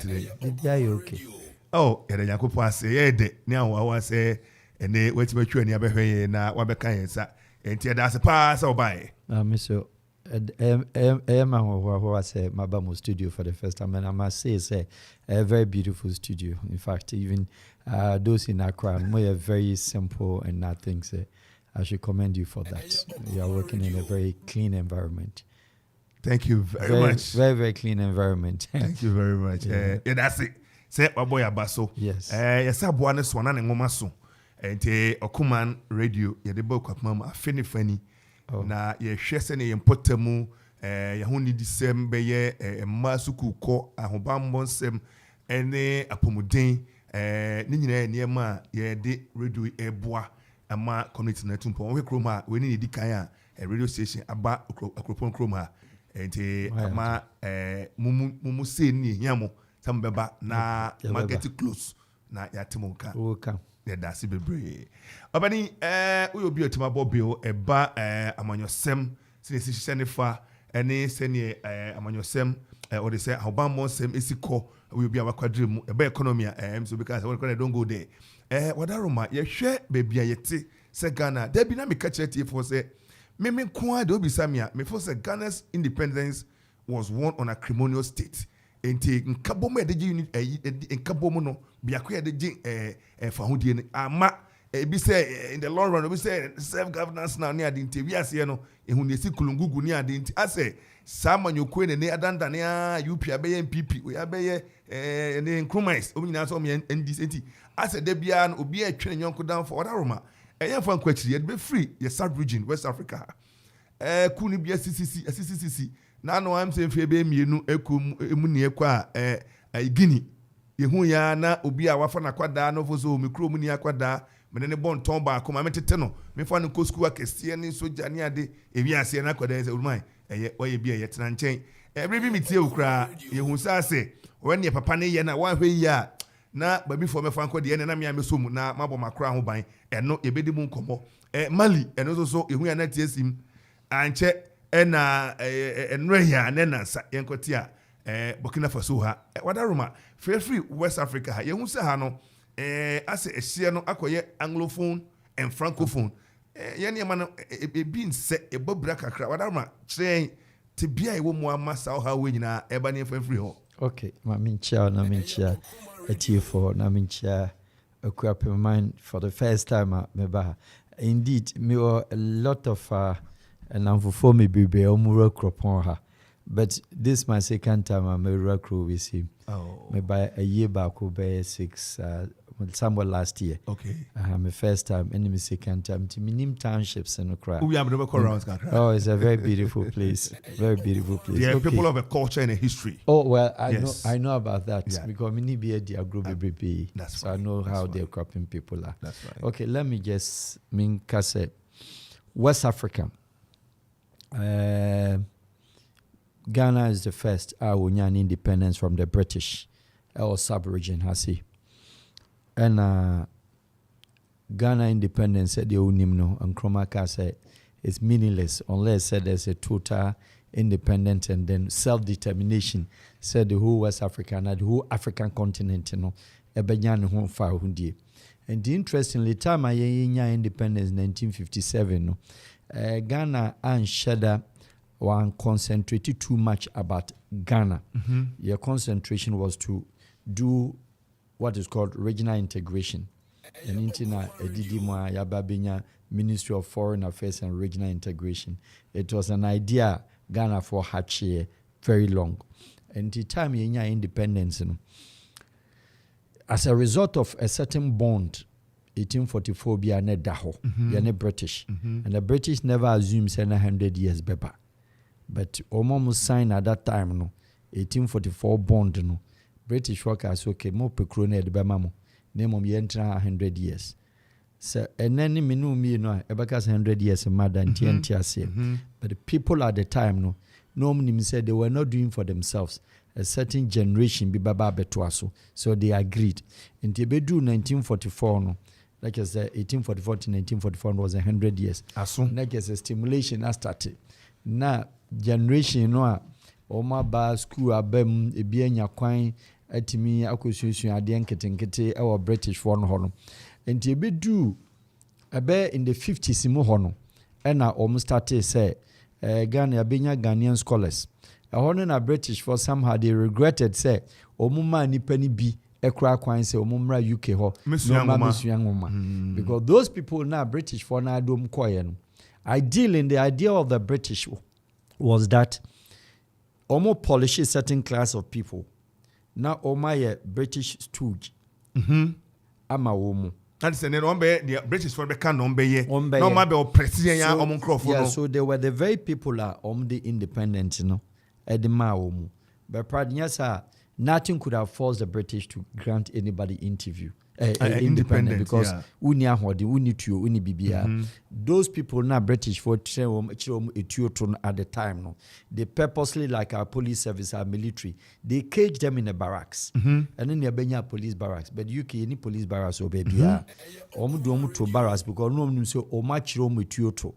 today? Okay. Oh, yɛde Nyankopɔn ase yɛde ne ahoahoa sɛ ɛne watumi atwa ani abɛhwɛ yɛn na wabɛka yɛn nsa enti yɛda ase paa sɛ wobaeɛ. So I say my studio for the first time, and I must say it's a very beautiful studio. In fact, even those in Accra, more very simple and nothing. Say, I should commend you for that. You are working in a very clean environment. Thank you very much. Very, very clean environment. Thank you very much. Yeah, that's it. Say boy abaso. Yes. Yes, aboa ne so na ne ngoma so. Enti Okuman radio ye de bo kwapam afeni fani. Na ye hwe se ne yempotamu ye ho ni disem be ye emma sukuko ahobambo nsem ene apomuden ne nyina ne ma ye de radio eboa ama community na tumpo we kroma we ni di kan a radio station aba akropon kroma enti ama mumu se ni hiamo some beba na market close na yatimonka Welcome. Yeah, that's it, bebre. Obani, we will be a timabo bill, a bar, amanyosem, since Shenifa, any senior amanyosem, or they say, how bam sem is call, will be our quadrum, a better economy, so because I don't go there. What I roma, ye share, baby, yeti, say Ghana, there be not me catch it for say, Mimi Kwa do be Samia, me for say Ghana's independence was won on a criminal state. Enti nkaboma de gi unit nkaboma no biakwa de gi fahudie ne ama ebi say in the long run we say self governance now near the interview ase no ehun esi kulungugu near the ase samanyokwe ne adanda ne UP abeye MPP we abeye ne Nkrumah obi nyina so me NDC enti ase de bia no obi atwene nyonko down for odaroma eyan fa nkwachiri ye be free ye South region West Africa kuni bia CCC na no am say fe be mienu ekum emu ne ekwa Guinea yehu ya na obi a wafa na kwada no fo so mikro mu ni akwada me ne bon ton ba akoma metete no me fa no school akese ne soja ne ade ewi ase na kwada se urumai oye bia ye tena nchen every bi mitie okra yehu sa ase when ye papa ne ye na wan hwe ya na baby for me fa nko de ne na me ameso mu na mabo makra ho ban eno ebedi mu nkomo Mali eno so yehu ya na tiesim anche ena enrehia nena sa yenkotia Burkina Faso ha wadaruma free West Africa ha yehu se ha no ase ehie no akoye anglophone and francophone ye ne ma no ebi nse ebobra kakra wadaruma kyen te bia ewo mu amasa ha we nyina eba ne free ho. Okay, ma mincha na mincha etifo na mincha equip mind for the first time meba. Indeed, me were a lot of and I'm for me be omura kropon ha. But this my second time I'm a recruit with him. Oh. Me by a year back over 6 somewhere last year. Okay. My first time and my second time to minim townships in Accra. We have never around. Oh, it's a very beautiful place. Very beautiful place. Yeah, okay. People of a culture and a history. Oh well, I know about that because many be a group BB. That's so I know how the cropping people are. That's right. Okay, let me just say West Africa. Ghana is the first Awunyan independence from the British or sub-region Hasi. And Ghana independence said the Unimno and Kromaka said it's meaningless unless said there's a total independence and then self-determination said the whole West Africa and the whole African continent no ebenyan ho fa hundie. And interestingly time ayenya independence 1957 no Ghana and Shada one concentrated too much about Ghana. Mm-hmm. Your concentration was to do what is called regional integration. And Intina Edidimwa Yababenya Ministry of Foreign Affairs and Regional Integration. It was an idea Ghana for Hachi very long. And the time yenya independence, as a result of a certain bond, 1844 be ane daho, be ane British, and the British never assumed 100 years beba. But Omomo signed at that time, no, 1844 bond, no, British workers okay, more per krone de bemamo, name of yentra 100 years. So and then me no, ebakas 100 years more than TNT. But the people at the time, no, normally said they were not doing for themselves. A certain generation be baba betuaso, so they agreed. In Tibedu 1944, no. Like I said, 1844 to 1944 was 100 years. Like I said, stimulation has started. Now, generation, no, Oma ba school abem ebienya kwan atimi akosuasu ade nketenkete e British for no ho no enti ebedu ebe in the 50s mu ho no na started say Ghana abenya Ghanaian scholars na British for somehow they regretted say ma nipa ni bi ekra kwan say mra UK ho no ma mesua ngoma because those people now British for na adom koye no ideally the idea of the British was that polish a certain class of people now ye British stooge ama omo that's the British for the can no ma be president ya yeah, so they were the very people the independent edema but pradnyasa nothing could have forced the British to grant anybody interview independent because uni ahodi uni tuo uni bibia those people now British for etuoton at the time no they purposely like our police service our military they caged them in a barracks and then they benya police barracks but UK any police barracks or bibia do to barracks because no know say o ma chiro etuoto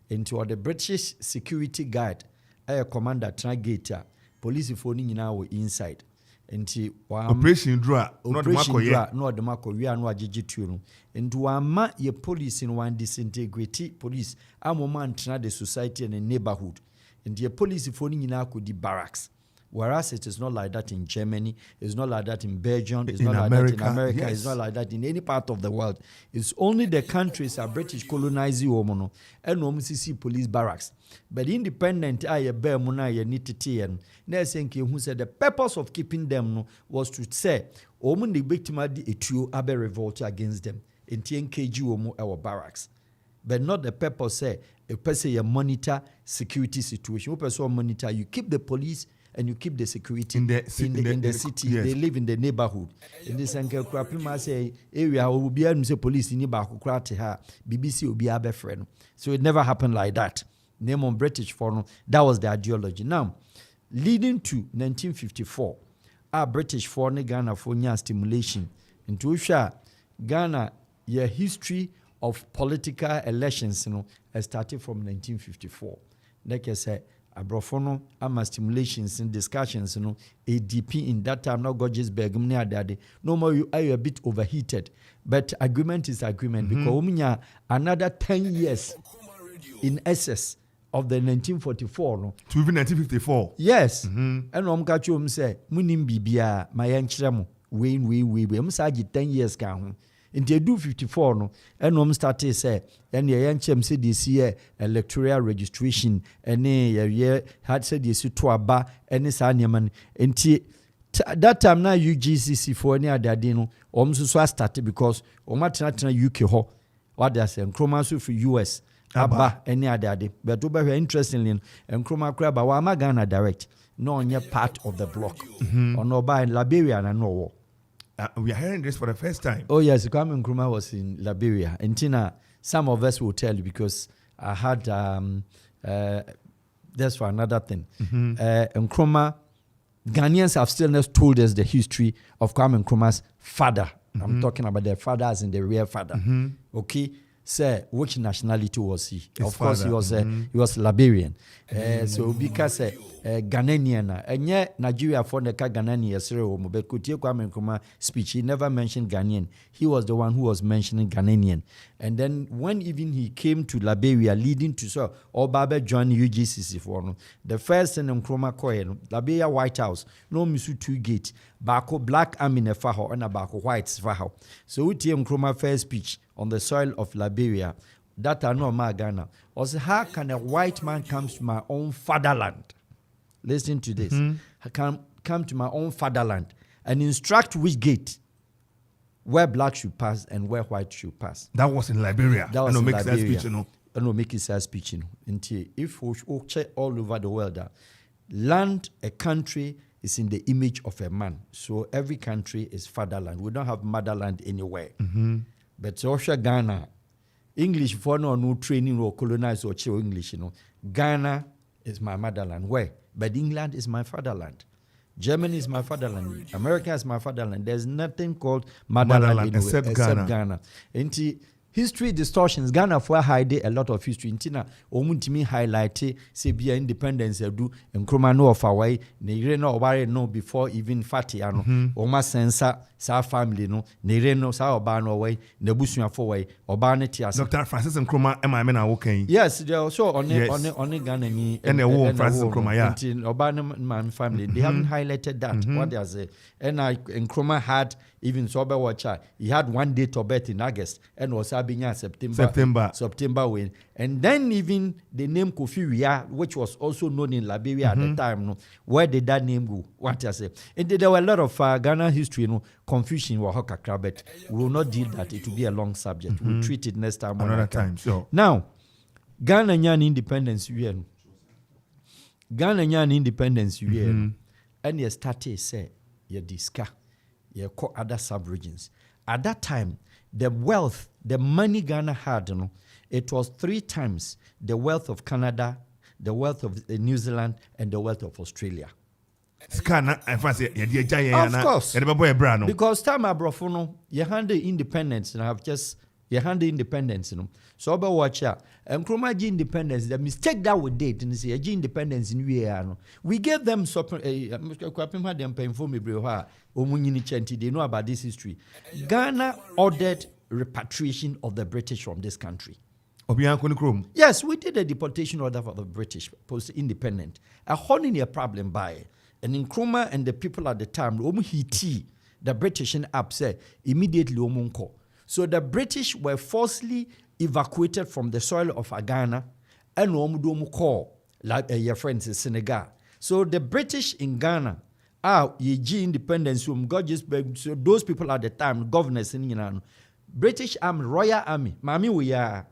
into the British security guard a commander tragate police for ni nyina were inside enti operation dra no de mako wi anu agege tuo no enti wa ma ye police in one disintegrate police amoma ntena the society and the neighborhood enti ye police for ni nyina akodi barracks whereas it is not like that in Germany, it's not like that in Belgium, it's not like that in America, yes. It's not like that in any part of the world. It's only the countries are British colonizing women and see police barracks. But independent I bear muna ye nititi and Nelsenke who said the purpose of keeping them was to say omun the victim adi etuo abe revolt against them in TNKG omu our barracks. But not the purpose say a person you monitor security situation. You person monitor you keep the police and you keep the security in the city. Yes. They live in the neighborhood. In this enkel say area will be able to say police in her BBC will be a friend. So it never happened like that. Name on British foreign. That was the ideology. Now, leading to 1954, our British foreign Ghana for stimulation into Ghana your history of political elections started from 1954. Like I said, Abrofono ama stimulations and discussions ADP in that time not Goggisberg no more you are a bit overheated but agreement is agreement because another 10 years in excess of the 1944 to even 1954 yes and catch say munim bibia my yanchiramo we say 10 years can in they do 54 no and started say and ye yanchem say this year electoral registration and ye had said this to aba and sa nyaman enti that time na UGCC for any other day no so started because matena UK ho what they say nkroma so for US aba any other day but over interestingly nkroma kra ba wa Ghana direct no onye part of the block ono ba in Liberia na no we are hearing this for the first time. Oh yes, Kwame Nkrumah was in Liberia. And Tina, some of us will tell you because I had that's for another thing. Nkrumah, Ghanaians have still not told us the history of Kwame Nkrumah's father. I'm talking about their father as in the real father. Okay. Say which nationality was he? His of course, father. he was Liberian. So because Ghanaian, and yet Nigeria for the Ghanaian, but Kutie Kwame Nkrumah speech, he never mentioned Ghanaian. He was the one who was mentioning Ghanaian. And then when even he came to Liberia, leading to so Obabe joined UGCC for the first thing Nkrumah Koyen, Liberia White House, no Misu 2 gate, Bako Black Army Nefaho and Bako White Faho. So Utie Nkrumah first speech on the soil of Liberia, that are not my Ghana, was how can a white man come to my own fatherland? Listen to this. I can come to my own fatherland and instruct which gate where black should pass and where white should pass. That was in Liberia. That was in Liberia. Speech, and make it sad speech, Until if we check all over the world, land, a country is in the image of a man. So every country is fatherland. We don't have motherland anywhere. But also Ghana, English for no training or colonize or chill English, Ghana is my motherland. Where? But England is my fatherland. Germany is my fatherland. America is my fatherland. There's nothing called motherland except Ghana. And history distortions. Ghana for hide a lot of history. Intina omuntimi highlight say be independence do Nkrumah no of away ne no obare no before even Fati ano oma sensa sa family no ne no sa oba no way ne busuafo way oba ne tiase. Dr. Francis Nkrumah am I na wokan. Yes, they also on Ghana ni and Francis Nkrumah yeah. Oba man family they haven't highlighted that what they say. And Nkrumah had even sober watcher he had one date of birth in August and was September when and then even the name Kofi Ansong, which was also known in Liberia at the time, no, where did that name go? What I say? And there were a lot of Ghana history, confusion or Hokakra, but we will not deal that. It will be a long subject. We'll treat it next time. Another time. Sure. Now, Ghana independence independence and you started say you discuss you call other sub-regions. At that time, the wealth, the money Ghana had, it was 3 times the wealth of Canada, the wealth of New Zealand, and the wealth of Australia. Of course. Because time abrofono, you handle independence, and I've just independence, So about watch out. And Nkrumah independence, the mistake that we did, and say independence in we gave them they know about this history. Ghana ordered repatriation of the British from this country. Yes, we did a deportation order for the British post-independent. A whole a problem by and Nkrumah and the people at the time, the British upset immediately. So the British were forcibly evacuated from the soil of Ghana and call like your friends in Senegal. So the British in Ghana ye independence God just so those people at the time, governors in British Army, Royal Army, Mami we are.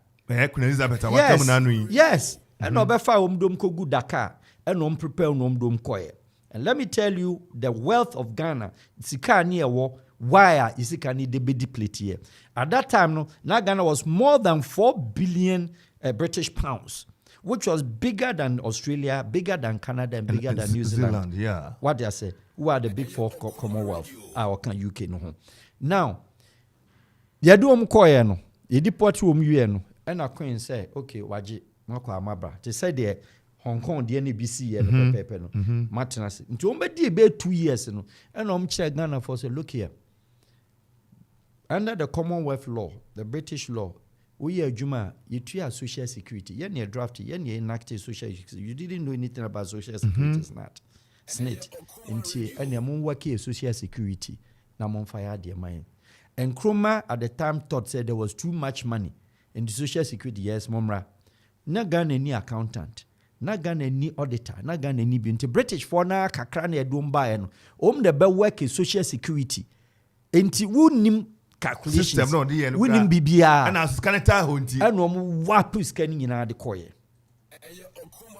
Yes. And obefa omdom ko gu Dakar and prepare omdom koye. And let me tell you the wealth of Ghana. Sika ni ewo why isika ni be depleted. At that time Ghana was more than 4 billion British pounds, which was bigger than Australia, bigger than Canada, and bigger than New Zealand. Yeah. What they say? Who are the big 4 Commonwealth? UK no. Now, they do koye no. They deport no. And a queen say, okay, waji mako amabra. They say there Hong Kong the NBC and pepe no. Martinez. Into umbe be 2 years no. And check Ghana for say, look here. Under the Commonwealth law, the British law, we are Juma, you treat social security. You're near drafty, you're near enacted social security. You didn't know anything about social security, it's not. Snit. And you're working social security. Now on fire their mind. And Nkrumah at the time thought said there was too much money in the social security. Yes, Momra. Na Ghana any accountant. Na Ghana any auditor. Na Ghana any binti. British for na kakrane edumba no. The be work in social security. Enti wunim calculations. Wunim bibia. And as scaneta honti. And wapu scanning in the koye.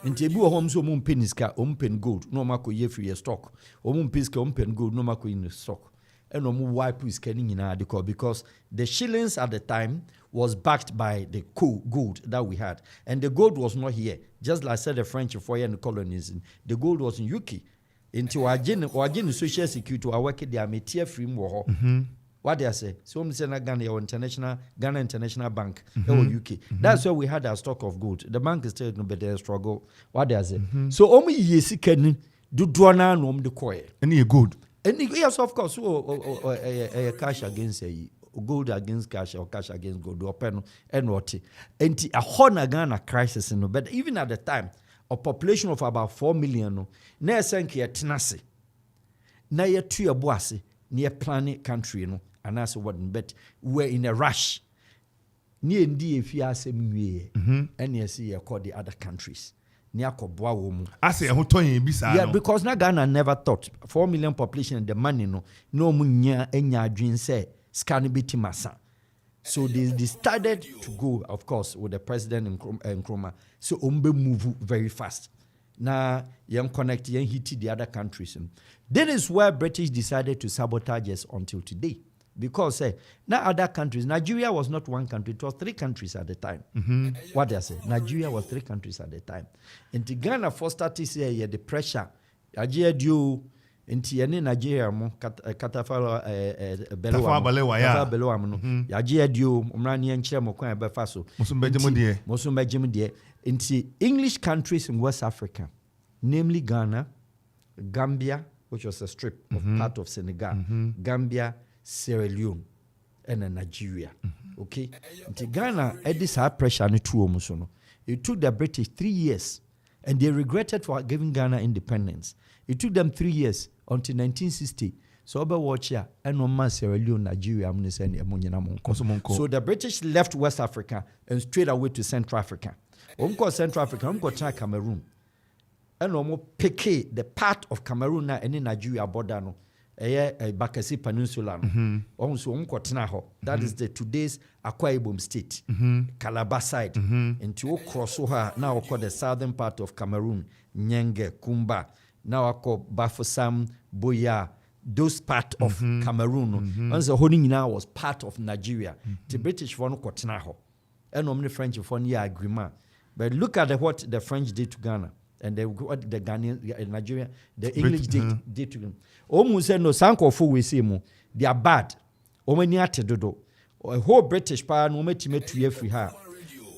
Enti ebi home so peniska pen gold. No mako ye free stock. Piska pen gold. No mako in stock. And wipe is getting in our decor because the shillings at the time was backed by the gold that we had. And the gold was not here. Just like I said, the French for and the colonies, the gold was in UK. Into our social security, our work there, metia free more. What they say? So I'm saying Ghana International Bank, UK. That's where we had our stock of gold. The bank is still but they struggle. What they say? So only yesi can do dwana no the coin. Any good. And yes, of course, cash against gold against cash or cash against gold, open and what. And a Hona Ghana crisis, but even at the time, a population of about 4 million, na sank ya tenase. Na ya tuya boase, near planet country, and that's what, but we're in a rush. Near ndi if you are same and you see the other countries. Yeah, because na Ghana never thought 4 million population and the money no munya enya dream say scan biti masa. So they started to go, of course, with the president Nkrumah. So umbe move very fast. Now young connect young hit the other countries. That is where British decided to sabotage us until today. Because now other countries, Nigeria was not one country, it was 3 countries at the time. What they say? Nigeria was 3 countries at the time. And the Ghana first started to say the pressure. Nigeria due Nti ene Nigeria mo Katafala Belewa ya Belewa mo no yaje adio omra ne enkyere mo kwan be fa so Mosumbejem de nti English countries in West Africa, namely Ghana, Gambia, which was a strip of part of Senegal, Gambia, Sierra Leone, and Nigeria. Okay? Nti Ghana this high pressure ne two omo so no. It took the British 3 years, and they regretted for giving Ghana independence. It took them 3 years until 1960. So watch here, and no Sierra Leone, Nigeria, so the British left West Africa and straight away to Central Africa. Central Africa, Cameroon. And pick the part of Cameroon and in Nigeria border no. Bakassi Peninsula. That is the today's Akwa Ibom State, Calabar side. Into Krosoha, now called the southern part of Cameroon, Nyenge, Kumba, now called Bafoussam, Boya, those part of Cameroon. Once the holding now was part of Nigeria. The British one Kotinaho, and the French for year agreement. But look at what the French did to Ghana. And what the Ghanaian, Nigeria, the English did to them. Almost said no sanko for we see mo. They are bad. Omeni ate dodo. A whole British power no me time to free her.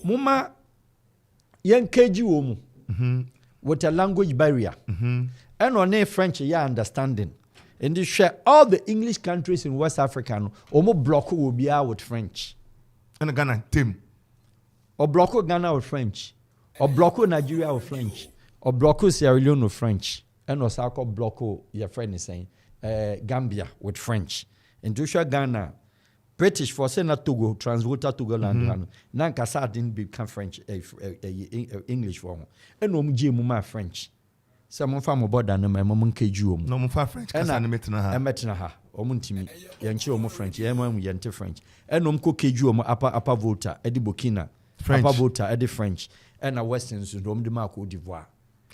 Muma yen keji omu. With a language barrier. And on a French ya understanding. And they share all the English countries in West Africa. Omo block will be out with French. And Ghana team. Or block Ghana with French. Or block Nigeria with French. Or block Sierra Leone with French. And also called block your friend is saying Gambia with French. And Joshua Ghana, British for Senate Togo, Transwater Togo land. Nankasa didn't become French, English for him. And no Muma French. Some of them about than my mom keju. No more French. And I met her. Omuntimi. Yanchi omo French. Yemam yente French. And no keju omo upper voter. Edi Burkina. Upper voter. Edi French. And a Western syndrome de Marco d'Ivoire.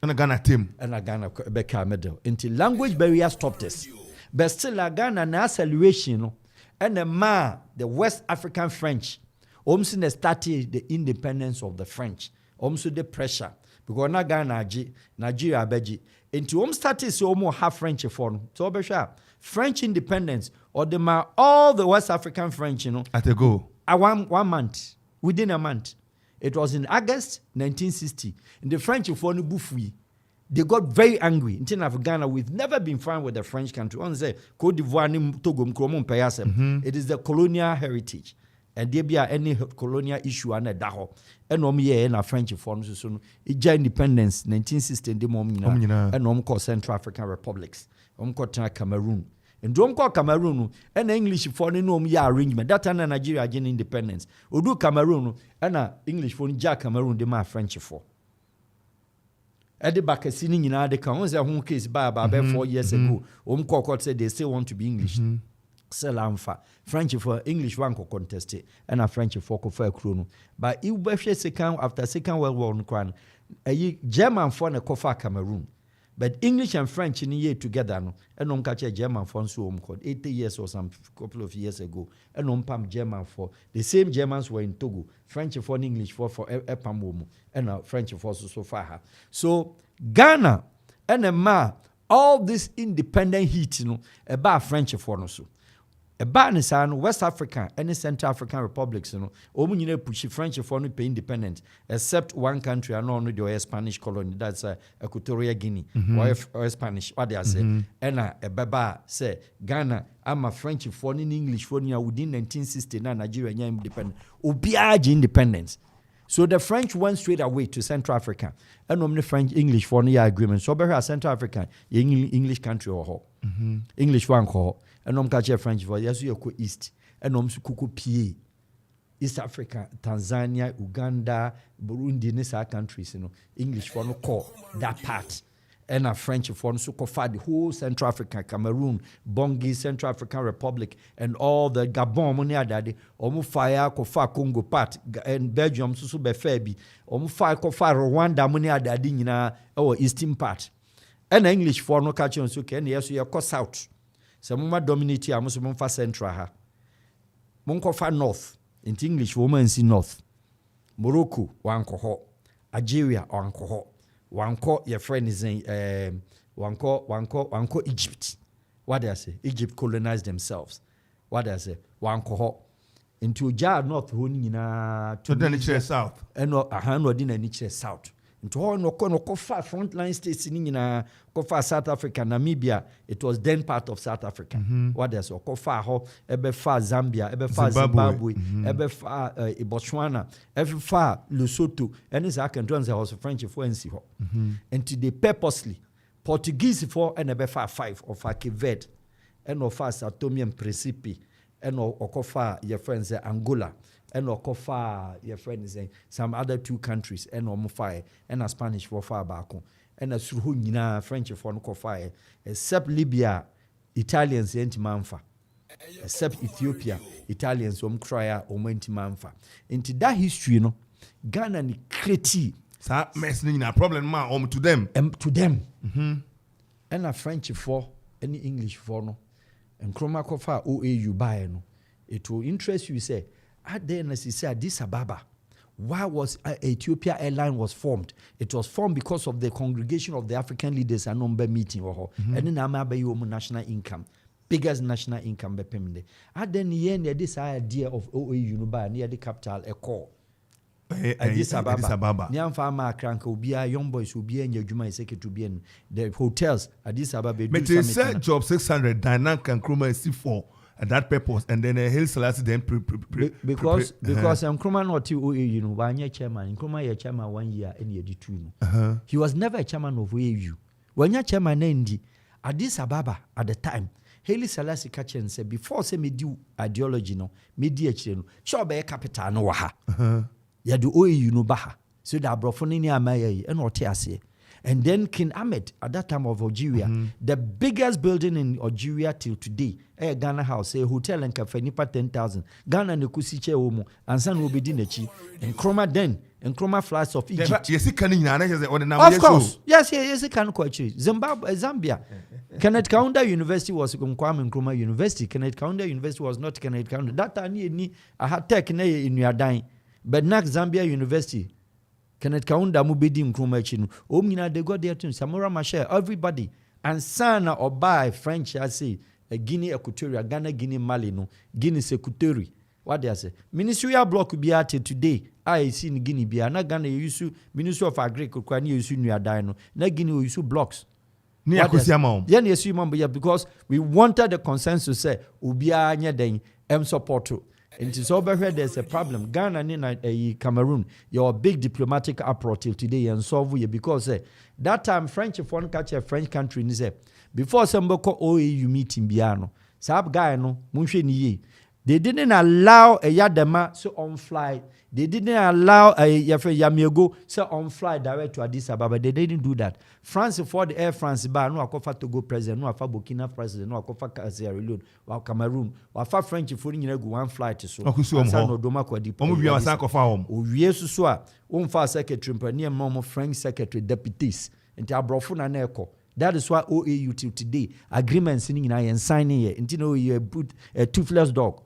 And a Ghana team. And a Ghana Becca medal. Until language barrier stopped us. But still a Ghana na acceleration. And the West African French. Omsi started the independence of the French. Omsi the pressure. Because na Ghana Nigeria beji. Until started so more half French for no. So French independence or the all the West African French, At a go. 1 month. Within a month. It was in August 1960. And the French for no Buffuor, they got very angry. In terms of Ghana, we've never been fine with the French country. On say Côte d'Ivoire, Togo, it is the colonial heritage. And there be any colonial issue and a daho. And in a French forms so it independence 1960 and called Central African Republics. Called Cameroon. And don't call Cameroon and English for no arrangement. That time Nigeria gain independence. We do Cameroon and English for Cameroon de my French for. At the back sitting in the council, home case by 4 years ago. Court said they still want to be English. Selamfa. French for English one contested and a French for Chrono. But you second after Second World War, a German for a Kofa Cameroon. But English and French in a year together, no, and catch a German for so called 80 years or some couple of years ago, and pam German for the same Germans were in Togo, French for English for Epam and French for so far. So Ghana and all this independent heat, about French for no so. A ban West Africa, any Central African republics, push French for no pay independent, except one country, and only the Spanish colony, that's Equatorial Guinea, or Spanish, what they say. And a baba say, Ghana, I'm a French for in English for within 1969, Nigeria independent, Obiaji independence. So the French went straight away to Central Africa, and the French English for no agreement. So better Central Africa, English country or English one call. And catch French for yes, you go east. And kuku PA. East Africa, Tanzania, Uganda, Burundi, these are countries, English for no call that part. And a French for no so the whole Central Africa, Cameroon, Bongi, Central African Republic, and all the Gabon money daddy, fire kofa Congo part, and Belgium so be fabi, fire kofa Rwanda money daddy na our eastern part. And English for no catch on so can yes, you are south. So mama dominate here, must fa central ha. Monko fa north. In English, woman see north. Morocco, wanko ho. Algeria, wanko ho. Wanko, your friend is in wanko Egypt. What they say? Egypt colonized themselves. What they say? Wanko ho. Into Jar North ho nyina to the south. Eno ahano di na niche south. Into ho no far frontline states ni nyina ko far South Africa, Namibia. It was then part of South Africa. What they say? Ko far ho ebe far Zambia, ebe far Zimbabwe, ebe far Botswana, ebe far Lesotho. And is I can do say was French for NC ho. And they purposely Portuguese for and ebe far 5 of Cape Verde and of far Sao Tome and Principe. And okofa your friends say Angola, and okofa your friends say some other 2 countries, and omofai, and a Spanish for far back, and a Suhunina French for no except Libya, Italians enti manfa, except Ethiopia, Italians crya omenti manfa. Into that history, Ghana ni kreti. So messing a problem man to them. To them. And a French for any English for no. And Kroma Kofa OAU by no. It will interest you, say, at the end, as you said, Addis Ababa. Why was Ethiopia Airline was formed? It was formed because of the congregation of the African leaders and number meeting. And then I'm national income. Biggest national income. At the end, this idea of OAU by near the capital, a call. Addis Ababa. Nyam farmer crank ubia young boys ubia in your juma is to be in the hotels. Addis Ababa. But they said job 600 Dynamic and Kroma is C4 at that purpose, and then Hill Selassie then because Kroma not OAU, one year chairman. Kroma your chairman 1 year and year 2. He was never a chairman of OAU. When your chairman Endi Addis Ababa at the time. Haile Selassie catch and said before say me do ideology no, me do sure be capital no waha. Ya do OAU no baha. So that brofoni ni amaye and otiase. And then King Ahmed at that time of Algeria, the biggest building in Algeria till today, Ghana House, a hotel and cafe nipa 10,000. Ghana ne kusiche omo and san will be dinechi and Kroma then and Kroma flats of Egypt. Yes, he can of course. Yes, he can quite Zimbabwe, Zambia. Kenneth Kaunda University was Kwame Nkrumah University. Kenneth Kaunda University was not Kenneth Kaunda. That time I had tech in your dying. But next Zambia University, Kenneth Kaunda Mubedi Nkrumah Chinu. Omina they got there too. Samora Machel, everybody. And Sana or by French, I say, a Guinea Equatorial, Ghana, Guinea, Mali, no, Guinea Secutori. What they say? Ministerial block be at today. I see in Guinea be na Ghana use Ministry of Agriculture, ni use New Dino. Na Guinea use blocks. Yeah, because we wanted the consensus say ubia nya den support to. And it's over here there's a problem. Ghana and Cameroon, you're a big diplomatic approach till today and solve you because that time French foreign catch a French country ni say before somebody call OAU meeting biano. Sab guy no munhwe ni ye. They didn't allow a Yadema so on fly. They didn't allow a Yamiego so on fly direct to Addis Ababa. They didn't do that. France for the Air France bar no akofa Togo president, no afa Burkina president, no akofa Sierra Leone, or Cameroon, or afa French for you go one flight so. No doma kwa di. Omo bia wasan kofa hom. O wie so a won secretary premier mom French secretary deputies. Enti abrofo na na eko. That is why OAU till today agreements in and signing here. Until you put a toothless dog.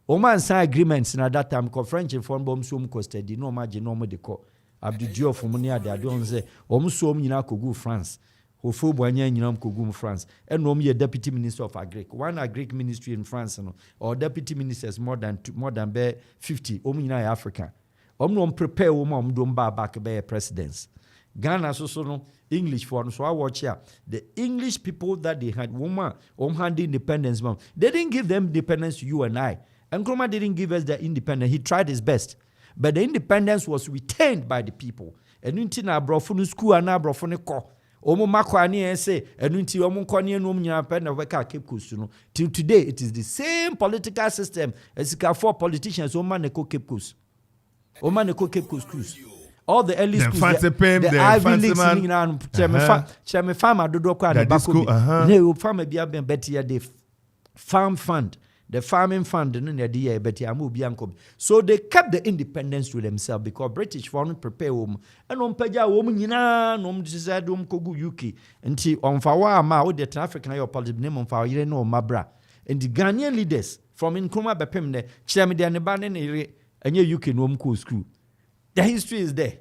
Oman sign agreements in at that time called French inform bomb sum costed no margin no de co. Abdu Dio from Munia de Adon say, Omsum Yina Kogu France. Hofo Boanya Yinam Kogu France. And no me deputy minister of Agric. One Agric ministry in France or deputy ministers more than 50. Omina Africa. Omno prepare woman don't buy back by presidents. Ghana so no English for so I watch here. The English people that they had woman had independence, they didn't give them independence to you and I. And Nkrumah didn't give us the independence. He tried his best. But the independence was retained by the people. And until na brofunu school and na brofunu ko. Omo makwani say and until omo kwani no nyina pe na weka Cape Coast no. Till today it is the same political system as for politicians omo na ko Cape Coast. Omo na ko Cape Coast schools. All the early schools, the Ivy Leagues, Chame farmer dodo kwa the back. No farmer be better the farm fund. The farming fund so they kept the independence to themselves because British foreign prepare and on peja woman decide kogu UK until on fawa ma o the African your politics name on fawa you know mabra and the Ghanaian leaders from Nkrumah bepem chairman de ne ba ne and UK no school. The history is there.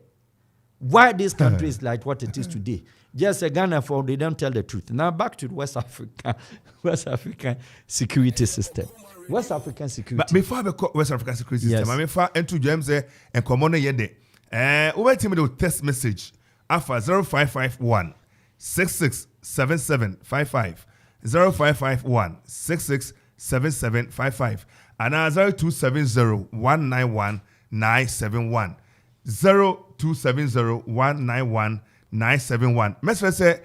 why this country is like what it is today. Just a Ghana for they don't tell the truth. Now back to West African security system. West African security. But before I go West African security system, Yes. I mean for into James and common yende. Over to me the text message alpha 0551 667755 0551 667755 and 0270 191 971 0270 191 971. Mestre say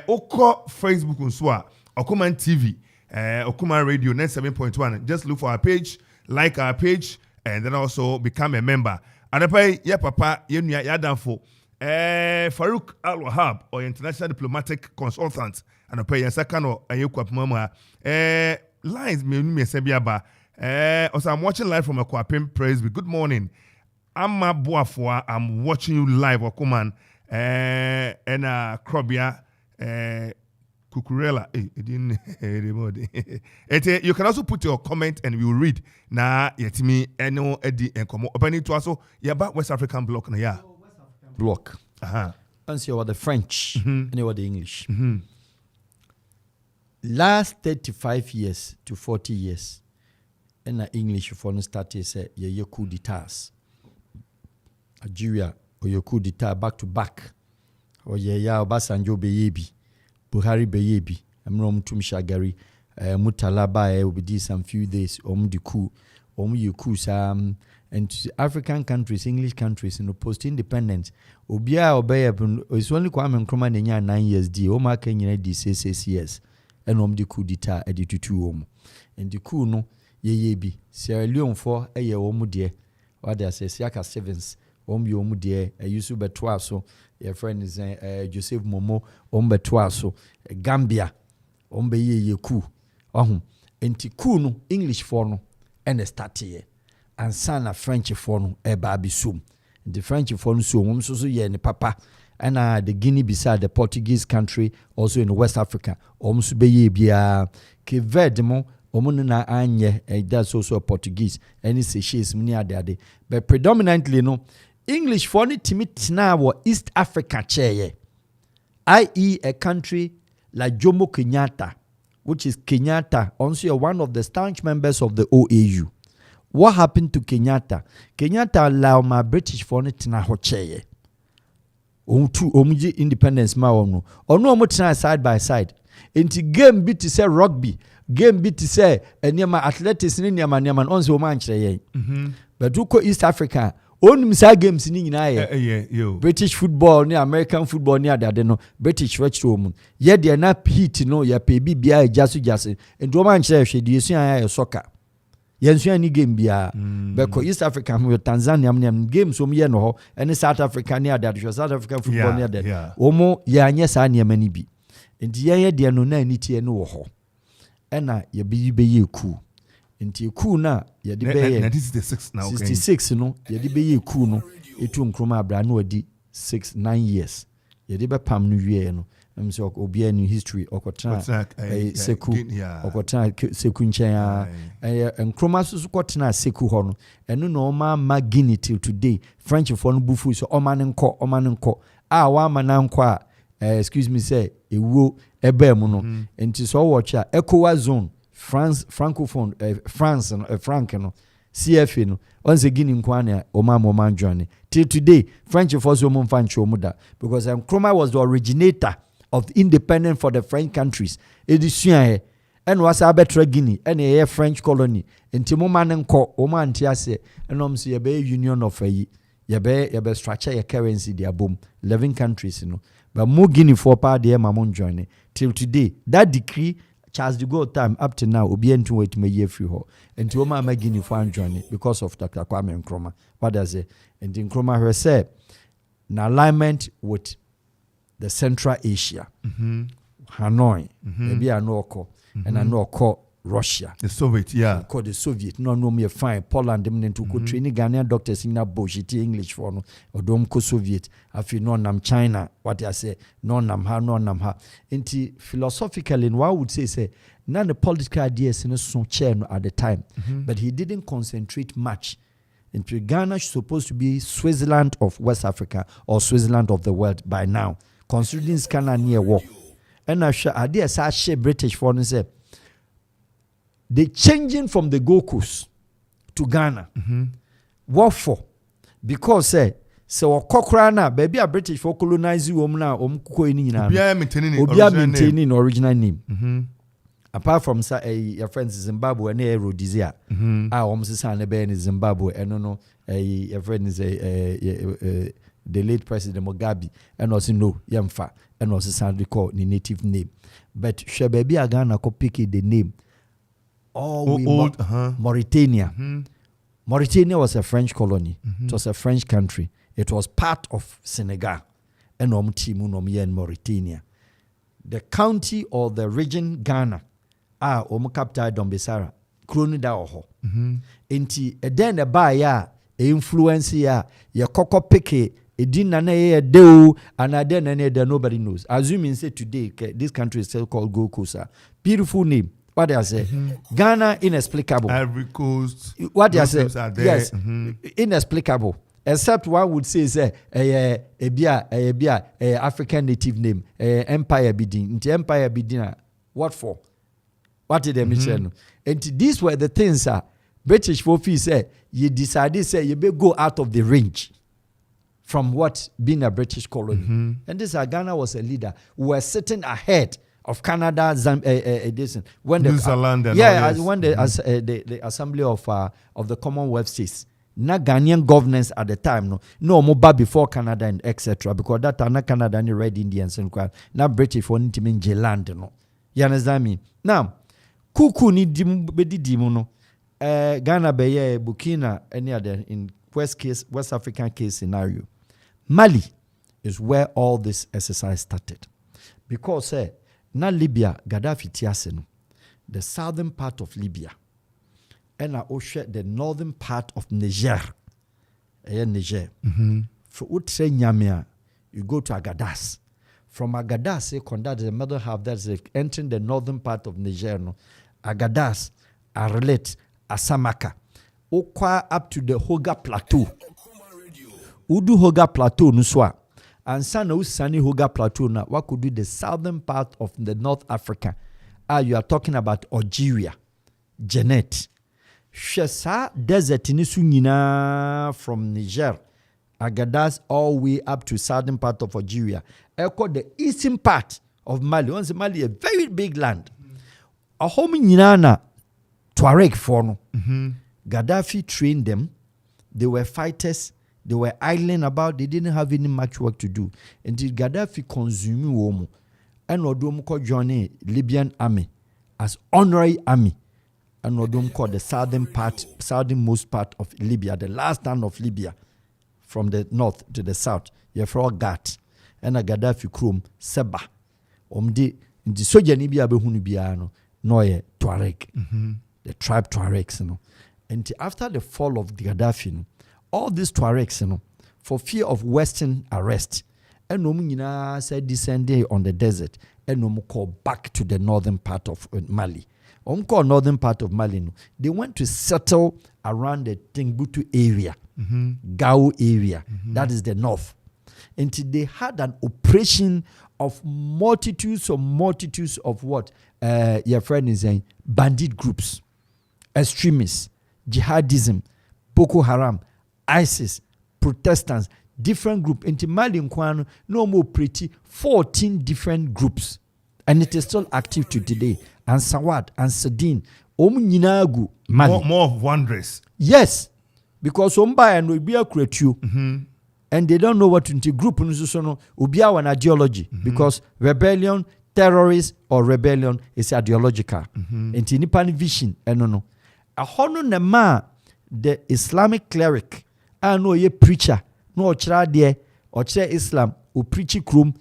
oko Facebook nso Okuman TV Okuman Radio 97.1. Just look for our page, like our page, and then also become a member. And I pay ya papa yenu ya danfo Farouk Al-Wahab or international diplomatic consultant. And I pay ya sakano ayekwa mama lines me sebiaba also I'm watching live from Akwapim Praise. Good morning. I'm Baffuor. I'm watching you live, Okuman. And Krobia Kukurela. You can also put your comment and we will read. Na yetimi eno edi enkomo. Opening to also about West African block na ya. Block. And you are the French and you are the English. Last 35 years to 40 years, and the English for no started say ye coup d'etats. Algeria or your coup d'etat back to back. Or ye ya Obasanjo beyebi, Buhari beyebi, Amrom Tumshagari, Mutalaba will be some few days, the coup, you coup and African countries, English countries, post-independence, Obia obey it's only Kwame Nkrumah Nenya 9 years D, Oma Kenya D 6 years, and the coup d'etat edited to and the coup no ye bi Sierra Leone for a year dear, what they say, Siaka Sevens, yomu dear, a Yusu Betwaso, your friend is Joseph Momo, Betwaso, Gambia, ye coup, and Tikuno, English for no, and a start here. And son French for baby soon. The French for so ye and papa and the Guinea beside the Portuguese country also in West Africa. Be bia Cape Verde mo omunna anye that's also Portuguese and it's she's near daddy. But predominantly English for ni timit now East Africa chair. I.e. a country like Jomo Kenyatta, which is Kenyatta, also one of the staunch members of the OAU. What happened to Kenyatta? Kenyatta allow my British for it na hocheye. Omuji independence ma ono. Ono omutina side by side. Inti game bit to say rugby, game bit to say enema athletics ni nyama onse o man cheye. But uko East Africa, onim sa games ni nyina ye. British football ni American football ni adade no. British retro mu. Ye de na heat no ya pe bibia jasu. Ento man cheye hwe de esu ya soccer. Yensu any game bia because East Africa with Tanzania games so me no ho and South Africa near that South African football near that omo ye anya sa ne mani bi enti ye de no na ani tie no wo ho ena ye be ye ku enti ku na ye de be ye 66 now 66 no ye de be ye ku no etu nkroma abra no adi 9 years ye de be pam no wie no so obia new history okotana seku okotana seku nchen nkroma susu kotana seku ho no eno no ma Guinea till today French for no bufu so omanenko wa mananko excuse me say ewo ebe mu no enti so watch ECOWAS zone France francophone France franc no CFA no once Guinea nkwane oma join till today French for so mo fancho mu da because nkroma was the originator of the independent for the French countries. Edisuan and was Abetra Guinea and a French colony. And Timoman and Co. Oman Tiase and Omsi Yabe Union of a Yabe structure a currency their boom. 11 countries, But more Guinea for part the Mamon journey. Till today, that decree Charles de Gaulle time up to now will be into wait me year free ho. And to Oma Guinea for journey because of Dr. Kwame Nkrumah. What does it? And Nkrumah herself, in alignment with the Central Asia, Hanoi, maybe I know call, and I know call Russia. The Soviet, yeah. Called the Soviet. No, me fine. Poland, them then to go training Ghanaian doctors in that bullshit English for no, or don't co Soviet. I feel no nam China. What I say, no nam ha. Into philosophically, what I would say, none the political ideas in a son chair at the time, but he didn't concentrate much. Into Ghana is supposed to be Switzerland of West Africa or Switzerland of the world by now, considering Ghana near war. And I say British for say they changing from the Gold Coast to Ghana. What for? Because so Kokra baby a British for colonize you now maintaining original name. Apart from your friends in Zimbabwe and Rhodesia, almost in Zimbabwe, and no, your friend is the late President Mugabe, and also no Yamfa, and also sound called the native name. But Shababy Agana could pick the name. Mauritania. Mauritania was a French colony. It was a French country. It was part of Senegal, and in Mauritania. The county or the region Ghana. Capital Dombesara, Kroni da oho. Enti eden ba ya influence ya koko peke edin na ye deu and aden na nobody knows. Assuming say today this country is still called Gold Coast. Beautiful name. What I say? Ghana inexplicable. Ivory Coast. What I say? Yes, inexplicable. Except one would say African native name, Empire Bidin. Into Empire Bidin. What for? What did they mention? And these were the things British folks say you decided say you better go out of the range from what being a British colony. And this Ghana was a leader who was sitting ahead of Canada, when New Zealand, and when the Assembly of the Commonwealth states. Na Ghanaian governance at the time no more before Canada and etc. Because that time na Canada and Red Indians and na British for into land no. You understand me? Now Kuku ni dimu no. Ghana beye Burkina any other in West African case scenario. Mali is where all this exercise started. Because na Libya Gaddafi tiase no. The southern part of Libya and the northern part of Niger. Niger. For Utre Nyamia, you go to Agadas. From Agadas, the middle half that's entering the northern part of Niger. No? Agadas, Arlet, Asamaka. Okwa up to the Hoga Plateau. Udu Hoga Plateau nuswa. And sana usani Hoga Plateau na what could do the southern part of the North Africa. You are talking about Algeria, Jeanette. Shesa desert in Sunyina from Niger, Agadas all the way up to southern part of Algeria. Echo the eastern part of Mali. Once Mali a very big land. A home in Yinana Tuareg forno. Gaddafi trained them. They were fighters. They were idling about. They didn't have any much work to do. Until Gaddafi consumed Womo. And Odom called Johnny Libyan army as honorary army. And Odom called the southernmost part of Libya, the last town of Libya, from the north to the south. You have all Gat and a Gaddafi Krum Seba. Omdi in the Soja Nibia Behunubiano, Noye Tuareg, the tribe Tuaregs, And after the fall of the Gaddafi, all these Tuaregs, for fear of Western arrest, and no said descended on the desert, and no call back to the northern part of Mali. Northern part of Mali, they went to settle around the Timbuktu area, Gao area, that is the north. Until they had an operation of multitudes of what your friend is saying, bandit groups, extremists, jihadism, Boko Haram, ISIS, Protestants, different groups. Into Mali Nkwano, no more pretty 14 different groups. And it is still active to today. And Sawad and Sadin, Nyinagu, Mali. More of wonders. Yes. Because Omba and Ubia create you. And they don't know what to group Ubia an ideology. Because rebellion, terrorist or rebellion is ideological. And Nipan vision. And no. A hono nema the Islamic cleric. I know ye preacher. No ochra de ochra Islam o preachy krum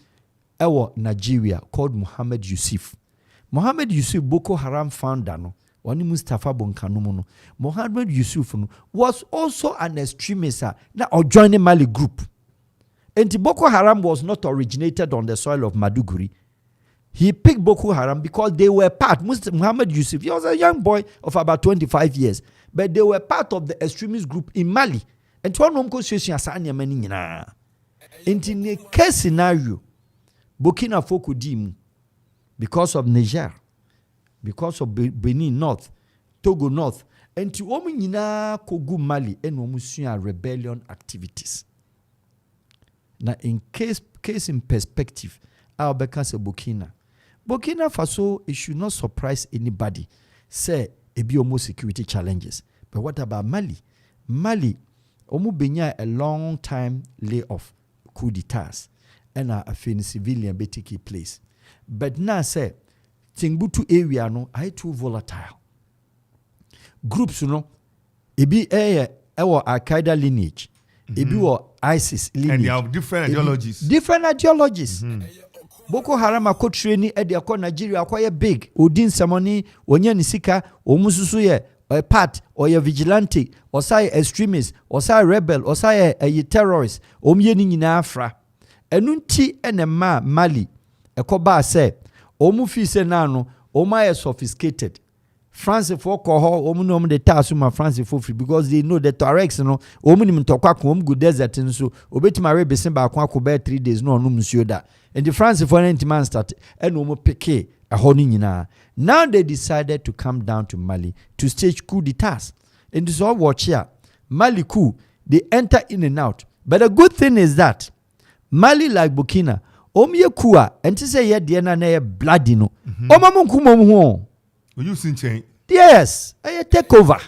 ewo Nigeria called Muhammad Yusuf. Muhammad Yusuf Boko Haram founder no wani Mustafa Bonkanumo no. Muhammad Yusuf no was also an extremist na or joining Mali group. And Boko Haram was not originated on the soil of Maduguri. He picked Boko Haram because they were part. Muhammad Yusuf, he was a young boy of about 25 years, but they were part of the extremist group in Mali. And one of them in the case scenario, Burkina Faso dim because of Niger, because of Benin North, Togo North, and to Ominina Kogu Mali and Omusuya rebellion activities. Now, in case in perspective, I'll be Burkina Faso, it should not surprise anybody. Say, it be almost security challenges. But what about Mali? Mali, omu benya a long time layoff, coup d'etats, and a civilian be take place. But now say, Timbuktu area no, I too volatile. Groups, you know, it be our Al-Qaeda lineage, it be our ISIS lineage. And they have different ideologies. Different ideologies. Boko Haram ako training edi ako Nigeria akwa big. Odin Samoni, onye nisika, omususu ye, or part, or ye vigilante, or say extremist, or say rebel, or say a terrorist, omye ni nyina afra. Enunti enema Mali, ekoba se, omu fi se nano, oma is sophisticated. France for koho, omu no de tasuma France for free because they know the Tuaregs no, omu ni mtokwa ku omu go desert nso, obeti mare besin ba akwa ko be 3 days no monsieur da. And the France for man started and omu peke a honi nyina. Now they decided to come down to Mali to stage coup d'etats. And this all watch here. Mali coup, they enter in and out. But the good thing is that Mali like Burkina, omye kua, and to say yet diana na bloody no. Omamunkumo. You seen change? Yes, I take over.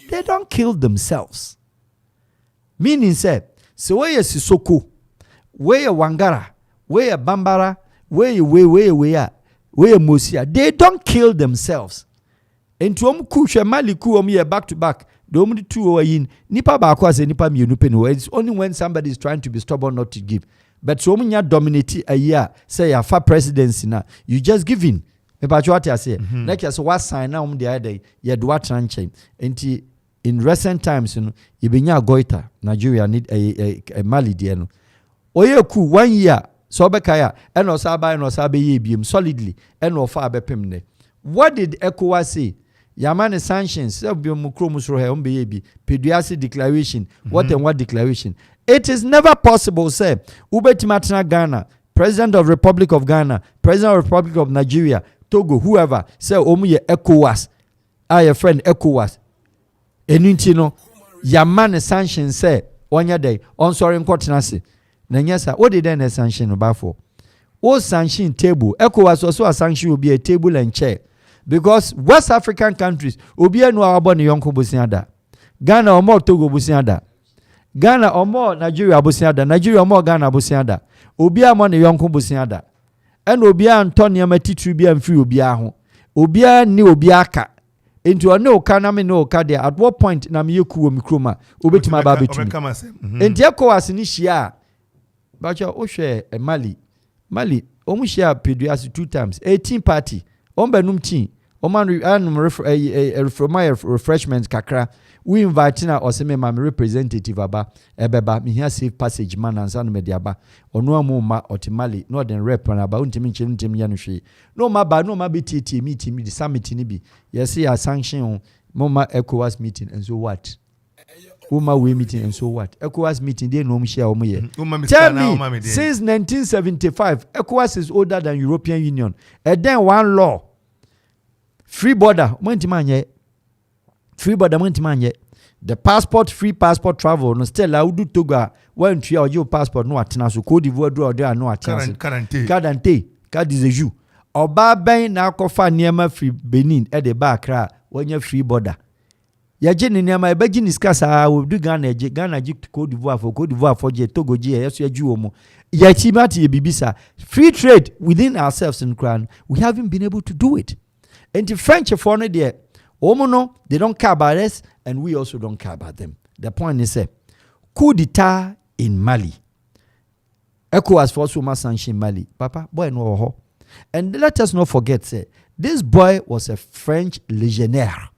They don't kill themselves. Meaning said, so where is Sissoko, where Wangara, where Bambara, where Mosia, they don't kill themselves. And to kusha Maliku back to back. The only two are in Nipa Bakwas Nipa Munupenu. It's only when somebody is trying to be stubborn not to give. But so many dominate a year, say a far presidency now. You just give in. About what I say. Like as what sign now the other day, you do what tranche. And in recent times, you know, Ibinya Goita, Nigeria need a Mali diano. Oyeku 1 year, Sobekaya, and Osaba and Osabe Yibim solidly, and Ofabe Pimne. What did ECOWAS say? Yamane sanctions, Pediasi declaration, what and what declaration? It is never possible, say, Ubetimatna Ghana, President of Republic of Ghana, President of Republic of Nigeria, Togo, whoever, say, Omuye ECOWAS, a friend ECOWAS. Enintino, Yamane sanctions, say, 1 year day, on sorry, Nkotinasi. Nanyasa, what did then sanction about for? What sanction table? ECOWAS also a sanction will be a table and chair. Because West African countries, Obia no abon yonko busiada. Ghana or more Togo busiada. Ghana or more Nigeria busiada. Nigeria or more Ghana busiada. Obia money yonko busiada. And Obia Antonia Matitri and free Obia ho. Obia ni Obiaka. Into a no kaname no kadia. At what point na miyoku mikroma. Ubeti mababitu. And ECOWAS inishia. But your Oshe Mali. Mali, Omushia Pediasi 2 times. 18 party. Ombenum team. Oman refreshments kakra. We invite na oseme my representative aba ebeba me here safe passage man and san mediaba onu amuma otimali no den rep na ba untimi nchim ya no hwe no ma ba no ma betiti meeting the summit ni bi yes ya sanction mama ECOWAS meeting and so what Uma we meeting and so what ECOWAS meeting they no share omo ye tell me since 1975 ECOWAS is older than European Union and then one law free border the free passport travel no still allow to go when your passport no atena so Cote d'Ivoire do there no atena cadante card is a you oba ben na kofa niema free Benin at the back when you free border ya jeni niema e baji niskasa we do Ghana Cote d'Ivoire for je Togo je yeso ya ju omo ya chimati ye bibisa free trade within ourselves in Crown we haven't been able to do it. And the French for no there, they don't care about us, and we also don't care about them. The point is, coup d'etat in Mali. ECOWAS for Suma sanction Mali. Papa, boy no ho. And let us not forget, say, this boy was a French legionnaire.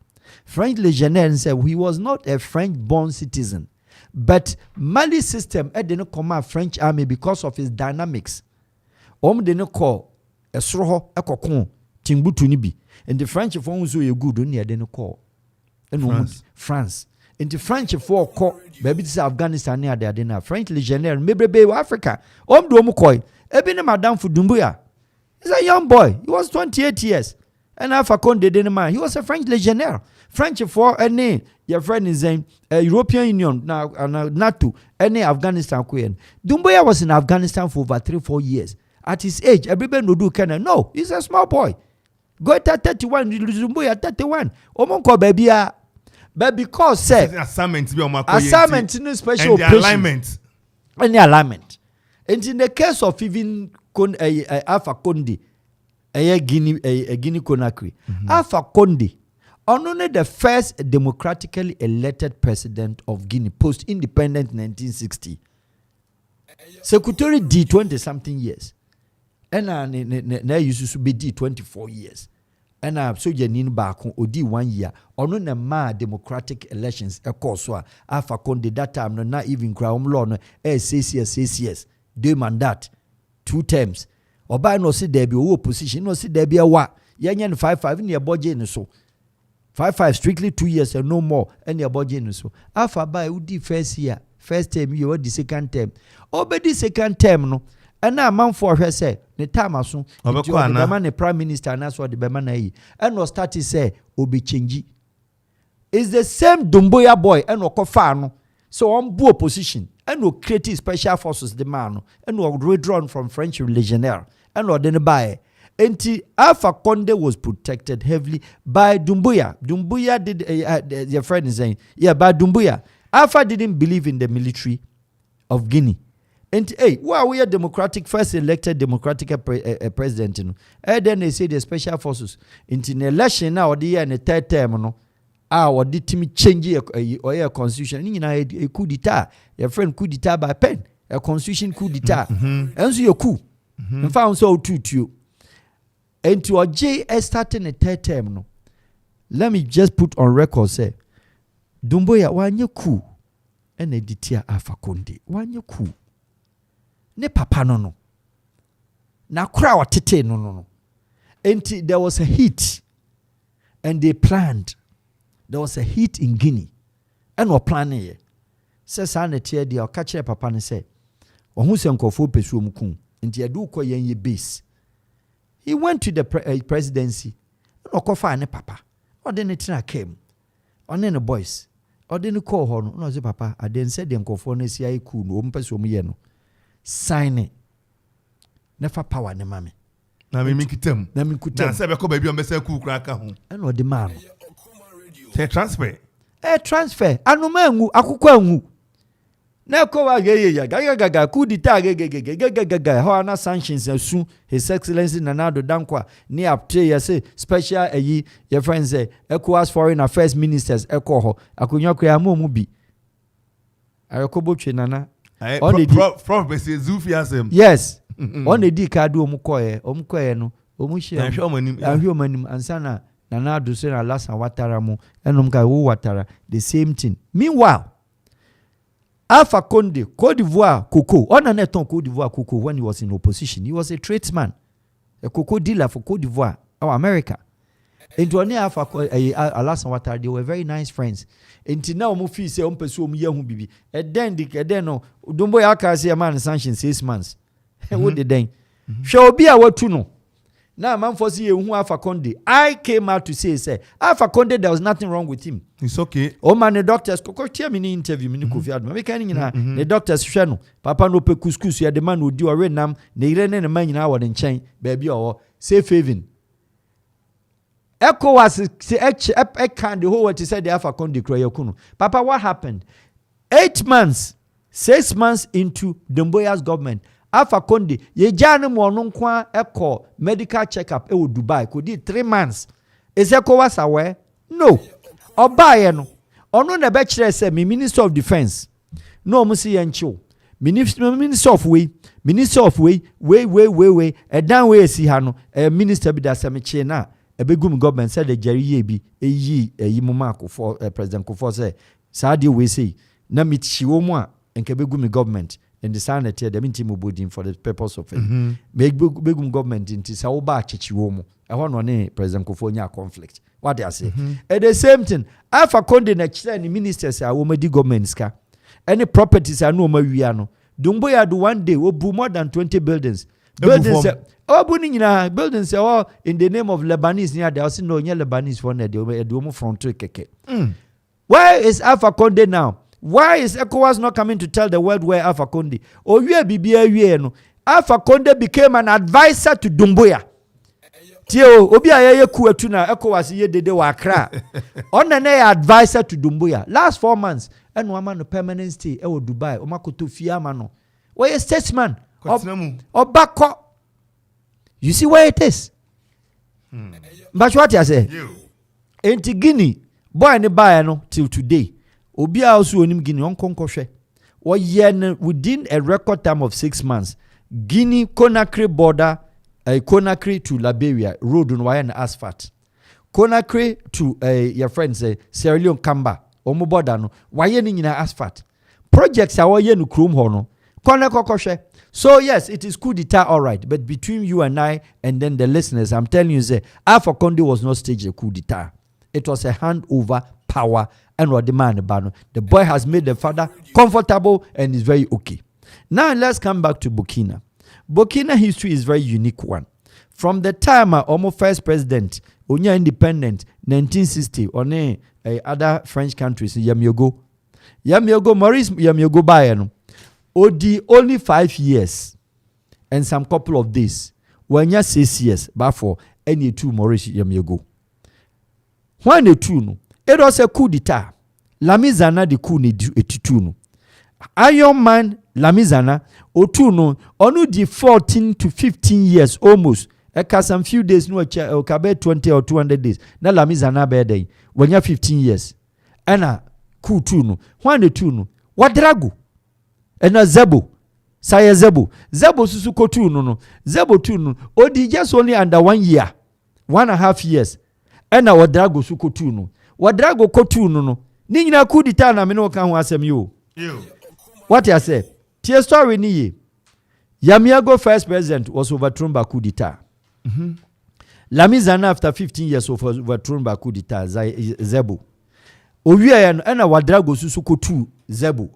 French legionnaire said he was not a French-born citizen, but Mali system didn't command French army because of his dynamics. Didn't call esoro ho ekoko Timbuktu ni bi and the French for so you good on the call France and the French for call baby this Afghanistan near the dinner French legionnaire maybe Africa do mu koi ebi Madame Doumbouya. He's a young boy. He was 28 years. And Alpha Conde didn't mind. He was a French legionnaire. French for any your friend is in European Union now NATO any Afghanistan queen. Doumbouya was in Afghanistan for over 3-4 years. At his age, everybody no do can. No, he's a small boy. Go at 31, Doumbouya 31. Omonko baby but because say assignment in a special and the alignment. And the alignment. And in the case of even Alpha Conde, Guinea Conakry, Alpha Conde, only the first democratically elected president of Guinea post-independent 1960. Secretary D 20-something years. And now used to be D 24 years. And so you need back on D 1 year. Only the ma democratic elections, of course, Alpha Conde that time, no, not even crown law, no, 6 years. 2 mandate 2 terms oba no see there be opposition no see there be a wa yenye 5-5 in your budget so 5-5 strictly 2 years and no more and your budget so afa by udi first year first term you the second term obedi second term no and na man for her say the time aso the man the prime minister na so the be man yi and no start say obi change is the same Doumbouya boy and okofa no so on bu opposition and no create special forces the man and no withdrawn from French legionnaire and no then buy until Alpha Conde was protected heavily by Doumbouya. Doumbouya did your friend is saying by Doumbouya. Alpha didn't believe in the military of Guinea. And why we are democratic first elected democratic president and then they say the special forces into the election now the year in the third term no. Or did Timmy change a constitution? You know, a coup d'etat. Your friend coup d'etat by pen. A constitution coup d'etat. And so your coup. And found so too. And to a J starting a third term. No. Let me just put on record say, Doumbouya, one your coup. And a detia Alpha Conde. One your coup. Ne papa no. Na crowd tete no. And there was a heat. And they planned. There was a heat in Guinea. And we're planning it. Says Sanity, the catcher papa and say, or who's uncle for Pesumkum, and the Aduko Yen base. He went to the presidency. No coffee and papa. Or then it came. Or then the boys. Or then the call horn. No, the papa. I then said the uncle for Nessia cool, no Pesum Yeno. Sign it. Never power, ne mammy. Now, me make it them. Now, me could tell. Say, baby, I'm a cool cracker home. And what the man. Transfer. Transfer. Anumangu, akukwangu. Na ko wa gaga coup d'etat gaga how na sanctions soon His Excellency Nanado Dankwa ni apte ya say special your friends say ECOWAS foreign affairs ministers ho akonyo kwa mu bi ayokobotwe nana on the prof be say zufiasem yes on the di card omukoye no omuhia ahwomanim ansana Nana do say na last watara mu enom ka wo watara the same thing. Meanwhile, Alpha Conde, Côte d'Ivoire, cocoa. On a net on Côte d'Ivoire cocoa when he was in opposition. He was a tradesman, a cocoa dealer for Côte d'Ivoire, or America. And to Alpha last watara, they were very nice friends. Until now, Mufi say umpesu umye bibi. And then no, Doumbouya aka say a man sanction 6 months. What the then? Shall be our tuno. Now, man, for see who Alpha Conde. I came out to say, Alpha Conde, there was nothing wrong with him. It's okay. Oh man, the doctors, hear me interview me Kofi Ansong. Me can the doctors shano. Papa no pe couscous. Ya the man who do a renam. Ne irene ne man ina wa den chain. Baby or safe haven. ECOWAS can the whole what he said the Alpha Conde kroye kuno. Papa, what happened? 8 months, 6 months into Doumbouya's government. Alpha Conde, ye jane mo no kwa eko medical checkup e wo Dubai could did 3 months. Is ECOWAS aware? No. Obaye no. Ono na be kire say me Minister of Defense. No mo si yancho. Minister of way. E dan way si ha no. Minister bi da se me kire na. E be gum government say the Jerry ye bi yi mama ko for President Kofi say sa de we say na mi chiwo mu a enke be gum government. and the sign it the minti mubudin for the purpose of it. Make big government into Sauba Chichiwomo. I want one President Kofonia conflict. What they say? At the same time, Alpha Conde next ministers are woman di government ska. Any properties are no mariano. Dumboya do one day will do more than 20 buildings. Buildings buildings are all in the name of Lebanese near the house. No, Lebanese one day do front keke. Where is Alpha Conde now? Why is ECOWAS not coming to tell the world where Alpha Conde? Oh, no. Alpha Conde became an advisor to Dumbuya. Tio, obi aye ku atuna ECOWAS ye dede wa Accra. On an advisor to Dumbuya. Last 4 months, and one man permanent stay e wo Dubai. O makoto fiama no. Where is statesman? Obako. You see where it is? But what I say? Enti Guinea, boy ne buy no till today. Obi also onim Guinea on konkohwe. Within a record time of 6 months, Guinea Conakry border, Conakry to Liberia road on wire and asphalt. Conakry to your friends Sierra Leone Kamba, omo border no wire ni nyina asphalt. Projects are wire no krom ho no. Konakry. So yes, it is coup d'etat, all right. But between you and I, and then the listeners, I'm telling you, say Alpha Conde was not staged a coup d'etat. It was a handover power and what the man about. The boy has made the father comfortable and is very okay. Now let's come back to Burkina. Burkina history is very unique one. From the time almost first president, Onya independent, 1960, on other French countries, Maurice Yamiogo Bayano. Odi only 5 years and some couple of days. When you 6 years, but for any 2 Maurice Yamiogo. When the 2 no, it was a coup d'etat. Lamizana the coup ni etitu no. Iron Man Lamizana otu onu di 14 to 15 years almost. Eka some few days no okabe 20 or 200 days. Na Lamizana be dey. When you 15 years. Ana coup 2 no. When the 2 no, wadrago. Ena Zebo. Saya Zebo. Zebo susu kotu no. Zebo 2 no. Odi just only under 1 year. 1.5 years. Ena wadrago su kotu no. Wadrago kotu no. Ni nyina coup d'etat na me no kan ho asem yo. What you say? Tia story ni ye. Yamiago first president was overthrown by coup d'etat. Lamizana after 15 years of overthrown by coup d'etat Zebo. Owiya ya ena wadrago susu kotu Zebo.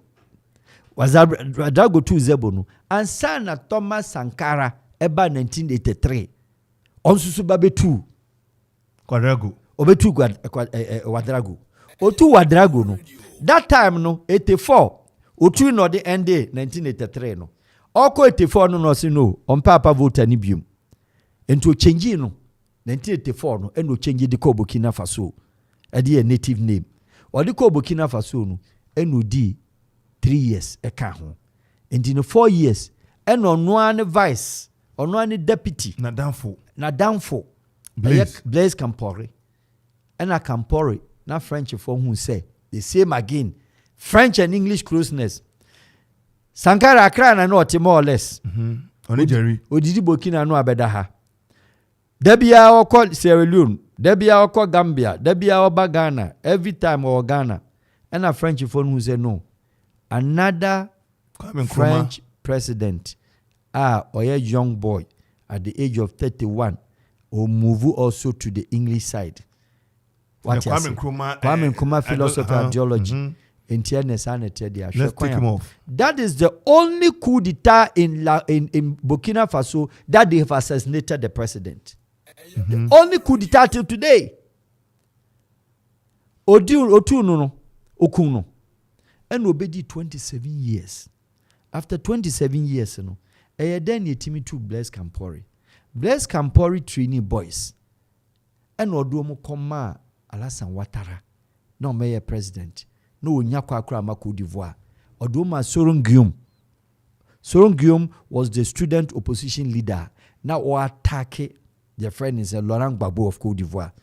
Wadrago tu Zebo no. Ansana Thomas Sankara eba 1983. Onsusu babe tu Wadrago. Obetu Wadrago. Otu Wadrago no. That time no 84. Otu no the end 1983 no. Oko 84 no si no. On papa vote ni bium. Ento change no 1984 no eno change the ko Burkina Faso. Edi a native name. Odi ko Burkina Faso no eno di 3 years e ka ho. Enti no 4 years eno no an vice, ono an deputy na danfo. Blaise Compaoré. Ena Compaoré na French for who say the same again. French and English closeness. Sankara Accra na no more or less. Oni Jerry. Odidi Burkina no abeda ha. Debia oko Sierra Leone, debia oko Gambia, debia oba Ghana. Every time or Ghana. And a French phone who say no. Another French president, or a young boy at the age of 31, will move also to the English side. What Kwame Nkrumah philosophy ideology. Let's take him off. That is the only coup d'etat in Burkina Faso that they have assassinated the president. The only coup d'etat till today. Okuno. And obedi 27 years. After 27 years, then yetimi to Blaise Compaoré. Blaise Compaoré training boys. And oduomo koma Alassane Ouattara. No mayor president. No nyakwa akra ma Côte d'Ivoire. Oduoma Soron Guillaume was the student opposition leader. Now or attack their friend is Laurent Gbagbo of Côte d'Ivoire.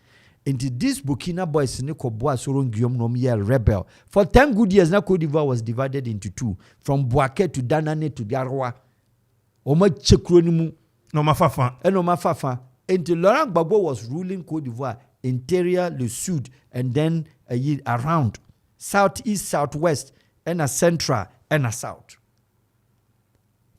Into this Burkina boys ne koboa Soron Guillaume no me rebel. For 10 good years now Côte d'Ivoire was divided into 2, from Bouaké to Danane to Garoua. Oma chekronimu no mafafa. No mafafa. Into Laurent Gbagbo was ruling Côte d'Ivoire, interior, le sud, and then around southeast, southwest, and a central, and a south.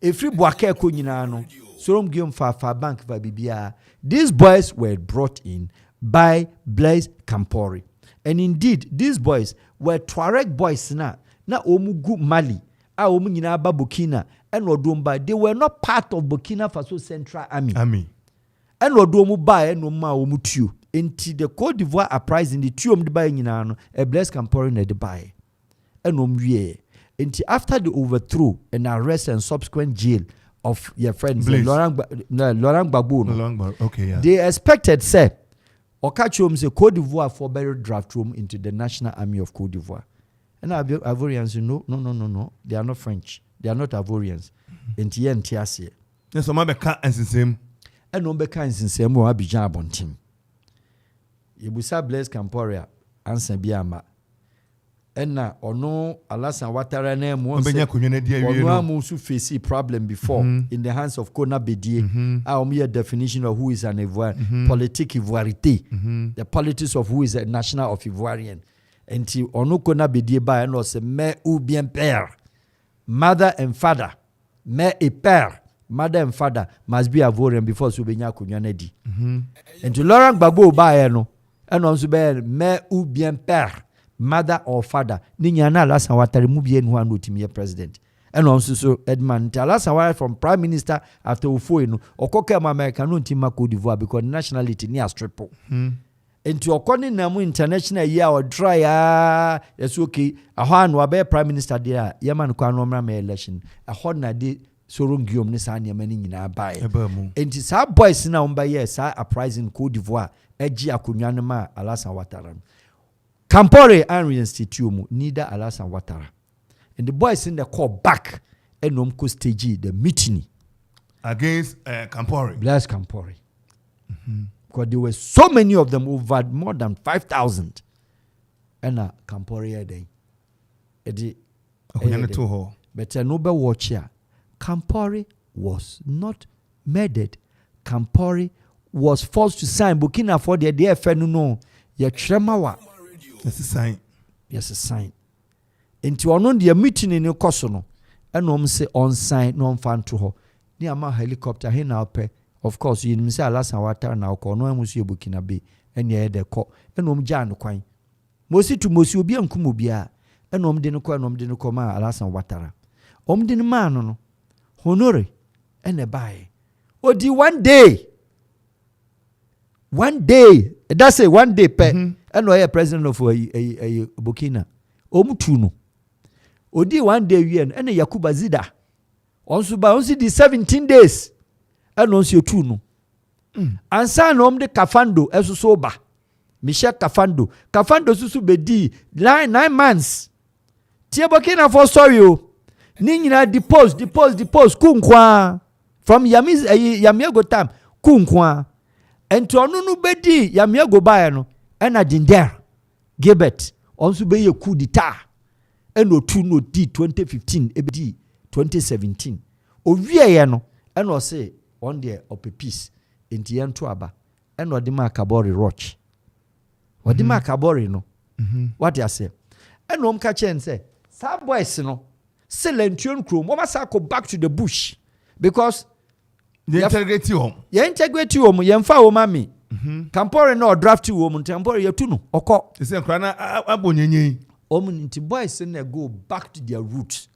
Every boake ko nyina no. Sorom game for bank for bibia. These boys were brought in by Blaise Compaoré. And indeed, these boys were Tuareg boys na omugu Mali, omu nyina ba Burkina, and Odumba. They were not part of Burkina Faso Central Army. And Odomu ba and Oma omutu. Into the Côte d'Ivoire uprising, the two of the bay nyina no, a Blaise Compaoré na the bay. And omwie. Into after the overthrow and arrest and subsequent jail of your friends Laurent Gbagbo. Okay, yeah. They expected say Okachom say Côte d'Ivoire for better draft room into the National Army of Côte d'Ivoire. And Ivorians no. They are not French. They are not Ivorians. Enti entiase. Yes, so mabe ka ensem. And no be ka ensem o Abidjan abontim. Yebusa Blaise Compaoré ansa biama. Enna ono Alassane Ouattara na mu ono amusu face problem before in the hands of Kona Bedie. Our definition of who is an Ivoirian, politique ivoirité, the politics of who is a national of Ivoirian. Until ono Kona Bedie ba no se mère ou bien père, mother and father, mère et père, mother and father must be Ivorian before so benya kunya na di. Until Laurent Gbagbo ba no, eno so be mère ou bien père, mother or father, Ninyana Alassane Ouattara mubie no anu timi president. And also so Edmund Alassane Ouattara from prime minister after Ufo no okoke America no ntima Côte d'Ivoire because nationality ni as triple. Into okoni namu international year or try yes okay ahwan wa be prime minister there yaman kwa no mra election ahon na de sorungiom ne sa ne mani nyina bae. Enti sa boys na umba yes sa uprising Côte d'Ivoire eji akonwa ne ma Alassane Ouattara. Compaoré and reinstitute neither Alassane Ouattara. And the boys in the call back and nomko stage the mutiny against Compaoré. Blaise Compaoré. Because there were so many of them over more than 5,000. And Compaoré day. But nobody watch here. Compaoré was not murdered. Compaoré was forced to sign Burkina for the DFN no. Tremawa. That's a sign. Yes, a sign. Into on the meeting in your cosono. And say on sign, no fan to her. Near my helicopter, he now pay. Of course, you didn't say Alassane Ouattara now, call no Monsieur Burkina Bay, and ye the call, and Jan Quine. Mosi to Monsieur Bian Kumubia, and didn't call didn't come Alassane Ouattara. Didn't man no. Honore, and a buy. Oh, the one day, that's a one day pay. And we are president of a Burkina. Omutuno. Odi one day we and a Yakuba Zida. Also by only the 17 days. And also tuno. And son the Kafando as soba. Michel Kafando. Kafando susu bedi 9 months. Tia Burkina for sorry. Nina depose kunkwa. From Yamiago time. Kunkwa. And to anunu bedi Yamiago bayano. And I didn't dare. Gilbert also be a coup d'etat. And no 2015, EBD 2017. Oviano, and I say one day of a piece in the Antuaba, and Odima Kabori Roch. Odima Kabori no. What I say? And Om Kachen say, Some boys no, Silentian crew, Mama go back to the bush because they integrate you home. You integrate you home, Yamfa Omami. Compaoré no draft you woman Compaoré yatuno oko they say krana abonyenye omunti boys in go back to their roots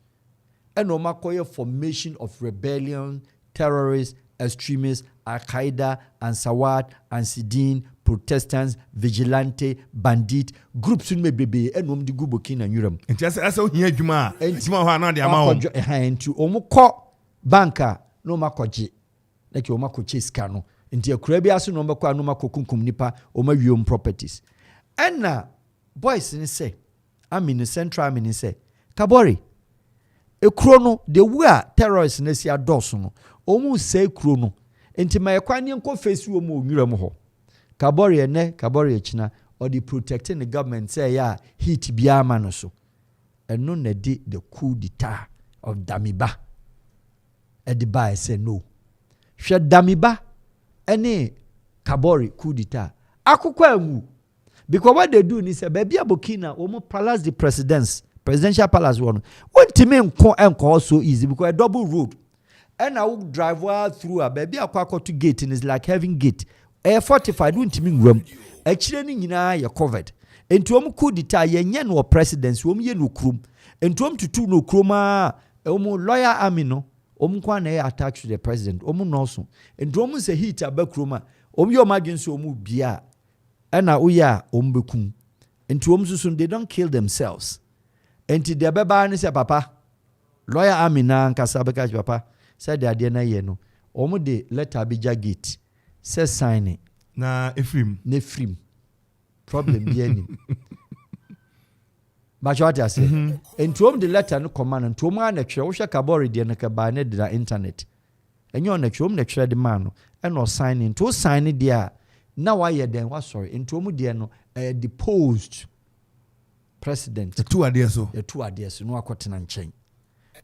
and no makoye formation of rebellion, terrorists, extremists, Al-Qaeda, Ansawat, Ansidin, Protestants, vigilante, bandit groups in bebe and di go Burkina Europe. And just as so here juma ho na de amount to omuko banka no makoje like you makoche skano. Inti akurabi aso no mbakwa no makokunkum nipa o mawiom properties. And boys ni say I'm in the central army ni say Kabori ekuro no the way terrorists na si adoso no omu say ekuro no inti mayekwa ni enko face wo mu onwura mu ho Kabori echina or the protecting the government say ya hit biama no so eno na di the coup d'etat of Damiba Ediba say no hwe Damiba any Kabori coup d'etat. Akukwa ngu. Because what they do is baby Burkina omo palace the presidential palace one. What to me enko so easy because a double road. and I will drive through a baby a to gate and it's like having gate. Air fortified won't mean room. Actually, you're covered. And to could detail yen or presidents, whom ye no crum. And to to no chroma, lawyer amino, kwane attached to the president, noso. And drum say heat a backroma, your magin so mu bia. And now we are bekum. And to soon they don't kill themselves. And to the baba and say, Papa, lawyer amina and Casabacaj papa, said the idea na yeno. De letter bija gate. Says sign it. Na Ephraim. Problem be any. But what I say, and to the letter no command and to man lecture, Osha Kabori de Nakabane the internet. And you're next room lecture the man and no signing to sign it there. Now I then was sorry, and to Mudiano deposed president. The 2 ideas so. The 2 ideas, no cotton and chain.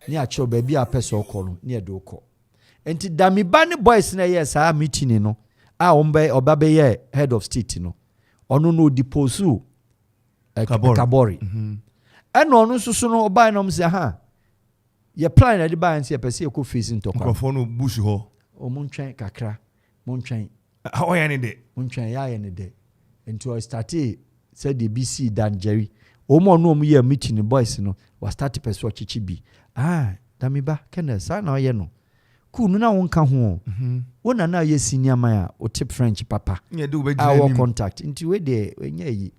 Near Cho baby a peso column near Doko. And to Dami Bani boys na yes, I meeting no. Ombe Obabe head of state no. Ono no deposu Kabori. And ono so no oba no mse ha. Ye plan na buy and say pese ko face into kwa. Microphone no bush ho. O muntwen kakra. Muntwen. How ya ne de? Muntwen ya ne de. Into start said the BC Dan Jerry. Omo no mu ye meeting boys no. Was start person chichi bi. Damiba kenne sa na ye no. Kunu na wonka ho. Wona na ye senior man o tip French papa. Yeah, do be our contact. Into we de enye yi.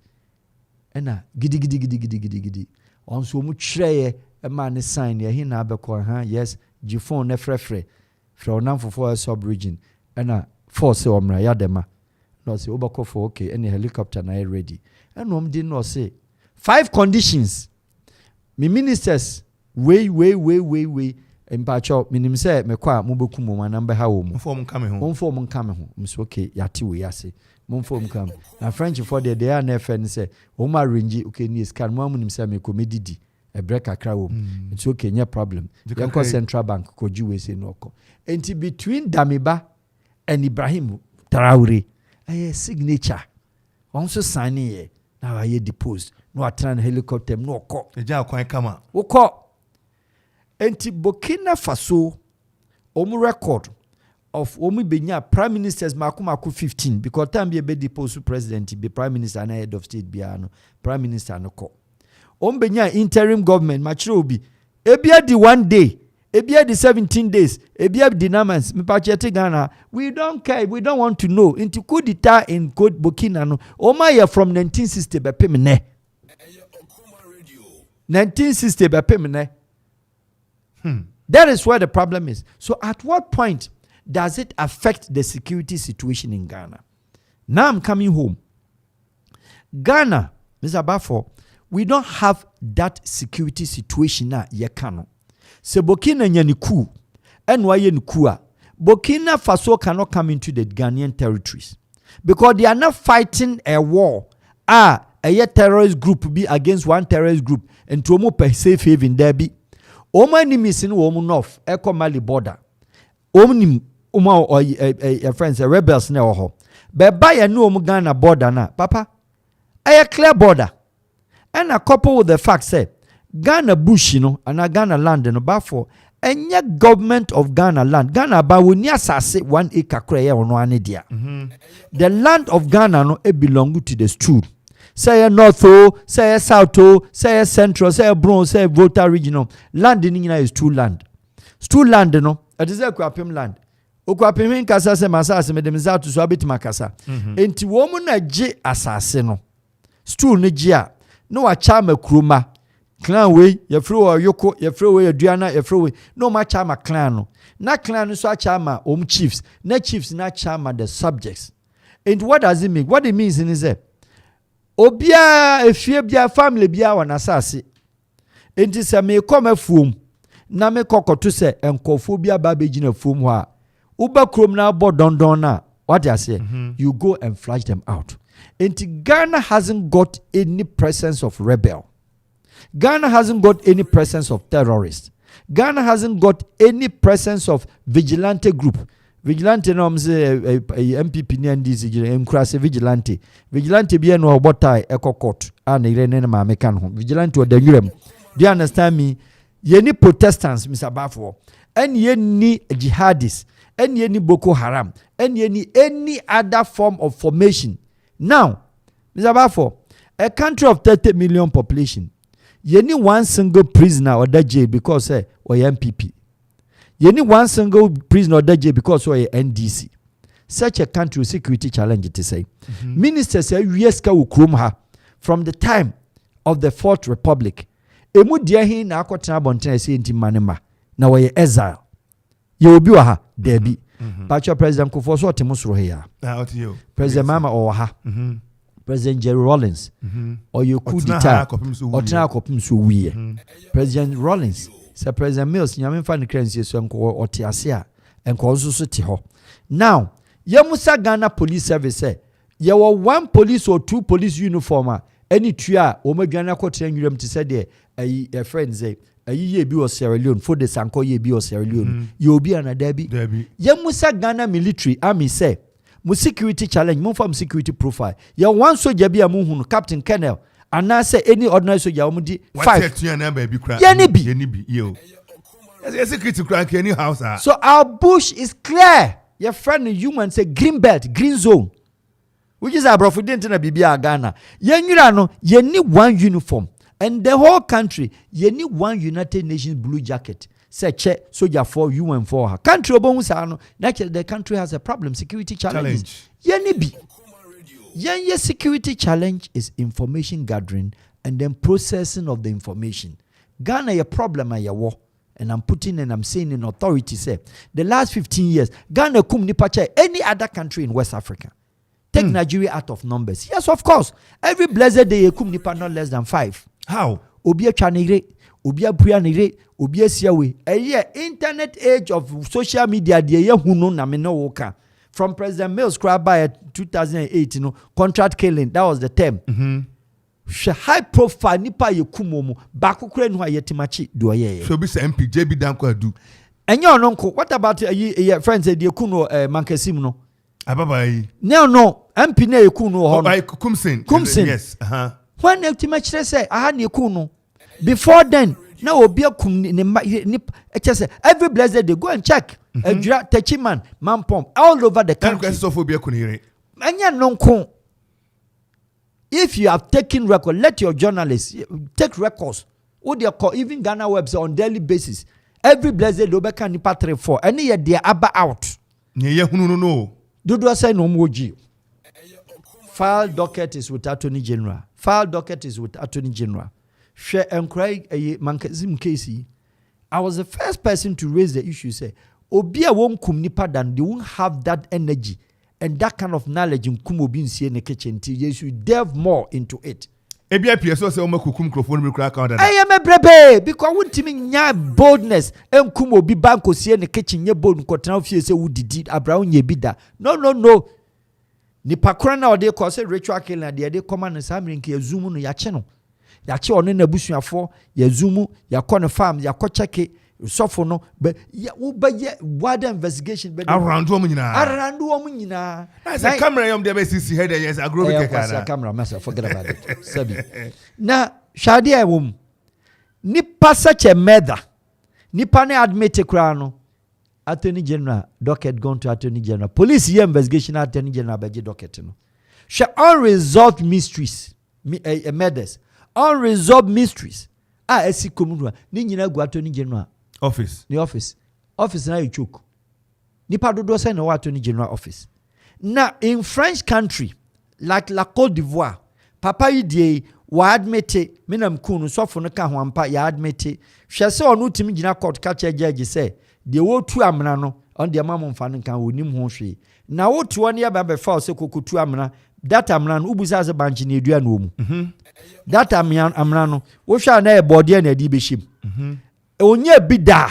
Ena gidi. Onso mu kyereye e ma ne sign ye hin na abekọ ha. Yes, Gifon ne frefre. Fra onam for sub region. Ena force omra ya dema. No say obako for okay any helicopter na ready. Ena om din no say 5 conditions. Me ministers way Mpacho minim say me kwa mubeku mo manamba ha wo mu form come home mso okay yati we yase mo form come na French for they are na friend say o ma range okay ni scan mo munim say me komedidi e break akra wo it's okay no problem yanko central bank ko ju we say no ko enti between Damiba and Ibrahim Traore signature also signing here now I deposed no atran helicopter no ko eja kwan kama wo ko. Enti Burkina Faso omu record of omu benya prime ministers maku 15 because time be deposed president be prime minister and head of state biano prime minister no ko omu benya interim government machiro obi ebia di 1 day ebia di 17 days ebia di namans me pachete Ghana we don't care we don't want to know into coup d'etat in code Burkina no oma ye from 1960 be pemene 1960 be pemene. That is where the problem is. So at what point does it affect the security situation in Ghana? Now I'm coming home. Ghana, Mr. Baffuor, we don't have that security situation now. Yekano. Se Burkina nyaniku, NY Nkua. Burkina Faso cannot come into the Ghanaian territories because they are not fighting a war. A terrorist group be against one terrorist group and to more safe haven there be. Oma enemies in Omu North, Eko Mali border. Omni Uma or friends, rebels na ho. But by a new Ghana border na, Papa. A clear border. And a couple with the fact say Ghana bush, and a Ghana land no Baffuor. And yet government of Ghana land. Ghana ba we near sase 1 acre creye on 1 dia. The land of Ghana no it belong to the stool. Say north, say south, say central, say bronze, say Volta regional. Land in India is two land. Stool land, no. It is a Kwapim land. Okwapim kasa se masase me dem za to so abeti makasa. Enti wo mu na je asase no. Stool ne je a no wa chama kroma. Clan we ye fro yoko, ye fro we aduana, ye fro we no ma chama clan no. Na clan no so chama chiefs. Na chiefs na chama the subjects. And what does it mean? What it means is that obia efie bia family bia wana asase enti se me koma fuom na me kokoto se enkofo bia ba begina fuom ho a uba krom na bo dondon na what you say you go and flush them out. Enti Ghana hasn't got any presence of rebel. Ghana hasn't got any presence of terrorists. Ghana hasn't got any presence of vigilante group. Vigilante no mse MPP ni ndisi jire mkrase vigilante. Vigilante bia no obotai ekokot ana ire ne ma mekan ho. Vigilante o danwurem. Do you understand me? Ye ni Protestants Mr. Baffuor. any jihadists, any Boko Haram, any other form of formation. Now, Mr. Baffuor, a country of 30 million population, you need one single prisoner or that jail because or MPP. You need one single prisoner or that jail because or NDC. Such a country security challenge to say. Minister say yes ka ukrumha from the time of the Fourth Republic. Emu dia hin na akotena bonten say nti manema na we exile. Ye obi wa ha debi. Pacho President Kofi so otemo soro he ya. President Mama o ha. President Jerry Rawlings or you could deter otena akopim so wie. President Rawlings say President Mills nyame fa ne kransie so enko otiase a enko so te ho. Now Yamusa Ghana Police Service say there were 1 police or 2 police uniform any tua o madwana kotre nwuram te say de a friend say ye bi o Sierra Leone for the sanko ye bi o Sierra Leone ye obi anada bi Yamusa Ghana military army say mu security challenge mu from security profile ye one soldier bi amuhunu Captain Colonel and now say any ordinary soldier mu di 5 ye ni bi yo security crank any house so our bush is clear. Your friend human say green belt, green zone. Which is our profident in a Bibia Ghana. You need one uniform. And the whole country, you need one United Nations blue jacket. Say check soldier for you and for her. Country obonsano. Naturally, the country has a problem. Security challenge. Your security challenge is information gathering and then processing of the information. Ghana a problem at your war. And I'm putting and I'm saying in authority say the last 15 years Ghana kum nipa che any other country in West Africa. Take Nigeria out of numbers. Yes, of course. Every blessed day kum nipa not less than 5. How? Obi chanire, obi abuanire, obi siawe. A year internet age of social media de ye hunu na me no woka. From President Mills crab by 2008 contract killing that was the term. High profile nipa ye kumomo bako kure no ayetimachi do ye so be say MP JB danko adu enyo nonko what about your friends say de kuno mankasim no ababa yi no MP na ye kuno ho no kumsin yes when ayetimachi say aha na ye kuno before then na obi akum ni say every blessed day go and check adura tachiman mampom all over the country so for obi akunire enyo nonko. If you have taken record, let your journalists take records. What they call even Ghana website on daily basis. Every blessed Lobeka nipa 3-4. Any year they are about out. No. Do say no moji. File docket is with Attorney General. Share and cry a mankazim case. I was the first person to raise the issue. Say, Obia won't kum nipa than they won't have that energy. And that kind of knowledge in Kumo being seen in the kitchen, you should delve more into it. ABIPSO say kukum microphone crack out. I am a brebe because I want to mean boldness. And Kumo be banko see in the kitchen, ye bold cotton say who did a brown ye bida. No. Ni pakrana or they cause a ritual killing and they come and samring ke zoom no ya channel. Ya chi on na busu afo, ya zoom, ya corner farm, ya ko check suffer no, but ya wider investigation. Around woman nyina. That's a camera yom de BCC head yes I grow a camera master forget about it. Sabi. Na shadia wom. Nipa such a mother. Nipa ne admit kra no. Attorney General docket gone to Attorney General. Police here investigation Attorney General beje docket no. She unresolved mysteries. Murders. Unresolved mysteries. Esi komunwa. Ni nyina gu Attorney General office. The office na you choke. Nipa dodo say no Attorney General office. Now in French country like la Côte d'Ivoire, papa yi wa admit menam kunu sofo no ka ho ampa ya admit. Hwe se onu timi gina court ka che judge say de wo tu amna no on de amam mfa no kan onim ho hwe. Na wo tu on ya ba be fa se kokotu amna that amna no ubusa se banchi na edua no mu. That amna no wo hwa na e body na di be shim. Onye bida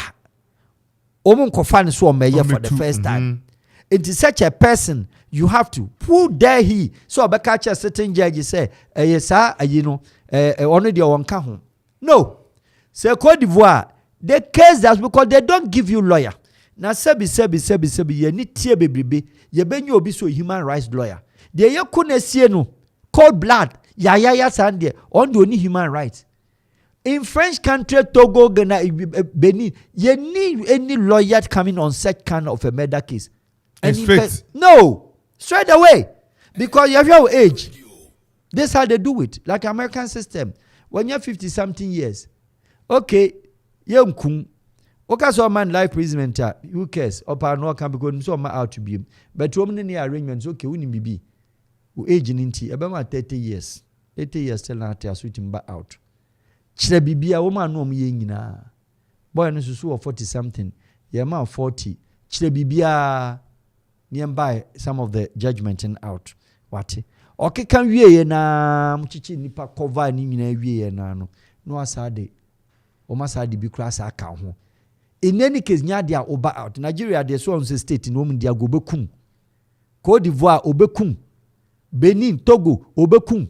omun kofan so o meye for the first time. It is such a person you have to who dare he so be catch a certain judge say sa ayi no ono de wonka ho. No, say Côte d'Ivoire the case that because they don't give you lawyer. Na sebi ye ni tie bebrebe ye benye obi so human rights lawyer. De ye kunesie no cold blood ya sande on the only human rights. In French country, Togo, Ghana, Benin, you need any lawyer coming on such kind of a murder case. And no, straight away. Because you have your age. This is how they do it. Like American system. When you're 50-something years, okay, young kum, okay, so man life imprisonment, who cares? Opa no can because so man out to be. But you many arrangements, okay, we need be. Age in inti, about 30 years. 80 years still not a switching back out. Chile bibia woman no me nyina. Boy no so 40 something. Yeah man 40. Chile bibia nearby some of the judgment in out. What? Okay can wie na mchichi nipa cover ni nyina wie na no. No asade. O masade bi kura sa aka ho. In any case nya dia oba out. Nigeria dey so on state no mu dia go bekum. Côte d'Ivoire obekum. Benin, Togo obekum.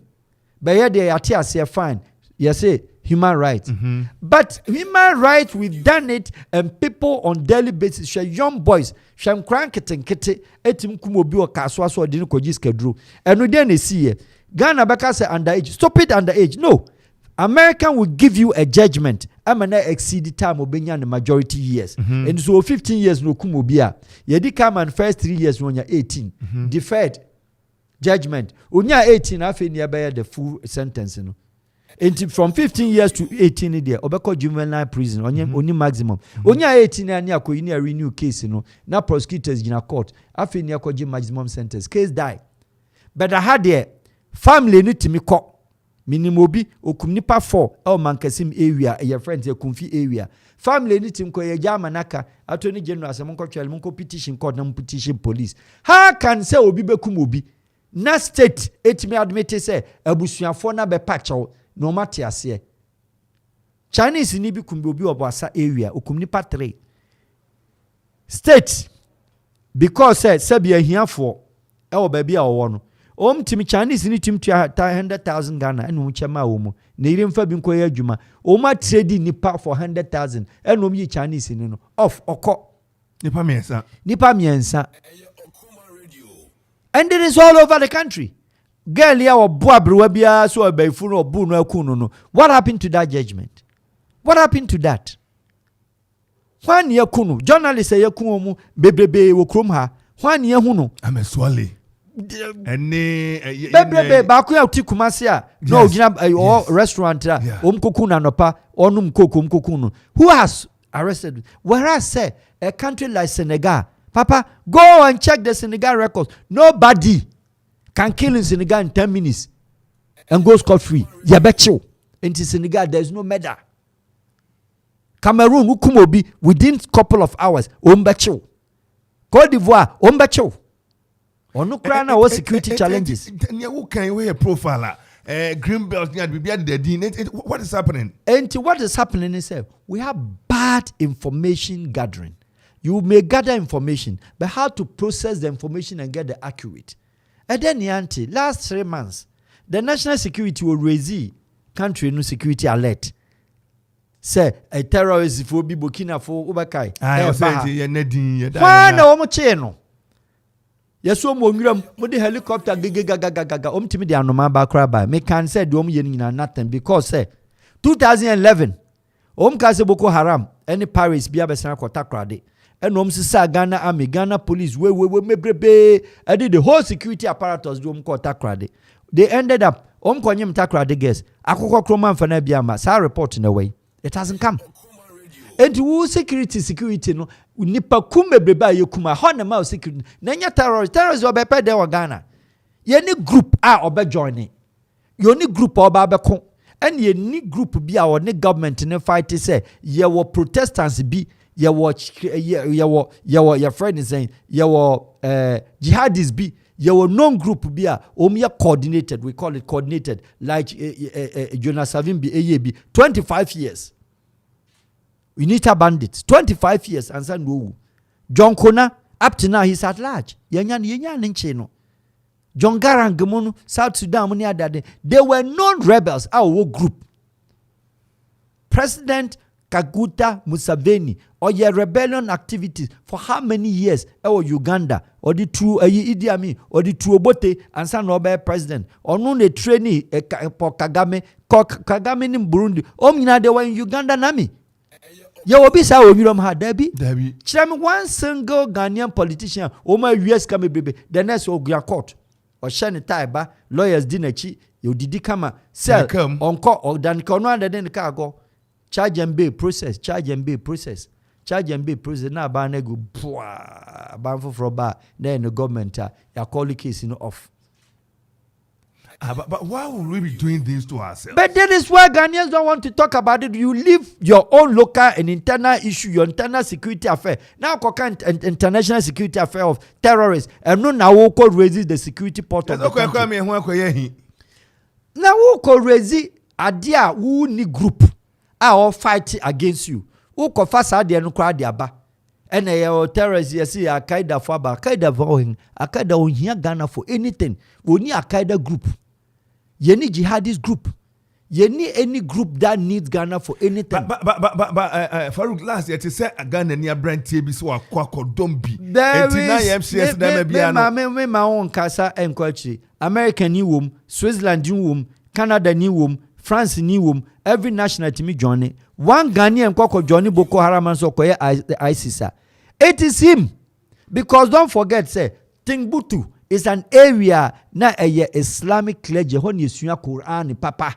But they are here fine. You say human rights. Mm-hmm. But human rights, we've done it, and people on daily basis, share young boys, share crank and kete, etim kumobi or kaswa so didn't kojis kedru. And we then see Ghana Baka say underage. Stop it underage. No. American will give you a judgment. I'm gonna exceed the time of being the majority years. Mm-hmm. And so 15 years no kumobia. Yedi come and first 3 years when you're 18. Mm-hmm. Deferred judgment. When you're 18, I feel nearby the full sentence. You know. And from 15 years to 18 there, obeko juvenile prison, only maximum. When you're 18 and you're in a renew case, you know, now prosecutors in a court, I feel near maximum sentence. Case die. But I had there family need to me call. Minimobi okumnipa 4 el mankasim area your friends your kumfi area family anything ko ye jamanaka attorney general asemonko twele monko petition court na petition police how can say obi bekum obi na state etimi admit say abusuafo na be pacho no mate ase Chinese ni bi kumbi obi obasa area okumnipa 3 state because say sabia hiafo e wo ba bia wo no Timi Chinese ni tim 100,000 Ghana and chama omo. Nerim fa bi nkoya adwuma. Oma trade nipa for 100,000 and omo Chinese ni no. Off oko. Nipa miensa. And it is all over the country. Girl ya wo boabrewa bia so abaifu no obu no akunu no. What happened to that judgment? What happened to that? Hwan ye kunu? Journalists ye kunu omo bebrebe wo krom ha. Hwan ye hu no? Ameswale. Bebe baku ya uti kumasi ya no gina restaurant omkoku na nopa onum koku omkoku no who has arrested whereas say a country like Senegal papa go and check the Senegal records nobody can kill in Senegal in 10 minutes and go scot free yabecho in Senegal there is no murder Cameroon ukumobi within couple of hours ombecho Côte d'Ivoire ombecho Ono krana what security challenges. Who can we a profile? Green belt what is happening? And what is happening is we have bad information gathering. You may gather information, but how to process the information and get the accurate. And then last 3 months, the national security will raise country no security alert. Say a terrorist for be Burkina for Ubakai. Why Yeso mo ngram mo de helicopter gaga omtimi de anoma ba kra ba me can say do ye nyina nothing because say 2011 ka se Boko Haram any Paris bia be san kwata krade enom sisa Ghana army Ghana police we mebrebe I did the whole security apparatus do kwata krade they ended up konyem takrade guess akokọ kroma mfa na bia ma sa report in a way it hasn't come. And who security no nipa kumebreba ye kuma ho na ma security na nya terrorist obe pe de Ghana ye ni group obe join ye ni group oba be ko and ye ni group bi a ne government ne fight say ye wo protestants bi ye wo your friend is saying ye wo jihadists bi ye wo non group bi a ye coordinated we call it coordinated like Jonas Savimbi bi 25 years Unita bandits, 25 years, and son no. John Kona, up to now, he's at large. Yanyan Nincheno. John Garang Gamono, South Sudan, they were non rebels, our group. President Kaguta Museveni or your rebellion activities for how many years? Uganda or the true Idi Amin or the true Obote and San Robert president or no the trainee for Kagame in Burundi. Mina they were in Uganda nami. You will be so you don't have Debbie. Cham one single Ghanaian politician. My US come baby. The next will be a court or Shani Taiba lawyers dinachi. You did come sell on court or dan conrad then the cargo. Charge and be process. Now banego banfo for bar. Then the government ya call the case off. But why would we be doing this to ourselves? But that is why Ghanaians don't want to talk about it. You leave your own local and internal issue, your internal security affair. Now, international security affair of terrorists. And no, now we could raise the security part of the country. Now we could raise idea who need group are all fighting against you. Who could fast out the crowd aba. And terrorists, you see, Al-Qaeda for Al-Qaeda on here Ghana for anything. We need Al-Qaeda group. You need jihadist group. You need any group that needs Ghana for anything. But Farouk, last year, you said Ghana near Brent TB so a don't be. There is my own casa and country. American new womb, Switzerland new womb, Canada new womb, France new womb. Every national team journey. One Ghanaian Koko Johnny Boko Haram and Sokoye ISIS. It is him. Because don't forget, say, Timbuktu is an area na Islamic clergy when you see Quran papa.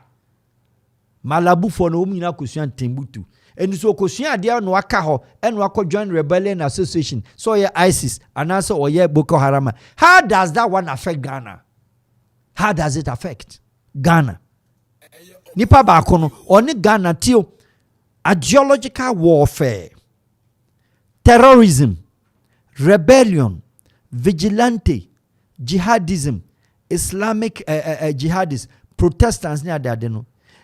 Malabu for no mina kusian Timbuktu. And so kusian dia no akaho and wako join rebellion association. So ye ISIS and also or ye Boko Haram. How does that one affect Ghana? How does it affect Ghana? Nipa bakono oni Ghana tio ideological warfare, terrorism, rebellion, vigilante, jihadism, Islamic jihadists, Protestants near that.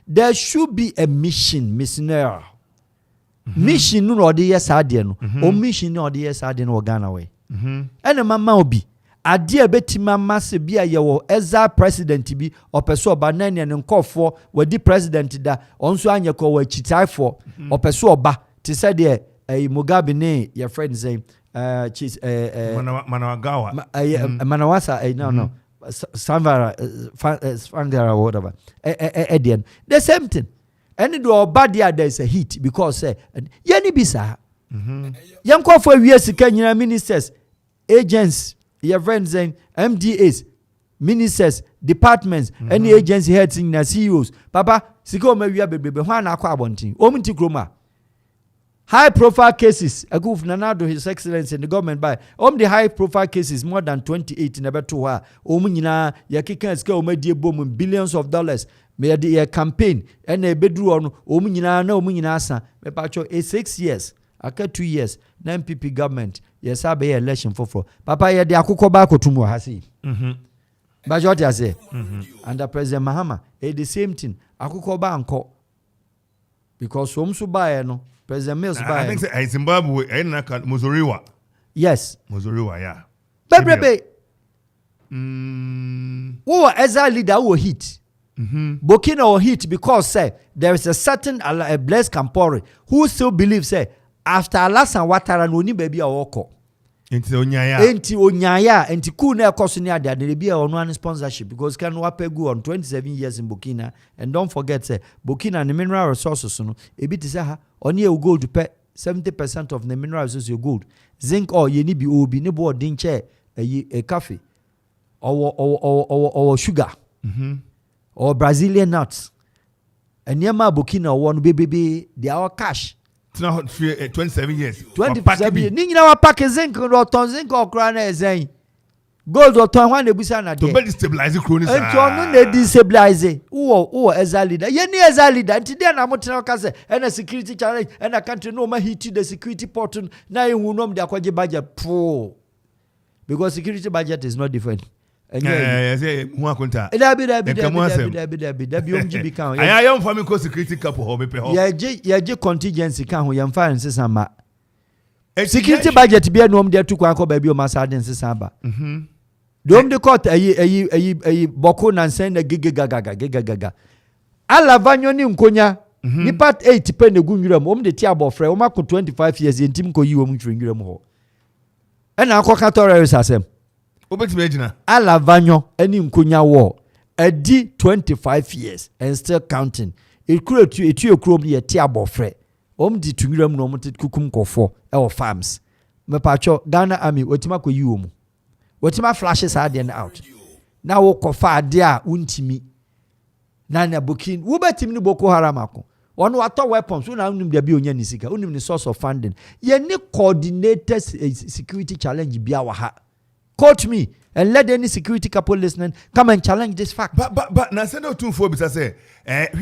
There should be a missionary. Mission no the yes adiano. O mission no the yes adiano Ghana way. And a mama obi. Adia betima masse bia yewo eza president bi opeso oba nane ne nkofo wadi president da onso anyeko wa chitai for opeso oba te said de Mugabe ne your friend say Manawagawa Manawasa no Sanvara Fangara whatever Edian the same thing. And do oba there is a heat because yani bisa yanko for years Kenya ministers agents your friends saying MDAs, ministers, departments, any agency heads in the CEOs. Papa, siko me wia bebe hwan akwa abontin. Omunti kroma. High profile cases. Aguf nanado His Excellency in the government by the high profile cases more than 28 in about 2 hours. Omunyina yakika ska omedie bom billions of dollars. Me the campaign and a bedru on omunyina na omunyina asa. Me pacho 6 years. Aka 2 years. Na MPP government. Yes, I be election for. Papa, ye de akukọ ba kotumu hasi. But what I say, under President Mahama, the same thing. Akukọ ba anko because somsu ba no President Mills ba. I think say Zimbabwe, Mozoriwa. Yes, Mozoriwa, yeah. Bebe. Who as a leader who hit. Burkina or hit because say there is a certain Blaise Compaoré who still believes say. After Alassane Ouattara no ni baby awoko. Enti onyaya enti ku na ekoso ni ade ade be on sponsorship because can wapegu on 27 years in Burkina and don't forget say Burkina the mineral resources no e bi say ha oni e gold pe 70% of the mineral resources you gold zinc or ye ni bi obi ne bo odin che a coffee or sugar or Brazilian nuts eniema Burkina won baby they are cash. 27 years. 27 years. Ningina wa pack zinc or ton zinc or crown zen. Gold or ton one ebusa na de. To be destabilize cronies. And to no destabilize. Who as a leader. Ye ni as a leader. Today na motina ka say and a security challenge and a country no ma hit the security port na you know me akwaje budget pro. Because security budget is not different. Say who akunta. Dabi omji bi kan. I am for me ko security couple ho me pe ho. Ye je contingency kan ho ye mfa nsesa ma. Security budget bi eno om de tu kwan ko ba bi o masa de nsesa ba. Dom de court ayi boko na nsen na gigaga. Ala vanyo ni nkonya Nipa 8 pen egu nwuram om de ti abofre om akọ 25 years yentim ko yi om twiri nwuram ho. E na akọ katorers asem. Obetime agina. Alavanyo ani nkonya wo. Edi 25 years and still counting. Ekuro etu ekrom ye ti abofre. Om di tunwuram no om te kukum kofo e wo farms. Me pacho Ghana Army wetima ko yi om. Wetima flashes are then out. Na wo kofa ade a untimi. Na na bokin wo betim ni Boko Haram ako. One water weapons, we now be on Yanisika, only the source of funding. Ye need coordinated security challenge be our ha. Quote me and let any security couple listening come and challenge this fact. But now say no 2-4 because say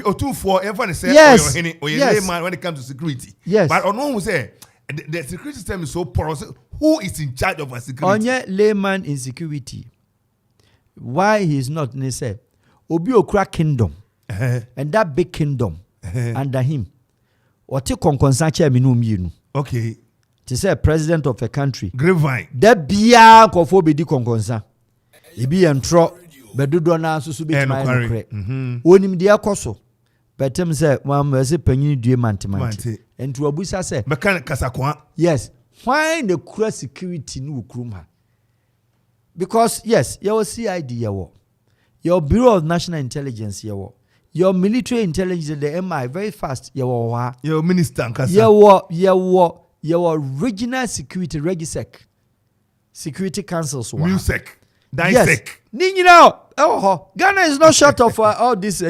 or 2-4 everyone say yes. or yes. Man when it comes to security. Yes. But on one who say the security system is so porous. Who is in charge of our security? Onye layman in security. Why he is not necessary? Obi okra kingdom. And that big kingdom. Under him, or take konkonsa chairman no. Okay. To say president of a country. Grapevine. That bia kofo be di konkonsa. E bi entro bedodo na so be try no kre. Onim de akoso. Betem say wan say panyin due mantemanti. Entu abusa say. Mekan kasakwa. Yes. Why the kura security no krum ha? Because yes, your CID yawo. Your Bureau of National Intelligence yawo. Your military intelligence, the MI, very fast. Your minister, your regional security, Regisec, security councils. Music, yes. Ghana is not short of all this.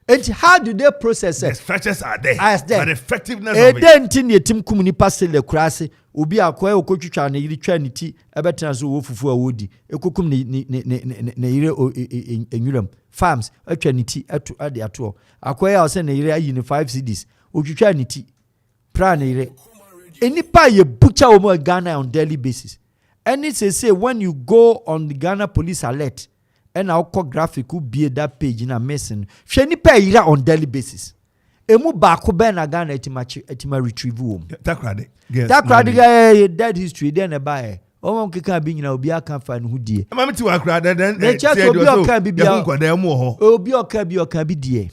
And how do they process it? The structures are there. But the effectiveness of it. Then tin team kumuni pass the krasi. Ubi akwa okochucha na yiri twa niti ebetena so wo fufu awodi ekokum ne yire enwuram farms atwa niti atu ade ato akwa ya se ne yire ayi ne 5 cedis otwitwa niti pra ne yire enipa ye butcher wo Ghana on daily basis. And it say when you go on the Ghana police alert and I call graphic who be that page in a messing hwe nipa yire on daily basis. Emu baako ben na Ghana etima retrieve wo. Takrade. That crowd dead history then e buy. O keka bi nyina obi aka fa ne hudie. Mama ti wa crowd then e say obi oka bi bia. Obi oka bi die.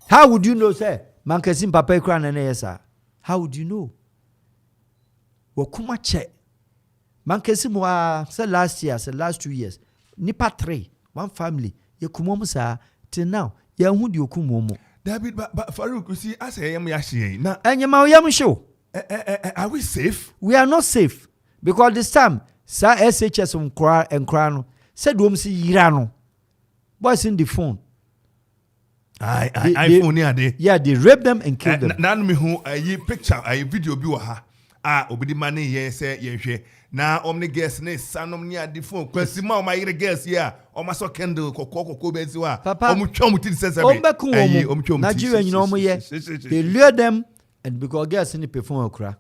How would you know say man kesim papa e kra na na yesa? How would you know? Wo kuma che. Man kesim wa say last year, say last 2 years. Nipa 3, one family. Ye kumom sa till now. Ye hu di okumomo. David, but Farouk, you see, I say, now, are we safe? We are not safe because this time, Sir SHS and Crown said, "Wom see Irano." Boys in the phone. I phone near day. Yeah, they rape them and kill them. Nan me who a picture, a video be ha. Obidi money, yes, ye. Now, omni guest ne sanom near the phone. Kwesima my guest here. Omaso kendo koko beziwa. Papa, omuchomuti sese. Nigeria, you know me. They lure them, and because girls in the perform okra,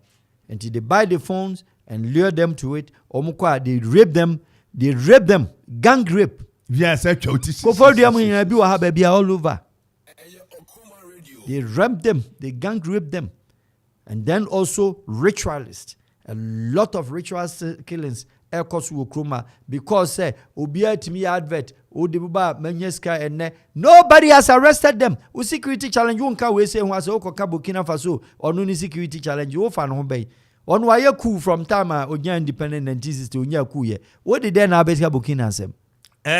until they buy the phones and lure them to it. Omukwa, they rape them, gang rape. Yes, actually. Go for them in a baby all over. They rape them, they gang rape them, and then also ritualists. A lot of ritual killings because obia timi advert odibuba menyeska enne nobody has arrested them. We security challenge won't we say who say okoka Burkina Faso or no security challenge wo fa no be on why cool from time onya independent 1960 onya cool ye what did then abeka Burkina asem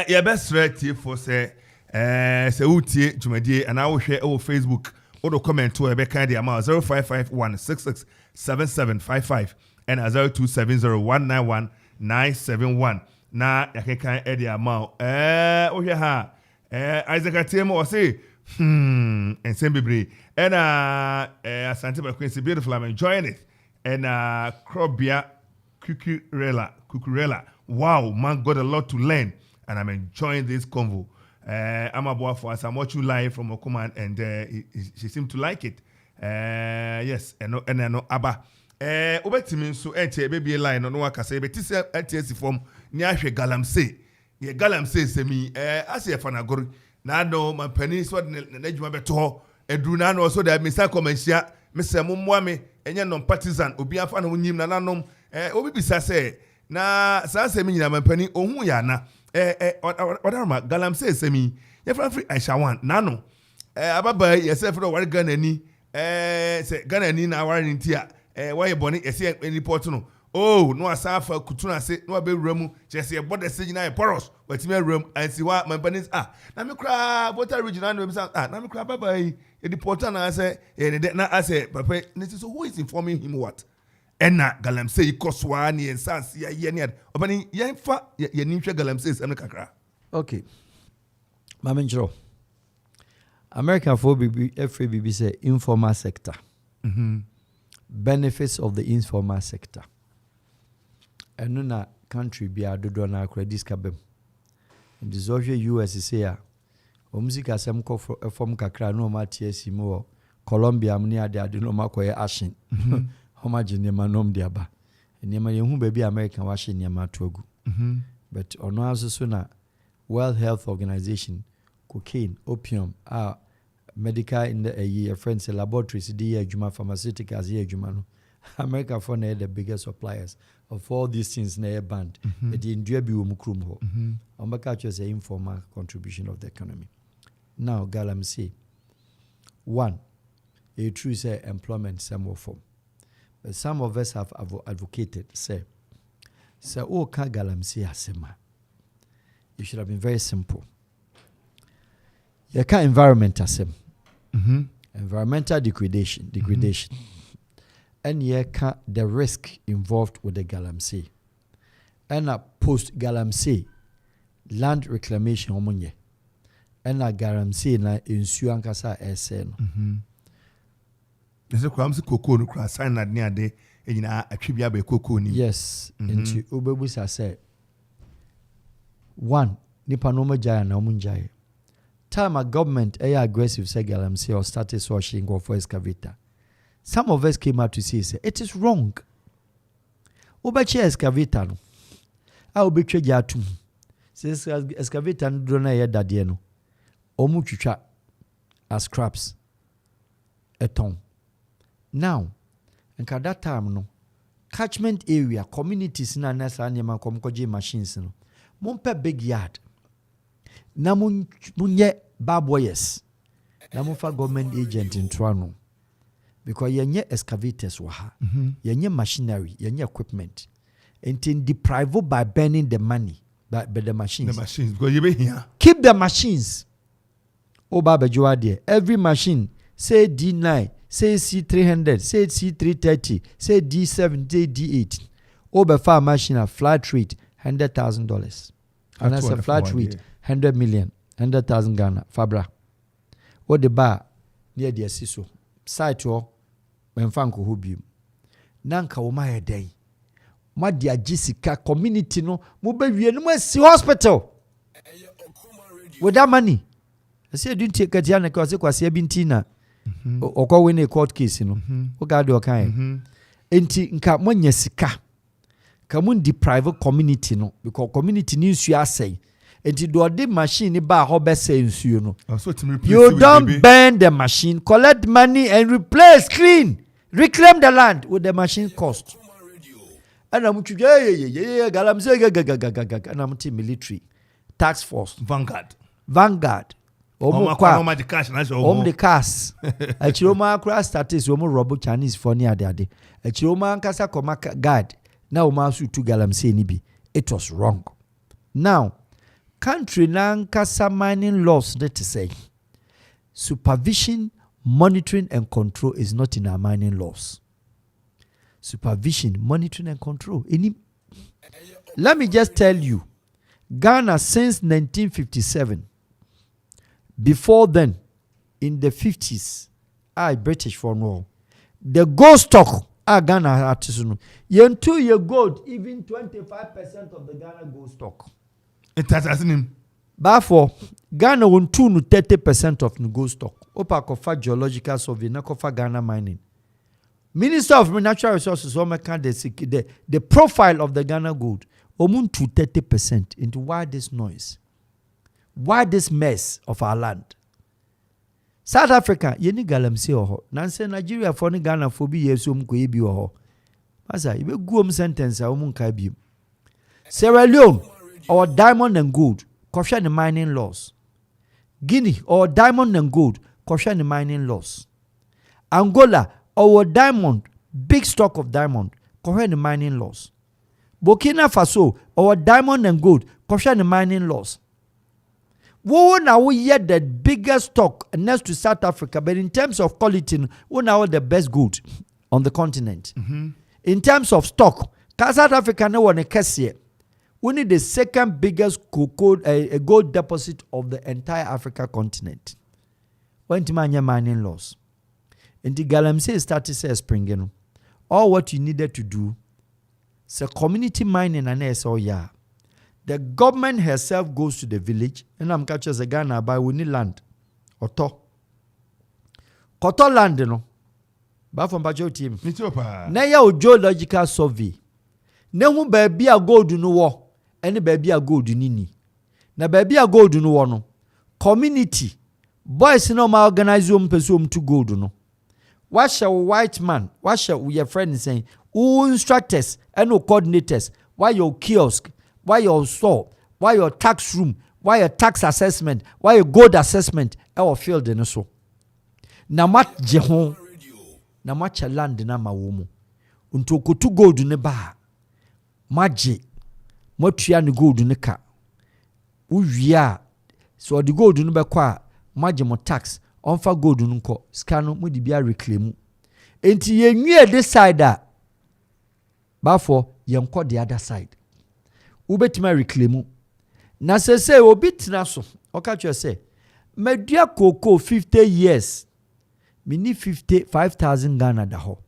your best threat for say utie tumedie and I will share over Facebook or the comment to ebeka the amount 0551667755 and 0270191971 na yakeka e the amount ohwe ha Isaac Atemo or say and Sembebre and Asante Quincy beautiful. I'm enjoying it and Krobia Kukurela wow man got a lot to learn and I'm enjoying this convo. I'm a boy for us. I'm watching live from Okuman and she seemed to like it. Yes, and I know Abba. Obetimi so baby line no waka say betisi ATS form ni ahwe galamsey. Ye galamsey semi ase fanagori na no man pani so na djuma beto ho eduru na no so da misa komanhia mese mommoa me enye non partisan obi afa na wonyim na nanom obi bisa say na sa semi nyina man pani ohun ya na odarma galamsey semi ye fra free Aisha one na no ababa yourself no wari Ghana ni say Ghana ni na wari ntia why boni yesi report no oh no asafa kutuna se no be wuramu chese e bode se nyina e poros watime wuramu ansi wa mampanis na me kra voter regional no be na me kra baba e report na say na ase papa so who is informing him what ena galamsey ikoswa ni ensansi ye ni obani ye fa ye ni hwe galamsey sem kakra. Okay, Mama Njro, American for FABB say informal sector. Benefits of the informal sector. And na country be a do na credit kabem. In the social US say a omuzika sem ko form kakra no ma TSC mo Colombia mni ade no makoye ashin. Homa jinema nom de aba. Enema ye hu baby American wa hye nema togu. But ono aso na World Health Organization, cocaine, opium, medical in the year, friends, laboratories, the year, pharmaceuticals, year, America for the biggest suppliers of all these things in a band. The India be umukrum. Omakacho is an informal contribution of the economy. Now, Galam say, one, a true say employment some form. But some of us have advocated, say, oh, Galam say asema. It should have been very simple. You can't environment asem. Environmental degradation. And you can't the risk involved with the galamsey. And a post galamsey land reclamation omunye. And a galamsey na insuan kasa esen. There's a cramsy cocoa no crass sign that near day in a tribia be cocoa. Yes, into Ubebus say. One, nipa no majaya na omunjaye. Time a government aggressive say galamsey or started washing go for excavator. Some of us came out to say it is wrong. Obachi excavator no. A obetwe jatum. Since excavator no do na ye dade no. Omu twitwa as scraps. Eton. Now, nka that time no. Catchment area, communities na nasa anyama komkoje machines no. Mumpe big yard. Na munye bad boys. Na munfa government agent in Toronto. Because yenye excavators waha. Yenye machinery, yenye equipment. And in deprive by burning the money. By the machines. The machines. Because you be here. Keep the machines. Oh Baba Joade. Every machine. Say D9. Say C300. Say C330. Say D7. Say D8. Over far machine a flat rate. $100,000. And that's a flat rate, 100 million, 100,000 Ghana, Fabra. What the bar near the Siso, site or when Fanko Hubium. Nanka Omaya Day. My dear Jessica, community no, Mobile hospital. With that money. I said, didn't take a Tiana because it was Bintina or go win a court case, you know. Okay, do a kind. Enti nka monye sika. Kamun deprive community no because community news you are say enti do the machine ba ho be say nsuo no you don't burn the machine, collect money and replace, clean, reclaim the land with the machine cost. And I'm galamse and I'm military tax force Vanguard the cars achiroma akra status omo robo Chinese for near ade achiroma ankasa koma guard. Now, Masu to galamsey ni bi. It was wrong. Now, country nankasa mining laws that say supervision, monitoring, and control is not in our mining laws. Supervision, monitoring, and control. Let me just tell you, Ghana since 1957. Before then, in the 50s, British for no, the gold stock. Ghana artisanal. Yen 2 year gold, even 25% of the Ghana gold stock. It has him. Therefore, Ghana won 30% of the gold stock. Opa kofa geological survey, na kofa Ghana mining. Minister of Natural Resources, the profile of the Ghana gold, omun to 30%. Into why this noise? Why this mess of our land? South Africa, yeni galamsey oho. Nanse Nigeria for ni Ghana for bi yesu mko yebi oho. Masa, ibe guom sentence a omunka bi. Sierra Leone, or diamond and gold, kofia the mining laws. Guinea, or diamond and gold, kɔhwɛ ne mining laws. Angola, our diamond, big stock of diamond, kɔhwɛ ne mining laws. Burkina Faso, our diamond and gold, kɔhwɛ ne mining laws. We now yet the biggest stock next to South Africa, but in terms of quality, we now the best gold on the continent. In terms of stock, South Africa no one a we need the second biggest gold deposit of the entire Africa continent. When to manya mining laws. And the Galamsey started say spring, all what you needed to do, so community mining and yeah. The government herself goes to the village, and I'm catching a Ghana by we need land. Koto land, you know. But from Bajo team. Na ya o geological survey. Ne hu baby a gold no wo, any baby a gold nini. Na baby a gold no wo no. Community boys no ma organize person to gold no. What shall white man? What shall your friend saying? Who instructors and no coordinators? Why your kiosk? Why your store? Why your tax room? Why your tax assessment? Why your gold assessment? Our field and so. Na mat jehon. Na macha land na mawomo. Unto kutu gold ne ba. Maji. Motua ne gold ne ka. Uwia. So the gold ne be kwa maji mo tax. Onfa gold no nko. Skano mo di bia reclaim. Enti ye nwie this side a. Bafo ye nko the other side. Ubetima reclaim. Na se obi tena so. Oka twa se. Medua koko 50 years. Me need 55,000 Ghana da ho.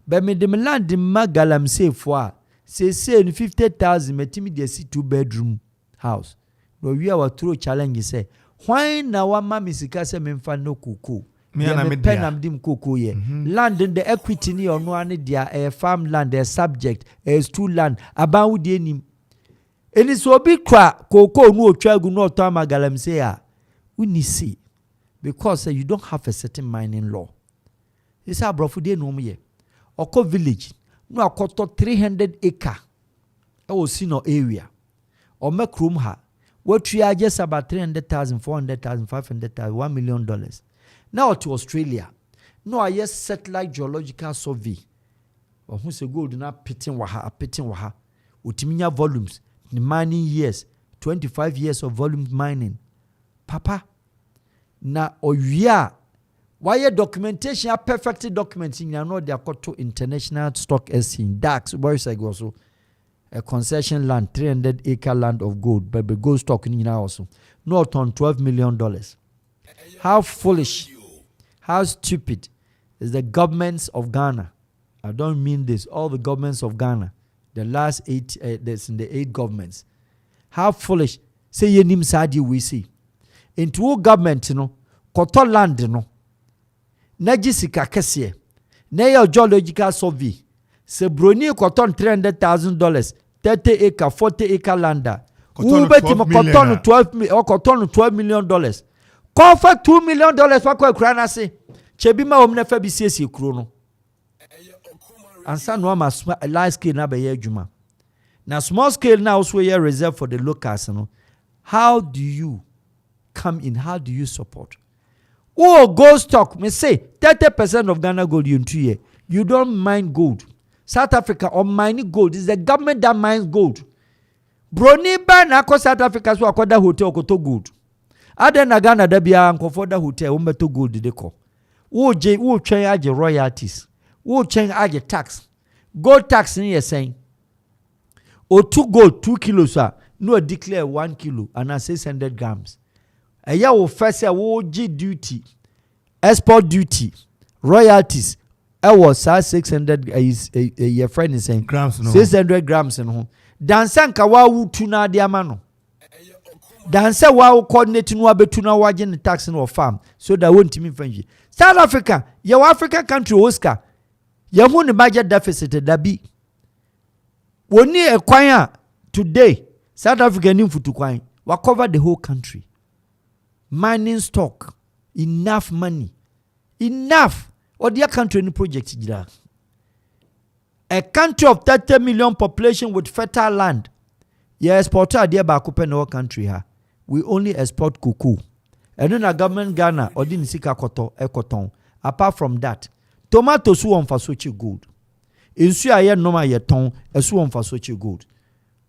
But me de land de magalam say for say 50,000 metimi de see 2-bedroom house. No we our true challenge say why na wa mama sika se me mfa no koko. Me na me penam dim koko ye. Land in the equity ni ono ane dia a farm land a subject is two land aban wo de nim. Eni so obi kwa koko no otwa gu no to magalam say a uni see. Because you don't have a certain mining law. It's a brofude no me. Oko village, no akoto 300 acre. O sino area. Or make room ha. What we are just about 300,000, 400,000, 500,000, $1 million. Now to Australia. No, I just satellite geological survey. Or who say gold na pitting waha. Utiminya volumes. The mining years. 25 years of volume mining. Papa. Na oyia why documentation a perfect documenting you know they are called to international stock exchange DAX boys like also a concession land 300 acre land of gold but the gold stock in also not on $12 million. How foolish, how stupid is the governments of Ghana. I don't mean this, all the governments of Ghana, the last 8 there's in the 8 governments. How foolish say ye nim sadi we see into government no koto land no najisika kese na your geological survey se broni koton $300,000 30 acre 40 acre land who bet him koton $12 million call for $2 million for kwa kura na se chebi ma omna fa bi siesie kuro no ansa no ma large scale na be ye adwuma na small scale now so ye reserved for the locals no. How do you come in? How do you support? Oh, gold stock. Me say 30% of Ghana gold you in 2 years. You don't mine gold. South Africa or mining gold is the government that mines gold. Broni ba na ko South Africa so akoda hotel ko to gold. Ade na Ghana da bia anko for da hotel wo meto gold de ko. Wo twen age royalties. Wo twen age tax. Gold tax ni saying. O 2 gold 2 kilos no declare 1 kilo and 600 grams. A year will first say G duty, export duty, royalties. I was 600 your friend is saying grams no 600 grams in home. Dansan kawa wu tuna diamano. Dansa wa coordinate no abetuna wagin the tax no farm so that won't me friend. South Africa, your African country Oscar. Your money budget deficit that be. We need a kwanya today. South Africa need to kwanya. We cover the whole country. Mining stock, enough money, enough. Or their country any project jira. A country of 30 million population with fertile land. Yeah, exporter there back open our country ha. We only export cocoa. eno na government Ghana odi ni sika koto ekoton. Apart from that, tomatoes who on fasochi good. Insu aye no ma ye ton esu on fasochi good.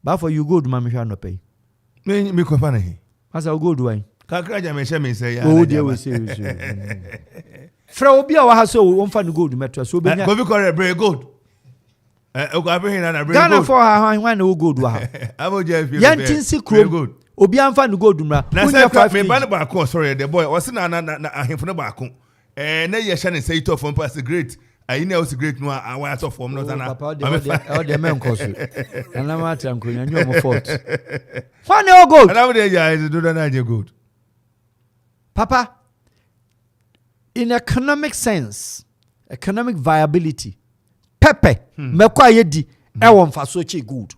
But for you good mama sha no pay. Me ko fa na he. Asa good why? Kakra ja me she me say ya. Oh dey we say. Fra obi a wa ha so won fa no good metro so be nya. Kofi correct very good. O ko abe na very good. Ghana for ha wan no good wa ha. Aboje fi. Yantin si krom. Obi anfa no good mra. Na say me ba no ba ko sorry the boy. O se na ahemfo no ba ko. Na ye hye ne say to from pass great. Ayi na was great no a wa to form no na. Papa the men ko so. Na ma tran ko nyanyo mo fault. Why no good? And how dey ya is do na good. Papa, in economic sense, economic viability, Pepe, meko ayedi, ewo mfasoche good.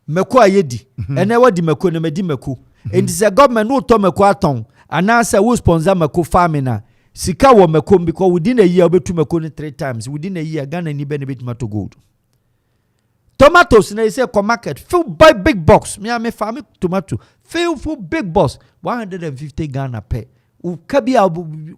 Meko ayedi, ene wadi meko ne medi meko. And the government no to meko aton, anasa wo sponsor meko farming na. Sika wo meko because within a year obetu meko ni 3 times. Within a year, Ghana ni benefit tomato good. Tomatoes na say ko market fill buy big box. Me farm tomato fill full big box 150 Ghana per. U kabia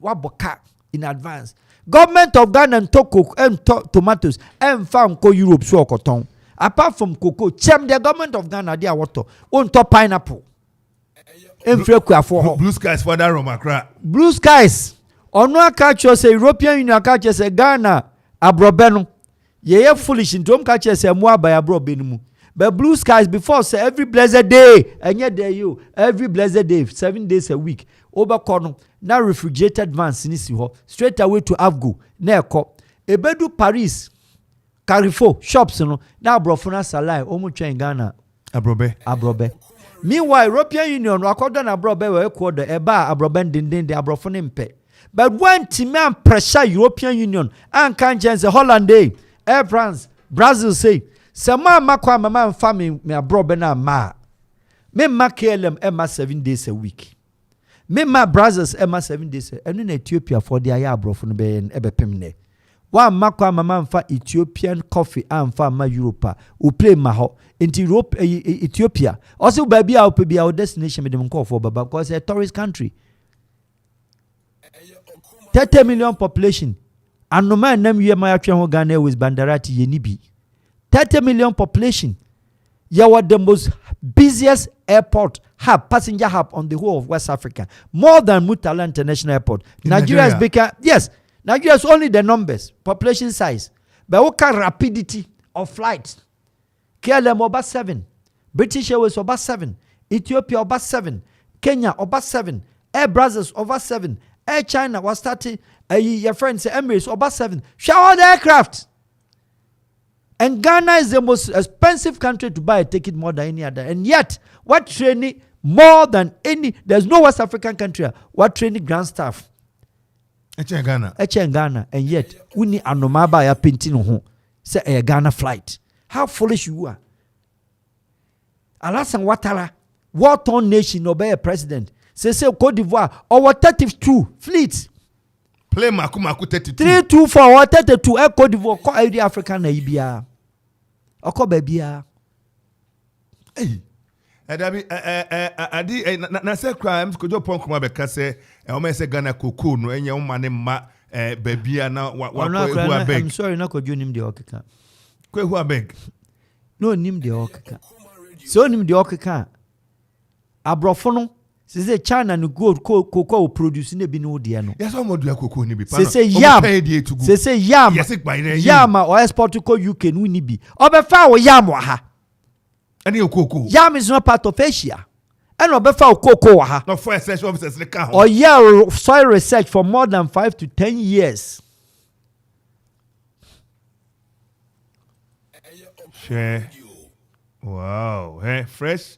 waboka in advance. Government of Ghana and cocoa and tomatoes and farm ko Europe so okoton. Apart from cocoa, chem the government of Ghana dia water on top pineapple. Blue skies for that Romakra. Blue skies. Ono akacho say European Union akacho say Ghana abrobeno. Ye foolish in tom catch say mo abaya bro benimu. But blue skies before say every blessed day enye day you every blessed day 7 days a week over kono na refrigerated vans ni si ho straight away to Avgo na ekọ ebedu Paris Carrefour shops no na abrofo na salai omu twen Ghana abrobe. Meanwhile European Union akodo na abrobe we ekọ eba abrobe ndenden de abrofo ne mpe. But when Timan pressure European Union and can't Holland day Air France, Brazil say, Sama makwa mama family me abroad na ma. Me ma KLM Emma 7 days a week. Me ma Brazils Emma 7 days. And in Ethiopia for the aya abroad from be ebepemne. One makwa mama fa Ethiopian coffee and fa ma Europa. U play ma ho into Europe Ethiopia. Also baby our destination with them call for baba because it's a tourist country. 30 million population. And no man name you my Ghana with Bandarati Yenibi. 30 million population. You are the most busiest airport hub, passenger hub on the whole of West Africa. More than Murtala International Airport. Nigeria has become, yes, Nigeria is only the numbers, population size. But what kind of rapidity of flights? KLM about 7. British Airways about 7. Ethiopia about 7. Kenya about 7. Air Brazils over 7. Air China was starting, your friends say Emirates about 7. Shower the aircraft. And Ghana is the most expensive country to buy a ticket more than any other. And yet, what training more than any, there's no West African country, what training grand staff. Ghana. Ghana. And yet, we need anomaba ya painting home. Say a Ghana flight. How foolish you are. Alassane Ouattara, war-torn nation, obey a president. Say Côte d'Ivoire, our 32 fleets. Play Maku 32. 324 or 32 Côte d'Ivoire, ko area Africa na ibia. Oko bebia. Hey. Adi na say crimes ko jo pon kuma be ka say e o me say Ghana koko no enye o mane ma bebia na wa ko ehu abeg. I'm sorry na ko jo nim de okeka. Ko ehu abeg. No nim de okeka. So nim de okeka. Abrofo no say China no gold cocoa produce ne bi no de no. Yes, o do cocoa ni bi pa. Say yam. Say yam. Yam or export to UK no ni bi. Obefa wo yam wa ha. Any cocoa. Yam is not part of Asia. And obefa cocoa wa ha. No for research officers le ka ho. Or yeah, soil research for more than 5 to 10 years. Share. Wow. Hey, fresh.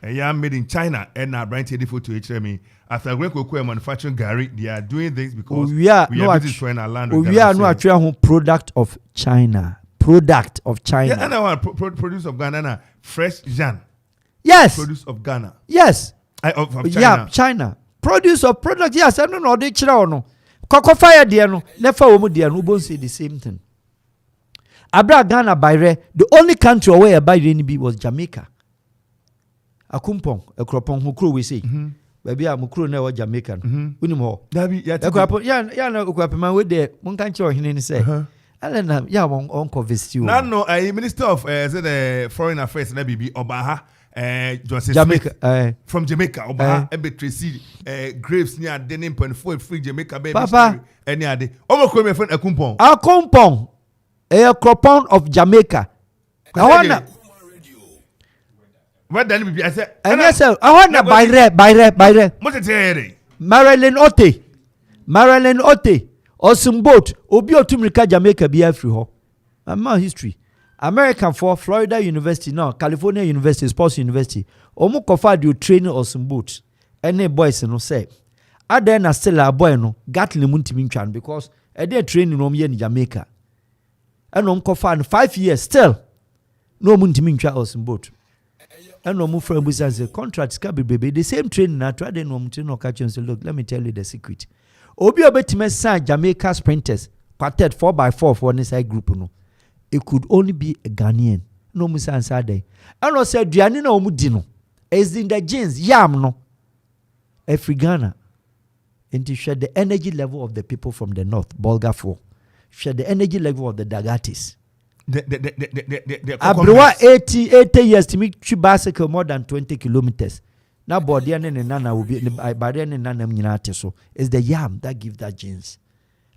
Yam made in China and now brand difficult to HME. After great cocoa manufacturing Gary, they are doing this because we are destroying our land. We are not actually product of China. Product of China. Yeah, and our produce of Ghana, fresh Jan. Yes. Produce of Ghana. Yes. Of China. Yeah, China. Produce of product. Yes, I don't know. They chira no. Cocoa fire dear no. Never woman dear no. Both say the same thing. Abra Ghana by the only country where by any was Jamaica. Akumpong, a cropong who crew we say. baby I'm crew na Jamaican. Unim ho. Dabi ya na Okuapema we there mon kan che ohene ni say. Alena ya on visit you. No, a minister of the foreign affairs na bibi Obaha Joseph Jamaica from Jamaica Obaha Tracy Graves near Denim Point free Jamaica baby Papa any ade omo ko me friend Akumpong a cropon of Jamaica. I wanna what then bibi I say I wanna by Marilyn Otte Osumboat obi otumrika Jamaica bi afri ho. Ama history American for Florida University now California University Sports University omo kofa do training Osumboat any boys no say ada na still a boy no Gatlin muntimi ntwan because e dey training no ye in Jamaica and omo kofa 5 years still no muntimi ntwa Osumboat and omo friend busa say contracts ka bebe the same training na try dem no muntimi no catch say look let me tell you the secret Obi obetime sign Jamaica sprinters quartet 4x4 for one side group no. It could only be a Ghanaian. No musa answer there. And no say duane na omu di no. Is in the genes yam no. Every Ghana. And to share the energy level of the people from the north, Bulgafo. Share the energy level of the Dagatis. The Abrewa 80 years to make bicycle more than 20 kilometers. Now, body and nana will be by then and nana so it's the yam that give that genes.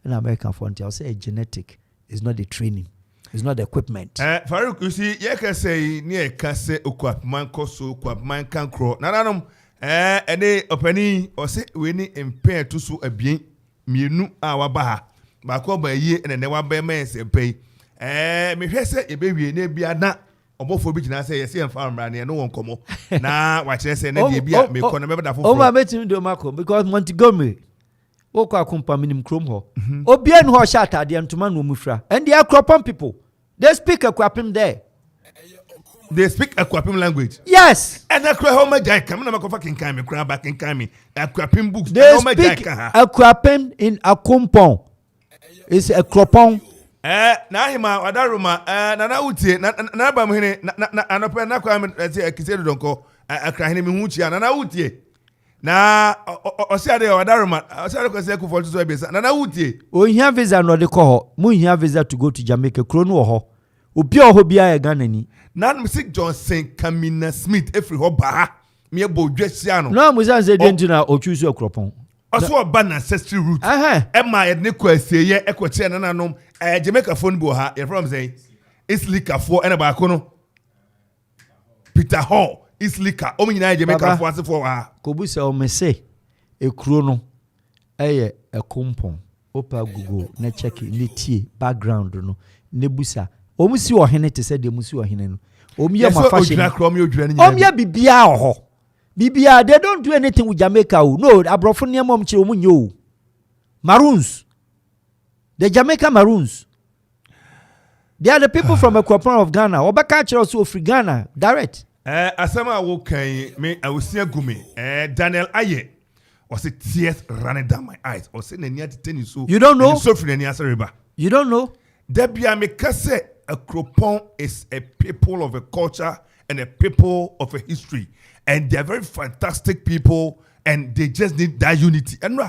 In American frontier, I'll say genetic. It's not the training. It's not the equipment. Farouk, you see, you can say near Kase Okuapman Koso Okuapman can crow. Nanum, any opening or say we need impair to so a bien minu our baha. Bako by ye and never bear men say pay. Me say a baby ne be a na. Omo for bi na say yes and farm ran no one come na watch say na dey bia me ko na me da fofo o ma metin do mako because Montgomery wo kwa kumpa minim krom ho obia no ho sha atade ntoma no mufra and they are Akropam people they speak Akwapim there they speak Akwapim language yes and Akra how much I come na me ko fucking kan me kra back in kan me Akwapim books they speak Akwapim in Akompon it's Akropam na hima wadaruma na utie na ba muhene na anope na kwa me kisedu donko akrahene me huchia na utie na osiade wadaruma osiade ko se ku for so ebesa na utie o hia visa no de ko ho mu hia visa to go to Jamaica kro no ho obi o ho bia e Ghana ni na Music Johnson Kamina Smith efri ho ba me bodwehia no mu san say dentina o choose Akropon also ban ancestry route Emma yedne ko asieye ekoche nananom Jamaica phone bo ha you from say it's liquor for and ba ko no Peter Hall it's liquor o nyina Jamaica for asefo ha ko bu se o me say ekuro no eye ekompon opa google na check ni tie background no ne busa o mu si o hene te se de mu si o hene no o mu ye ma fashion o mu ye bibia ho Bibia, they don't do anything with Jamaica. No, Abrofonium Chiomunyo. Maroons. The Jamaica Maroons. They are the people from a Akropam of Ghana. Obakachi also free Ghana. Direct. Asama wokai me I will see gumi. Daniel Aye. Was it tears running down my eyes? Or saying near to so you don't know? So free river. You don't know? Debia Mekase Akropam is a people of a culture and a people of a history. And they're very fantastic people, and they just need that unity. And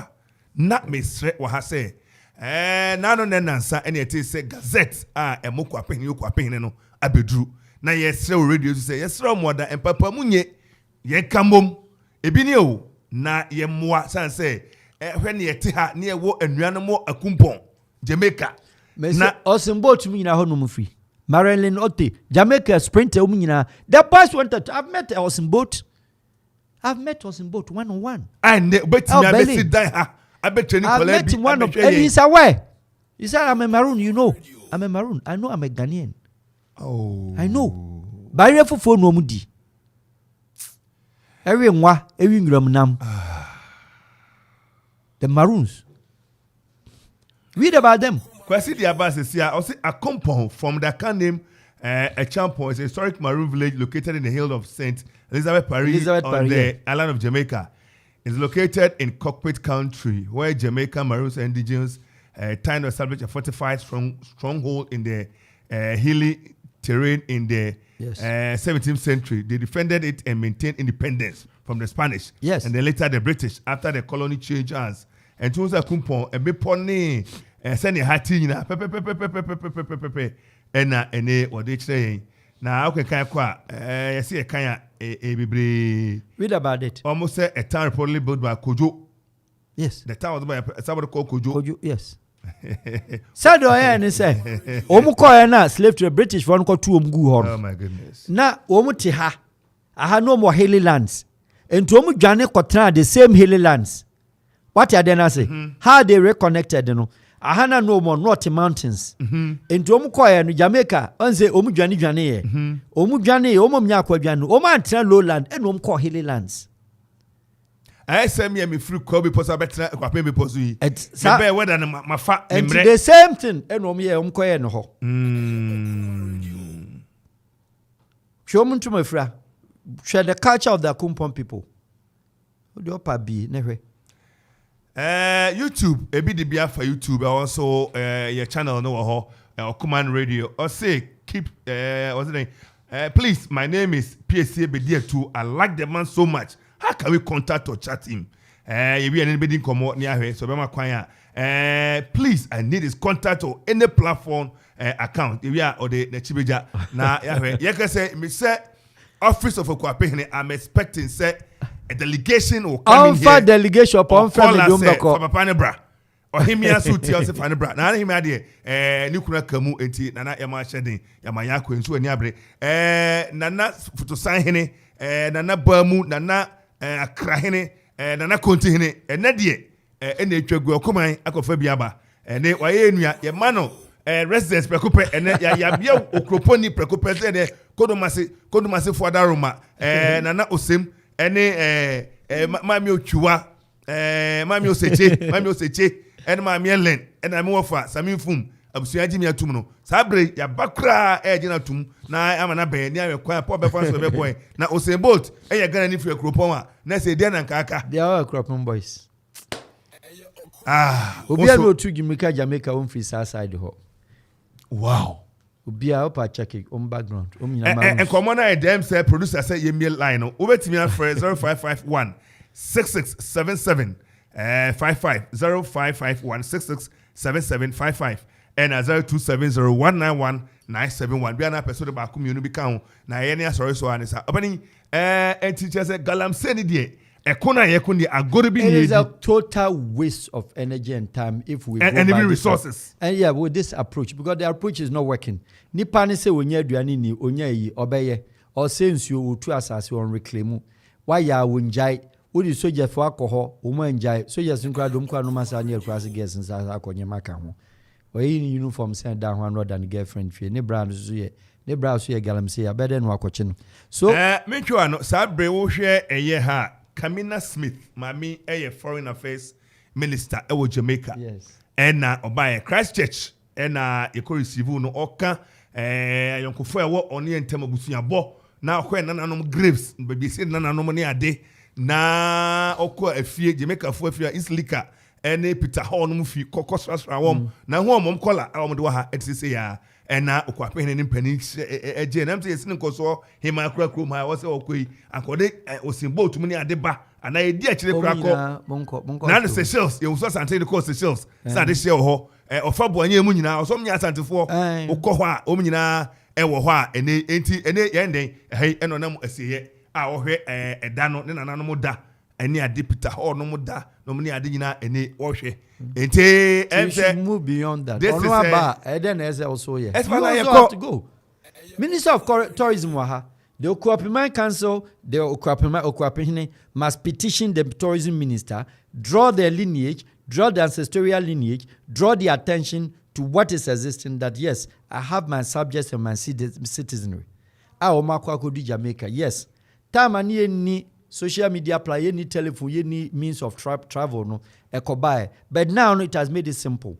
not me straight what I say. Nano nansa and it is a gazette. Emoko apeni yoko apeni no abedru. Na yes radio to say yes mother and papa munye ye kamom ebini o na ye moa san say when ye te ha na ye wo anuano mo akumpon Jamaica. Na Osumboat mi na ho no mfri. Marilyn Otte, Jamaica sprinter umnyina. The boys wanted to, I've met Osumboat. I've met Osumboat one-on-one. And but I bet you I've met him one of and he's aware. He said, I'm a Maroon, you know. I'm a Maroon. I know I'm a Ghanaian. Oh. I know. Barrier for phone no mudi. Every nam. The Maroons. Read about them. Kwasi the Abbas is here. Also a compound from the can name a Champon is a historic Maroon village located in the hill of St. Elizabeth Paris on the island of Jamaica. It's located in Cockpit Country, where Jamaica Maroons and indigenous time to establish a fortified stronghold in the hilly terrain in the Yes. 17th century. They defended it and maintained independence from the Spanish. Yes. And then later the British after the colony changed hands. And to us kumpon and be pony send a hatty na pepe and what they say. Now okay kind kwa you see a kind a Read about it. almost a town reportedly built by Kojo. Yes. The town was by somebody called Kojo. Kojo, yes. Said and say, Omuko na slave to the British one called two gu hon. Oh my goodness. Na omuti ha. I had no more hilly lands. And to omu jane kotra the same hilly lands. What are they say? How they reconnected, you know. I had no more North Mountains. And to omuko no Jamaica, on say omu jani jani. Omu jani, omu myakwa jani, omu lowland, and omuko hilly lands. I say me free Kobe posa better kwape be posu yi. Sa Be whether na fa and the same thing and omu ye omuko no ho. Show me to my friend. Share the culture of the Akumpon people. What do you be never? YouTube, ebi de bia for YouTube, also your channel no ho, Command Radio. Or say keep what's the name? Please, my name is PSC Bedia too. I like the man so much. How can we contact or chat him? If you anybody come out near here, so be my choir. Please, I need his contact or any platform account. If you are or the Chibeja. Now, you can say, me say, Office of Okwape, I'm expecting say a delegation will come in here. Delegation upon family from Panebra. Or him ya suti ose Panebra. Na him ade nikuna kamu enti nana yama shedin yama yako nsu ani abre. Nana foto san hene nana bamu nana akra hene nana konti hene ene de ene atwagu okoman akofa biaba. Ene waye enua ye mano residence prekope ene ya bia okroponi prekope se de kodomase fodaroma nana osem ene mami otwua mami oseche ene mami elen ene mami wofa sami fum abusua gimi atum no sabre ya bakra gina tum na amana be ni awekwan po be fanso be boy na osebolt ye gana ni free kropon a na se dia na nkaka they are kropon boys obi a no tu Jamaica on free side ho. Wow. Ubia opa check it on background. And common na dem say producer say ye mail line no. Obetimi afre 0551 6677 55 0551 667755 and 0270191971. Bia na person ba kum you be kan na ye ne asori so anisa. Obani teacher say galamse ni de ekona yekundi agoribi it is a total waste of energy and time if we and even resources. And yeah, with this approach, because the approach is not working. Nipa ni say onya aduane ni onya yi obeye or say nsuo otu asase on reclaim. Why ya wonjai odi soldier for alcohol o man njai soldiers nkra dom kwa no masa na ekra se girls nsa akonye maka ho. Oyi ni uniform send down one rather than girlfriend fee. Ne brand so ye ne brand so ye galamse ya better no akoche no. So me twa no sabre wo hwe eye ha Kamina Smith, mami, foreign affairs minister, Jamaica. Yes. And obaye Christchurch, and you could receive no oka, Yonko Fire only in Temabusia bo. Now, when none graves, baby said none money a day. Na oko a fear, Jamaica for fear is liquor, and a Peter Horn mufi, cocos rawom. Now, one collar, Almodoha, etc. And now, Aquapen and Penny, a gem, saying, Coso, him, my crack room, I was okay, and Code was in boat to many at the bar, and I did actually crack up. Now the Seychelles, you was Santa Coast Seychelles, Sunday show, or Fabo and Yamuna, or some years Santa for Okoha, Omina, Ewa, and ending, hey, and on a say, our hair, a dano, then an animal da, and near Dipita or no more da, no money adina, and a washe. And move beyond that. This is then as also here. As You also have to go. Minister of Tourism waha. The Okwapiman Council, the Okwapiman must petition the tourism minister, draw their lineage, draw the ancestral lineage, draw the attention to what is existing. That yes, I have my subjects and my citizenry. Omakwa Kodi Jamaica. Yes, time and ni social media apply any telephone, any means of travel, no, ekobaye. But now it has made it simple.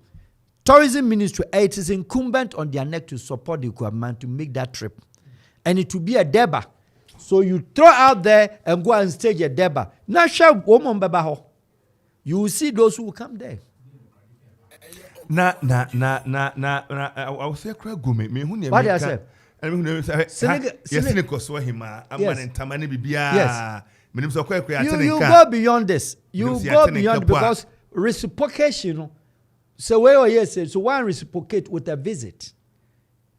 Tourism ministry, it is incumbent on their neck to support the government to make that trip. And it will be a deba. So you throw out there and go and stage a deba. Now, you will see those who will come there. I will say, me what do I say? Senegal so hima amane ntamane bibia menim so kwekwe atene you go beyond this. You go beyond because reciprocation. So where yes, so one reciprocate with a visit.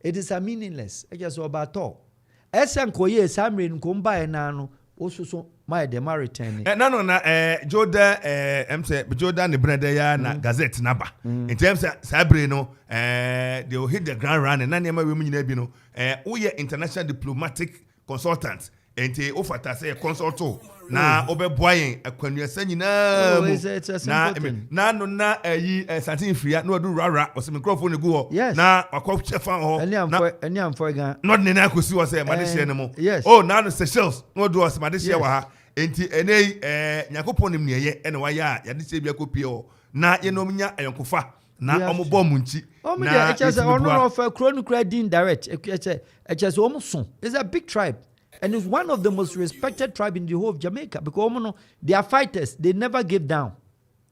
It is a meaningless. I just about all. Esanko yes, I'm in Kumba and Nano. Also, so my dema return. Na Joda say Joda ne brother ya na Gazette naba. In terms of Sabre no they will hit the ground running. Na nema we nyina bi no we international diplomatic consultants enti ofata say consulto na obeboyen akwanua nyina na no na satin fria na odu rara o se microphone gu ho na akọ chefa ho any am for gan not ne na akosi wo say made share ne mo oh na no Seychelles na odu o se made share wa ha enti enei nyakopon nim ne ye ene wa ya ya de se bia kopie ho na ye no nya ayonkofa na ombo munchi na e chese honor of chronicle din direct e chese omuson is a big tribe. And it's one of the most respected tribes in the whole of Jamaica because they are fighters. They never give down.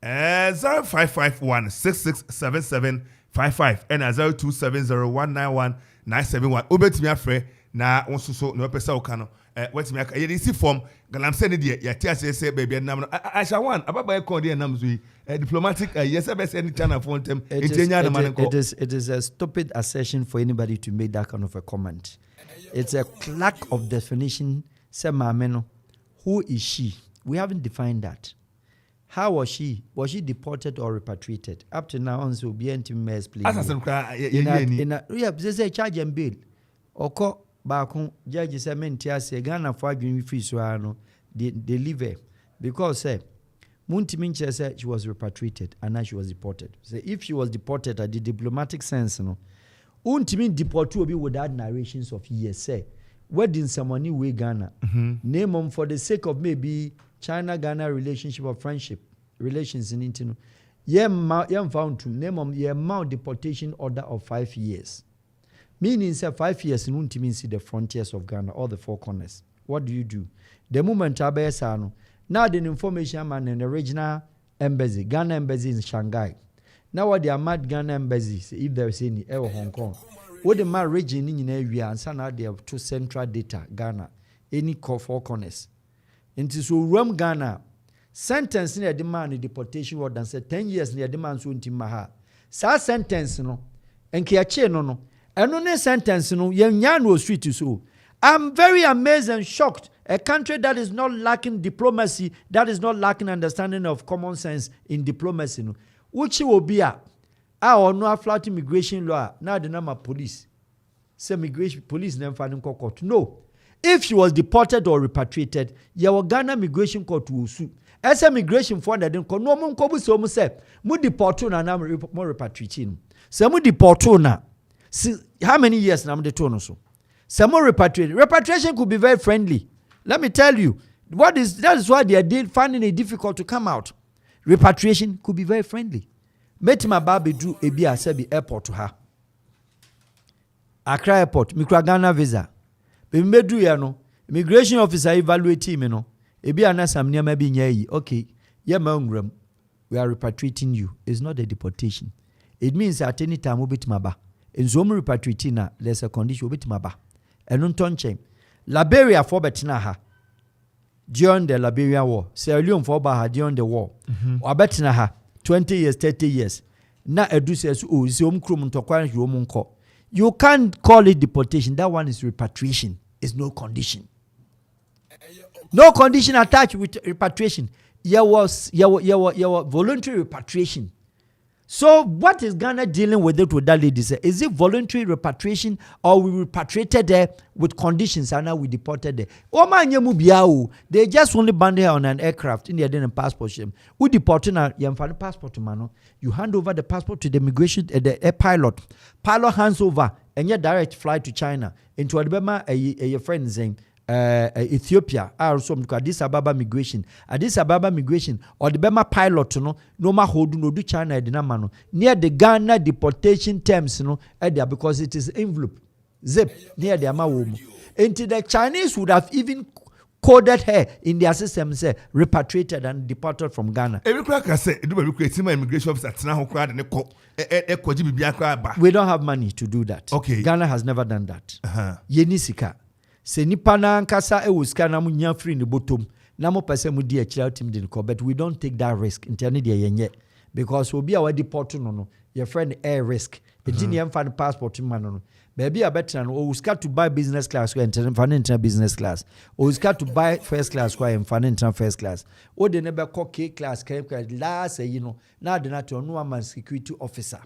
0551667755 and 0270191971. Obet me afre na onsuso no pesa okano. What me aka ye see form galam say ne ya tia say baby nam no Aisha one ababa e kon dey nam so diplomatic yes best any channel for them. It is a stupid assertion for anybody to make that kind of a comment. It's a lack of definition. Say mameno, who is she? We haven't defined that. How was she? Was she deported or repatriated? Up to now, on so be anti-mass please. They say charge and bail. Oko bakun judge say mentia say Ghana for adwin free so ano they leave her because say Muntiminche said she was repatriated and now she was deported. So if she was deported at the diplomatic sense, Untimin deport will be without narrations of years. Say, wedding someone way Ghana. Name them for the sake of maybe China-Ghana relationship or friendship relations in Intino. Found to name them ye amount deportation order of 5 years. Meaning say 5 years in Untimin see the frontiers of Ghana, all the four corners. What do? The moment Abesano. Now the information man in the regional embassy, Ghana embassy in Shanghai. Now what they are mad Ghana embassies, if there is any ever Hong Kong. What the mad region in area and so now they have two central data, Ghana, any four corners. Into so Rome Ghana, sentence near demand deportation order say 10 years near demand so inti maha. Sa sentence no, and kiache no. And no sentence no, no street so. I'm very amazed and shocked. A country that is not lacking diplomacy, that is not lacking understanding of common sense in diplomacy no. Which will be or no flat immigration law, now the number police. Say immigration police never find court. No. If she was deported or repatriated, your Ghana immigration court will sue. As immigration for that, no one could so much say, mu deportuna na more repatriating. Some deportuna. See how many years now the tone so. Some more repatriation. Repatriation could be very friendly. Let me tell you, that is why they are finding it difficult to come out. Repatriation could be very friendly. Metima baby drew a bia sebi airport to her. Accra airport, Mikra Ghana visa. Bimbedu ya no, immigration officer evaluate him no. Ebi anasam niama bi nyai. Okay, yema we are repatriating you. It's not a deportation. It means at any time obitima ba. In some repatriating na there's a condition obitima ba. Enun tonche. Liberia for betina ha. During the Liberian War, Sierra Leone for Baha during the war. Or betina ha 20 years, 30 years. Na edu says oh, you can't call it deportation. That one is repatriation. It's no condition. No condition attached with repatriation. There was voluntary repatriation. So what is Ghana dealing with it with that lady? Is it voluntary repatriation or we repatriated there with conditions and now we deported there? They just only banned her on an aircraft in the identity passport. We deported her, passport to you hand over the passport to the immigration, the air pilot. Pilot hands over and you direct flight to China. Into Alabama, a friend saying, Ethiopia also Addis Ababa migration or the Bema pilot no ma hold no do China dinamano near the Ghana deportation terms because it is envelope zip near the amawom. Until the Chinese would have even coded her in their system, say repatriated and deported from Ghana. Every crack I say, do we create my immigration officer at now crowd and we don't have money to do that. Okay. Ghana has never done that. Yenisika. Se nipa na nkasa e wuska na mu nya free ni bottom. Na mo pese mu di akira team din ko, but we don't take that risk. Interne de yenye because obi a we deport no your friend air risk. Enti ne mfa passport man no. Baby a better no wuska to buy business class ko interne business class. O wuska to buy first class ko interne first class. O de ne be ko K class last you know. Na de na to no man security officer.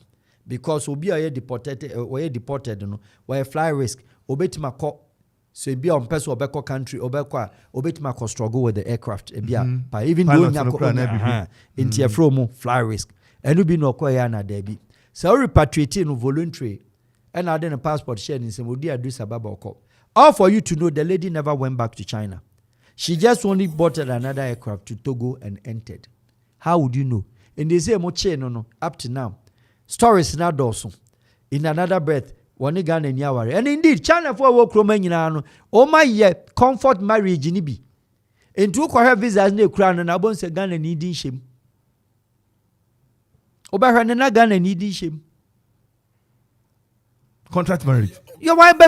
Because obi a deported no we fly risk. Obetima ko so be on person obeko country obeko obetima ko struggle with the aircraft by even though nyako into from fly risk enu bi no koya na there bi so repatriate no voluntary and add a passport share in some odi Addis Ababa oko. All for you to know, the lady never went back to China. She just only bought another aircraft to Togo and entered. How would you know? And they say moche no up to now stories na also in another breath one Ghana and Yawari. And indeed, China for work Romanian, oh my comfort marriage in Ibi. And two her visas ne crown and abon se Ghana needing shame. Oberhana Ghana needing shame. Contract marriage. Your wife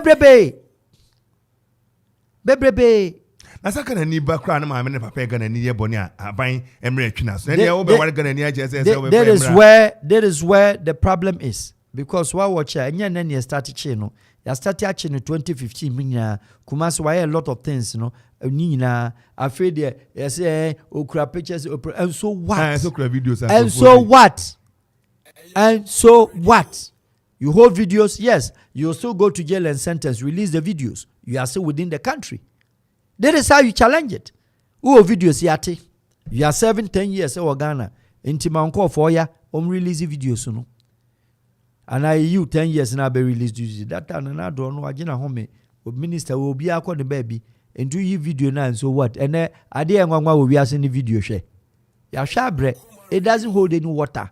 Bebrebe. Na saka na ni background na ma papa Ghana ni ye boni a aban emre twina so. Na dey obe war Ghana ni aje say that is where the problem is. Because why watch and you started channel. You started actually in 2015 minya Kumasi why a lot of things, you know. Nina afraid there say okra pictures and so what? And so videos and so what? And so what? You hold videos, yes. You still go to jail and sentence, release the videos. You are still within the country. That is how you challenge it. Who videos yati? You are serving 10 years in Ghana. Intima unko for ya release videos no. And you 10 years now be released that time and I don't know agina home minister will be akọ the baby and do you video now and so what and ade enwanwa will be asking the video share ya shabre it doesn't hold any water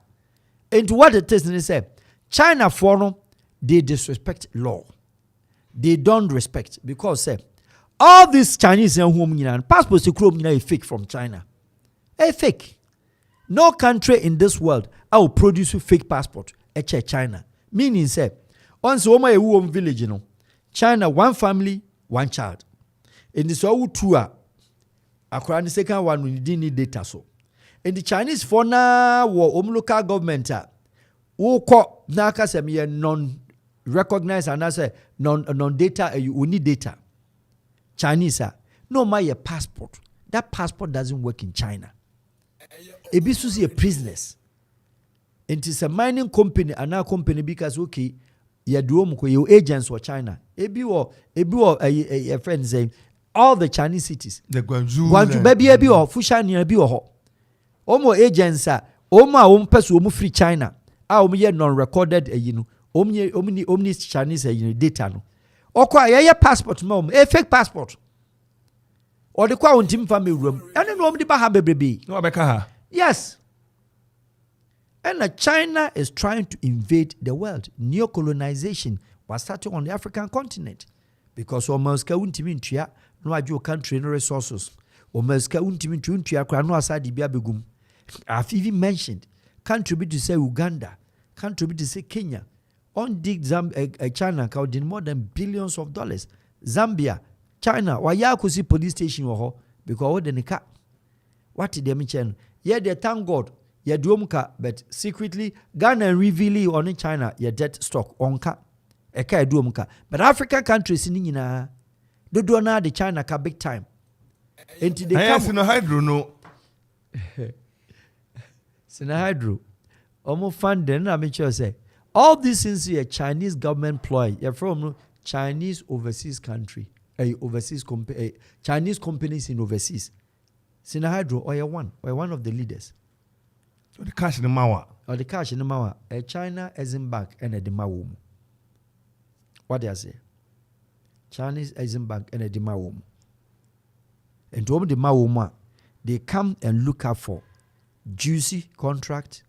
and what it is they say China for no they disrespect law, they don't respect because say all these Chinese and home passports is fake from China, a fake. No country in this world I will produce a fake passport. China. Meaning say, once Oma a home village, you know, China, one family, one child. In this all tour, across the second one, we didn't need data so. In the Chinese for now, local government, who call Nakasemi non-recognized and I say non-data, you need data. Chinese, no my passport. That passport doesn't work in China. It be a business. It is a mining company, another company because okay, you do your agents for China. A friend saying all the Chinese cities. The Guangzhou baby or Fushan be or Omo agents are Oma person free China. Ye non-recorded omni Chinese data no. Okwa passport mom, a fake passport. Or the kwa team family room. I don't know the baha baby. No abeka. Yes. And China is trying to invade the world. Neo-colonization was starting on the African continent. Because almost no ajo country no resources. Almost no aside begum. I've even mentioned country to say Uganda, country to say Kenya. On dig China counting more than billions of dollars. Zambia, China, why ya could see police station because what the car? What did they mention? Yeah, they thank God. Ya duomka, but secretly Ghana reveal on in China ya debt stock onka. Eka duomka. But African countries in Nina do na the China ka big time. Enti they come sino hydro no. Sino hydro. Omo funding I make sure say all these things here Chinese government ploy. You're from Chinese overseas country. Chinese companies in overseas. Sino hydro or you one of the leaders. Or the cash in the Mawa. Or the cash in the Mawa. China isn't back and the Mawum. What do I say? Chinese isn't back and the Mawum. And to the Mawuma, they come and look up for juicy contract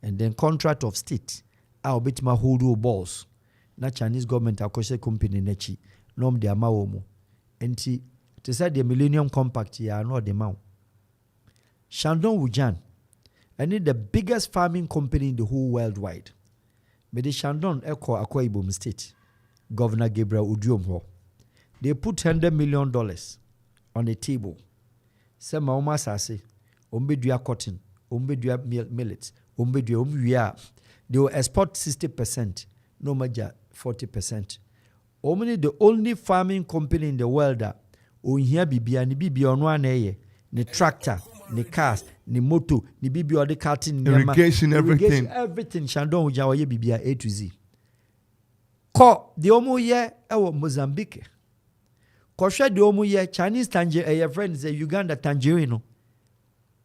and then contract of state. I'll bet my whole balls. Na Chinese government akoshe company nechi. Nom de Mawumu. Enti They said the Millennium Compact here, not the mount. Shandong Wujian, and it's the biggest farming company in the whole worldwide. But the Shandong Echo Akwa Ibom State, Governor Gabriel Udiomho, they put $100 million on the table. Some Maoma Sase, Ombedua cotton, Ombedua millet, Ombedua Omwia. They will export 60%, no major 40%. Omni the only farming company in the world that here bibia ni bibia ono aneye ni tractor ni cars ni moto ni bibia the carting irrigation everything Shandong Wujian oye bibia A to Z. Ko the omo ye ewo Mozambique. Ko hwe the omo ye Chinese tangerine friends Uganda tangerine.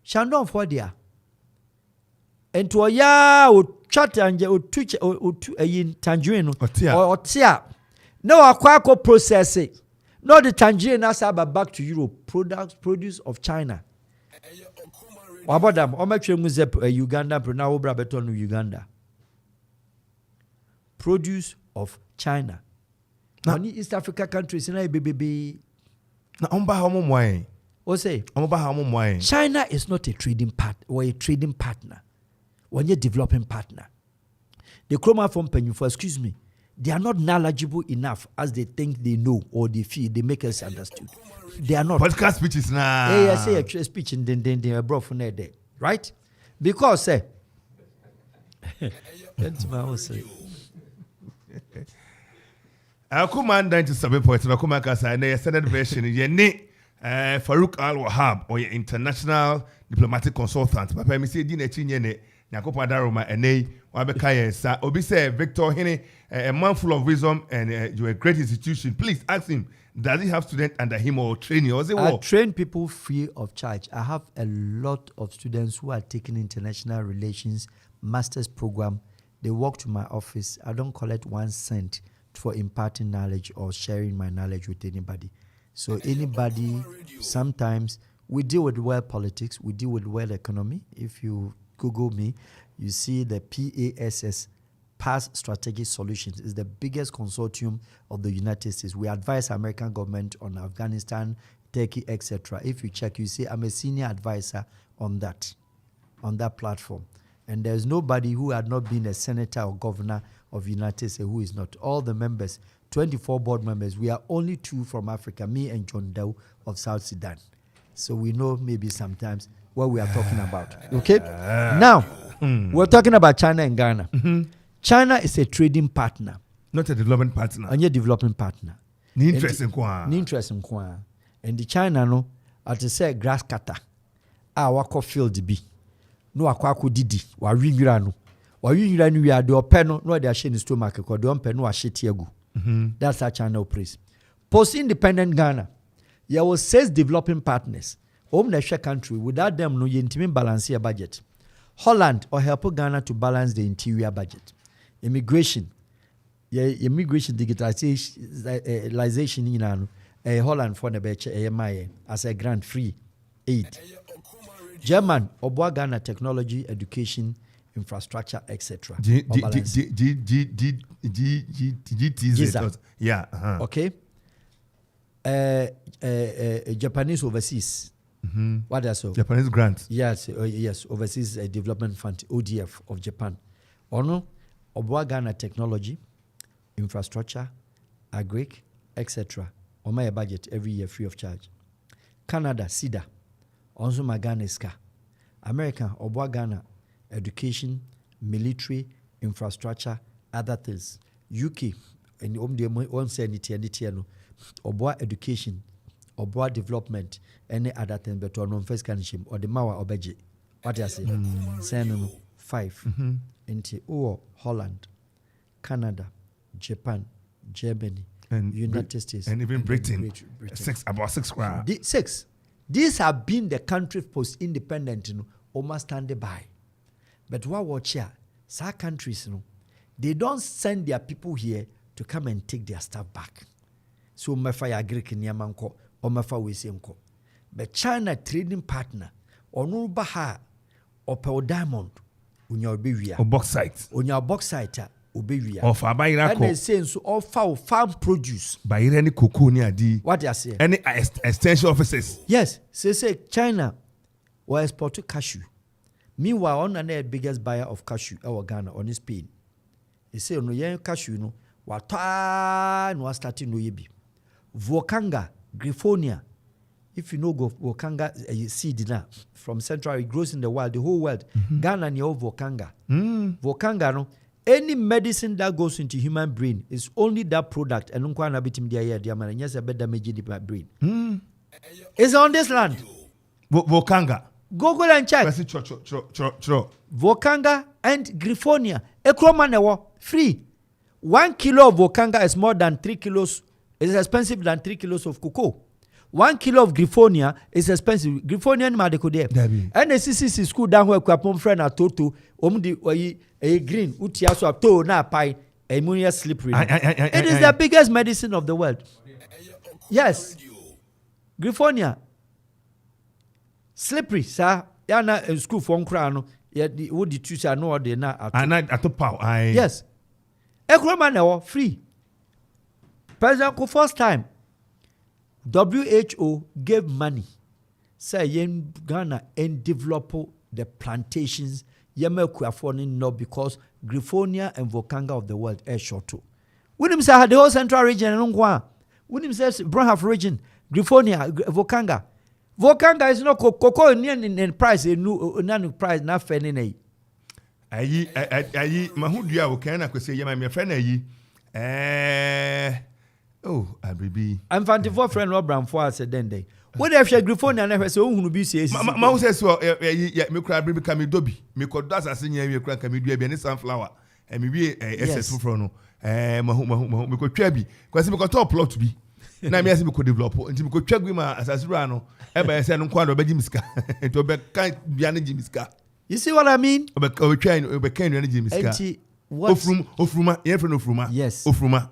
Shandong for there. Ento oya o chat anje o twitch o tangerine or tia. No aquaco process it. Not the tangerine asaba back to Europe. Produce of China. What about them? How much Uganda now Brabeton Uganda? Produce of China. Now East Africa countries in baby. What say? China is not a trading partner or a trading partner. When you're developing partner. The chroma from Penufa, excuse me. They are not knowledgeable enough as they think they know or they feel. They make us understood. They are not. Podcast speeches now. Hey, I say a speech and then they are brought from there, right? Because that's my own say. Our command 97 points. Our command kasa and the Senate version. Yene Farouk Al-Wahab or your international diplomatic consultant. Papa mi say di na chinyene. Nyakopa Daroma ene wabeka sa obi say Victor Hene a man full of wisdom and you're a great institution. Please ask him, does he have students under him or training? Or I train people free of charge. I have a lot of students who are taking international relations master's program. They walk to my office. I don't collect 1 cent for imparting knowledge or sharing my knowledge with anybody. So anybody, sometimes we deal with world politics, we deal with world economy. If you Google me, you see the PASS, Past Strategic Solutions, is the biggest consortium of the United States. We advise American government on Afghanistan, Turkey, etc. If you check, you see I'm a senior advisor on that platform. And there's nobody who had not been a senator or governor of the United States who is not. All the members, 24 board members, we are only 2 from Africa, me and John Doe of South Sudan. So we know maybe sometimes what we are talking about. Okay? Now, we're talking about China and Ghana. Mm-hmm. China is a trading partner. Not a development partner. And a developing partner. Interesting. And the China, no, as I say, grass cutter. Wako field be. No, wako didi. Wa wingra no. Wa wingra no, we are the openo, no, they are sharing stomach, because the openo are shit yegu. That's how China operates. Post-independent Ghana, there was 6 developing partners. Home the country, without them, no, you intimate balance your budget. Holland or help Ghana to balance the interior budget. Immigration digitalization in Holland for the beche as a grant free aid. German or Ghana technology, education, infrastructure, etc. Yeah. Okay. Japanese overseas. Mm-hmm. What else? Japanese grants. Yes, yes, Overseas Development Fund, ODF of Japan. Ono, Ghana technology, infrastructure, agric, etc. On my budget every year free of charge. Canada, CIDA, also my Ghana SCA. America, Ghana, education, military, infrastructure, other things. UK, and one say anything, education, development, any other thing, but on first condition or the Mawa Obeji. What I say? Send 5 into Holland, Canada, Japan, Germany, and United States, and even Britain. 6 about 6 grand. 6. These have been the countries post-independent, almost stand by. But what watch here? Some countries, they don't send their people here to come and take their stuff back. So Mafia Greek Nyamanko or Mafa Wesenko. But China trading partner or no Baha or Pearl Diamond on your bivia or bauxite. On your bauxite, obewia of abayira and they say so offer farm produce bayira ni cocoa ni adi what you say any extension offices yes say China will export to cashew meanwhile on the biggest buyer of cashew our Ghana on Spain they say no yen cashew no wata no starting no yebi Vokanga Griffonia if you know go Vokanga seed na from central it grows in the world the whole world Ghana near Vokanga Vokanga no any medicine that goes into human brain is only that product and nkwana bitim dia here dia man yes better damage the brain it's on this land Vokanga Google and check Vokanga and Griffonia ekroma newo free 1 kilo of Vokanga is more than 3 kilos is expensive than 3 kilos of cocoa 1 kilo of Griffonia is expensive. Griffonia ni madeko there. And the CCC school down where kwa friend na toto omdi a green utia so to na pai ammonia slippery. It is the biggest medicine of the world. Yes. Griffonia slippery sir. Ya na school for nkra no ya wo di tu sa no de na ato. Yes. Ekroma na wo free. President ko first time WHO gave money say yen Ghana and develop the plantations yema kuafoni no because Griffonia and Vokanga of the world are short too. When him say the whole central region and ngwa. When him says Brown region Griffonia Vokanga is no cocoa in price no price na feni na yi. Ayi mahudua wo kan na kwese yema me fe na yi oh, abibi. I'm fantiful friend no Bramfo said then day. What if she Griffonia na say ohunu bi say ma wo say so me kura abibi ka me dobi me kodo asase nya me kura ka me dua bi ne sunflower me bi SS fro no mahu me ko twa bi kwase me ko top plot bi na me ase me ko develop nti me ko twa gwi ma asase ru ano e ba say no kwa do be jimiska to be kan bia ne jimiska. You see what I mean? Obe twa obe kan ne jimiska. Ofruma ye friend ofruma. Yes. Ofruma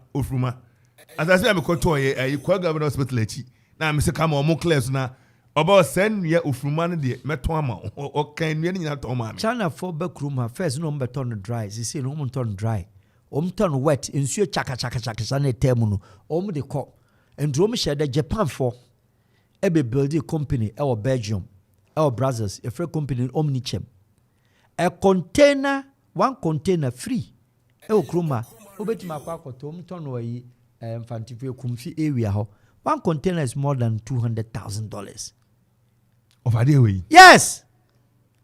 as I say I'm koto ye kwa government hospital echi na me se kama omo class na oba send ye ofruma no de meto ama o kan nua ni na to ma me China for backroom first no beton dry you see no turn dry turn wet nsuo chaka na temu no de ko ndrom share the Japan for e be build a company e Belgium e Brazils a free company Omnichem one container free e okroma obetima kwa akoto turn we Fantifwe Kumfi area ho. One container is more than $200,000. Of a day way? Yes.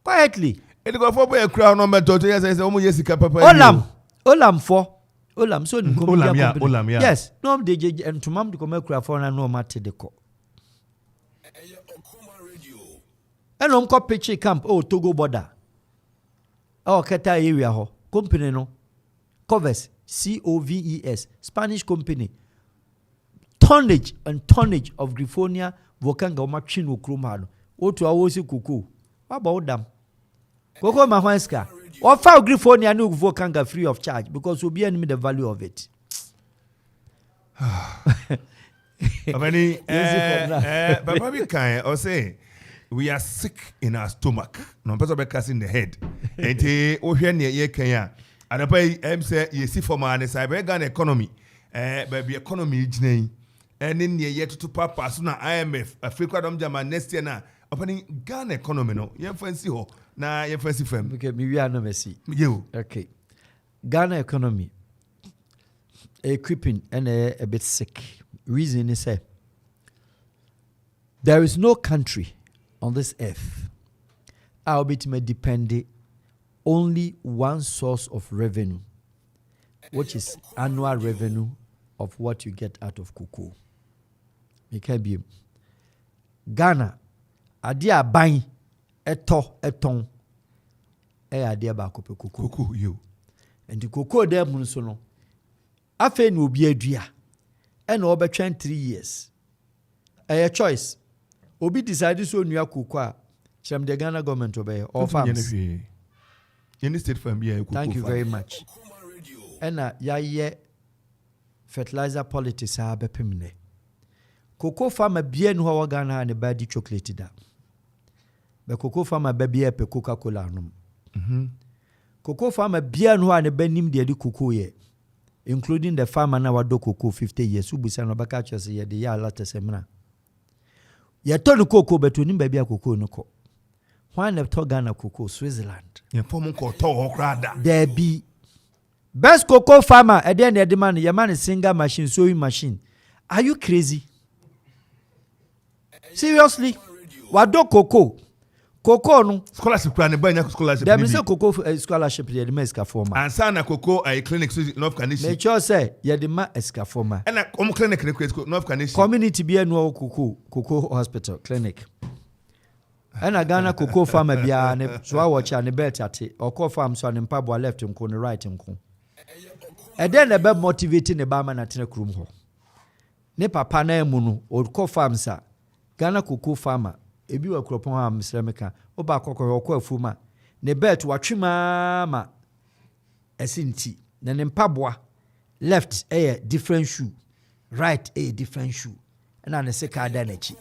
Quietly. It go for a crown number to yes, Jessica Papa. Olam so Olam, yeah. Yes. No, DJ and to mom to come across for no matter the co. And on Pichi camp, Togo border. Keta area ho. Company no. Covers. COVES, Spanish company. Tonnage of Griffonia, Vokanga, Machino, Krumano. Otu awosi kuku. What about them? Koko Mahanska. Or found Griffonia no Vokanga free of charge because we'll be enemy the value of it. Papa be kind or say we are sick in our stomach. No person be cast in the head. Ente o hwe ne ye kan and I say you see for man is Ghana economy baby economy jine and in ye yet to papa so na IMF Africa dom jama next year na opening Ghana economy no ye fancy ho na ye fancy fam okay me we are no mercy you okay Ghana economy equipping and a bit sick reason is say there is no country on this earth our bit may depend only one source of revenue, which is annual revenue of what you get out of cocoa. It can be Ghana, adia bang, eton, adia ba kope cocoa. You. And the cocoa there munsono. Afe no be adua. And over 3 years. A choice. Obi decide so nua cocoa. Cham the Ghana government obey or farms. Thank you very much. And ya fertilizer politics ha bepemne. Cocoa farmer bien no wa Ghana and badi chocolate da. Be cocoa farmer be be Coca-Cola no. cocoa farmer bia no a ne banim de cocoa ye, including the farmer na wado cocoa 50 years ubusa no baka chose ye de ya lata semna ye to no cocoa beto nim ba bia cocoa no ko why ne to Ghana cocoa Switzerland ye pom ko to ho krada there be best cocoa farmer at the end of the man your man is singer machine sewing machine. Are you crazy? Seriously? Wado cocoa no scholarship plan ba nya scholarship there is a cocoa scholarship there the meska former ansa na cocoa clinic so North Canadian make sure say ye the ma eska former and clinic North Canadian community be no cocoa hospital clinic and a Ghana cocoa farmer bia ne so watch and bet ate or co farm so an mpabo left him ko ne right him ko and then the be motivating the barman na tena krum ho ne papa na emu no or co farm sa Ghana cocoa farmer ebi wa kropon ha msremeka oba kokoro okọ afuma ne bet watwema ma esinti na ne mpaboa left different shoe right different shoe na ne seka da nachi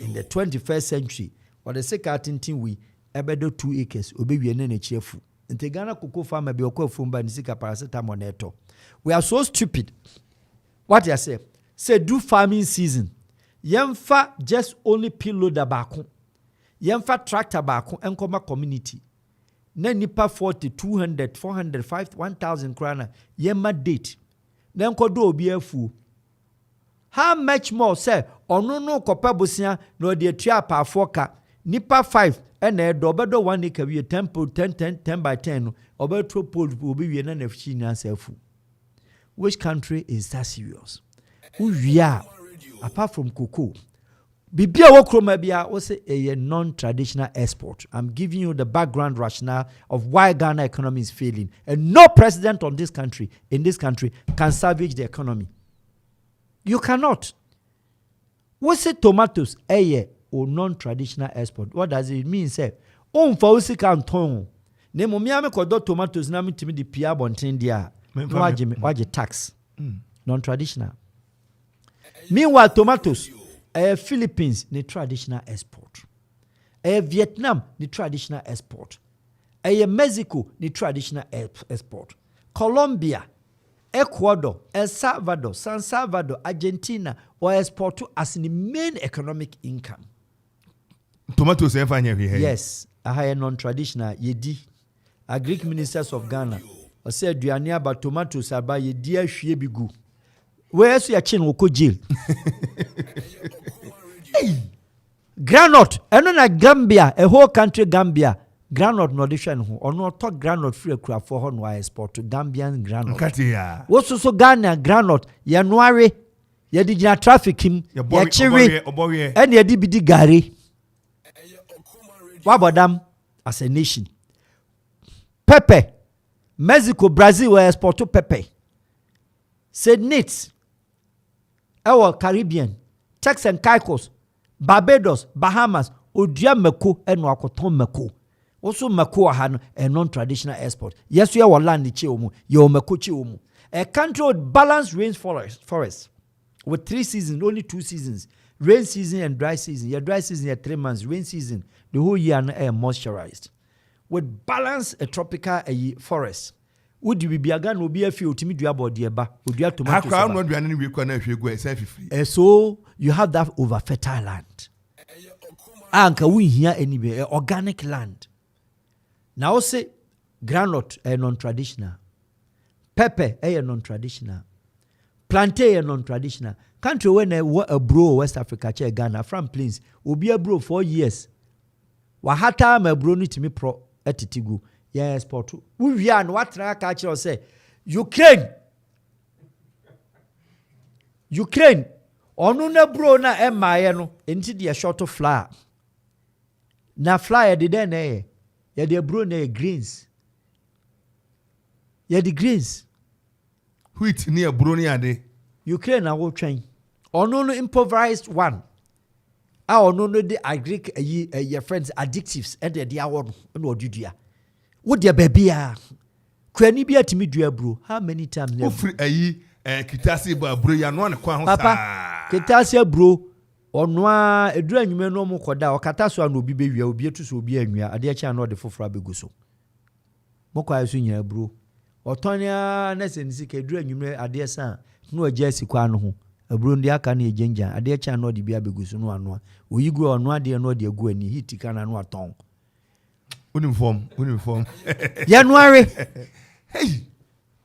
in the 21st century or the seka tintin we ebedo 2 acres obewie na nachi afu nte Ghana cocoa farmer bi okọ afumba ne sika paracetamol na eto we are so stupid what you say do farming season yemfa just only payloader baako yemfa tractor baako enkoma community na nipa 40 200 400 5 1000 krana yemma date na enkodo obi afu how much more say ono no kopa bosia na odi atua pa afoka nipa 5 ena edo obedo 1 acre wie 10 by 10 no obedo pole obi wie na nafichi na asafu. Which country is that serious? We are apart from cocoa, bibia wokroma bia wo say a non-traditional export. I'm giving you the background rationale of why Ghana economy is failing, and no president in this country can salvage the economy. You cannot. Wo say tomatoes or non-traditional export. What does it mean? Say fa usika nton ne mo mia me kodo tomatoes na mitimi di pia bonten dia waje tax. Non-traditional. Meanwhile, tomatoes, Philippines, the traditional export. Vietnam, the traditional export. Mexico, the traditional export. Colombia, Ecuador, El Salvador, San Salvador, Argentina, or export to as the main economic income. Tomatoes, yes. A higher non-traditional, yedi. A Greek ministers of Ghana, or said, "You are near about tomatoes, about ye dear shebigu." Where's your chin will go jail? Granite, and on a Gambia, a whole country Gambia, granite no addition or no talk granite free craft for Honwa export to Gambian granite. What's also Ghana granite, January, ya did your traffic him, ya cherry, and ya dibidi gari. What about them as a nation? Pepe, Mexico, Brazil, were export to Pepe. Said Nits. Our Caribbean, Turks and Caicos, Barbados, Bahamas, Odia Meko, and Wakoton Meko. Also Meko had a non-traditional export. Yes, we are land the Chiomu, Yo Meko Chiomu. A country with balanced rainforest with 3 seasons, only 2 seasons. Rain season and dry season. Your dry season, your 3 months. Rain season, the whole year moisturized. With balanced tropical forest. Would you be a gun will be a few timid about the eba? Would you have to make so you have that over fertile land. And we here anyway, organic land. Now say granite a non-traditional. Pepper a non-traditional. Plantain a non-traditional. Country when a bro West Africa chair Ghana from Plains will be a bro 4 years. Wahata me bro ni timi pro etitigu. Yes, export. We are what I catch or say Ukraine. Onuna bro na no into the short of flour. Na flour the then ya the bro na greens. Ya the greens. Wheat near Bruni ade. Ukraine na wo train. Ono improvised one. Ono no the agric your friends addictives and the awon no dudua. What dear baby are? Kweni bi atimi dua bro. How many times never? Free kitasi bro ya no kwa ho sa. Papa, kitasi bro. Onwa edura nwume no mo koda okata so an obi bewia obi etu so obi anwia ade a cha na ode foforo abegu so. mokwa so nya bro otonya na sensi kedura nwumre ade san no agya sikwa no ho aburo ndi aka na ejenja ade cha no de bia begusu no ano oyigu ono ade no de agu ani hitika na no aton uniform January hey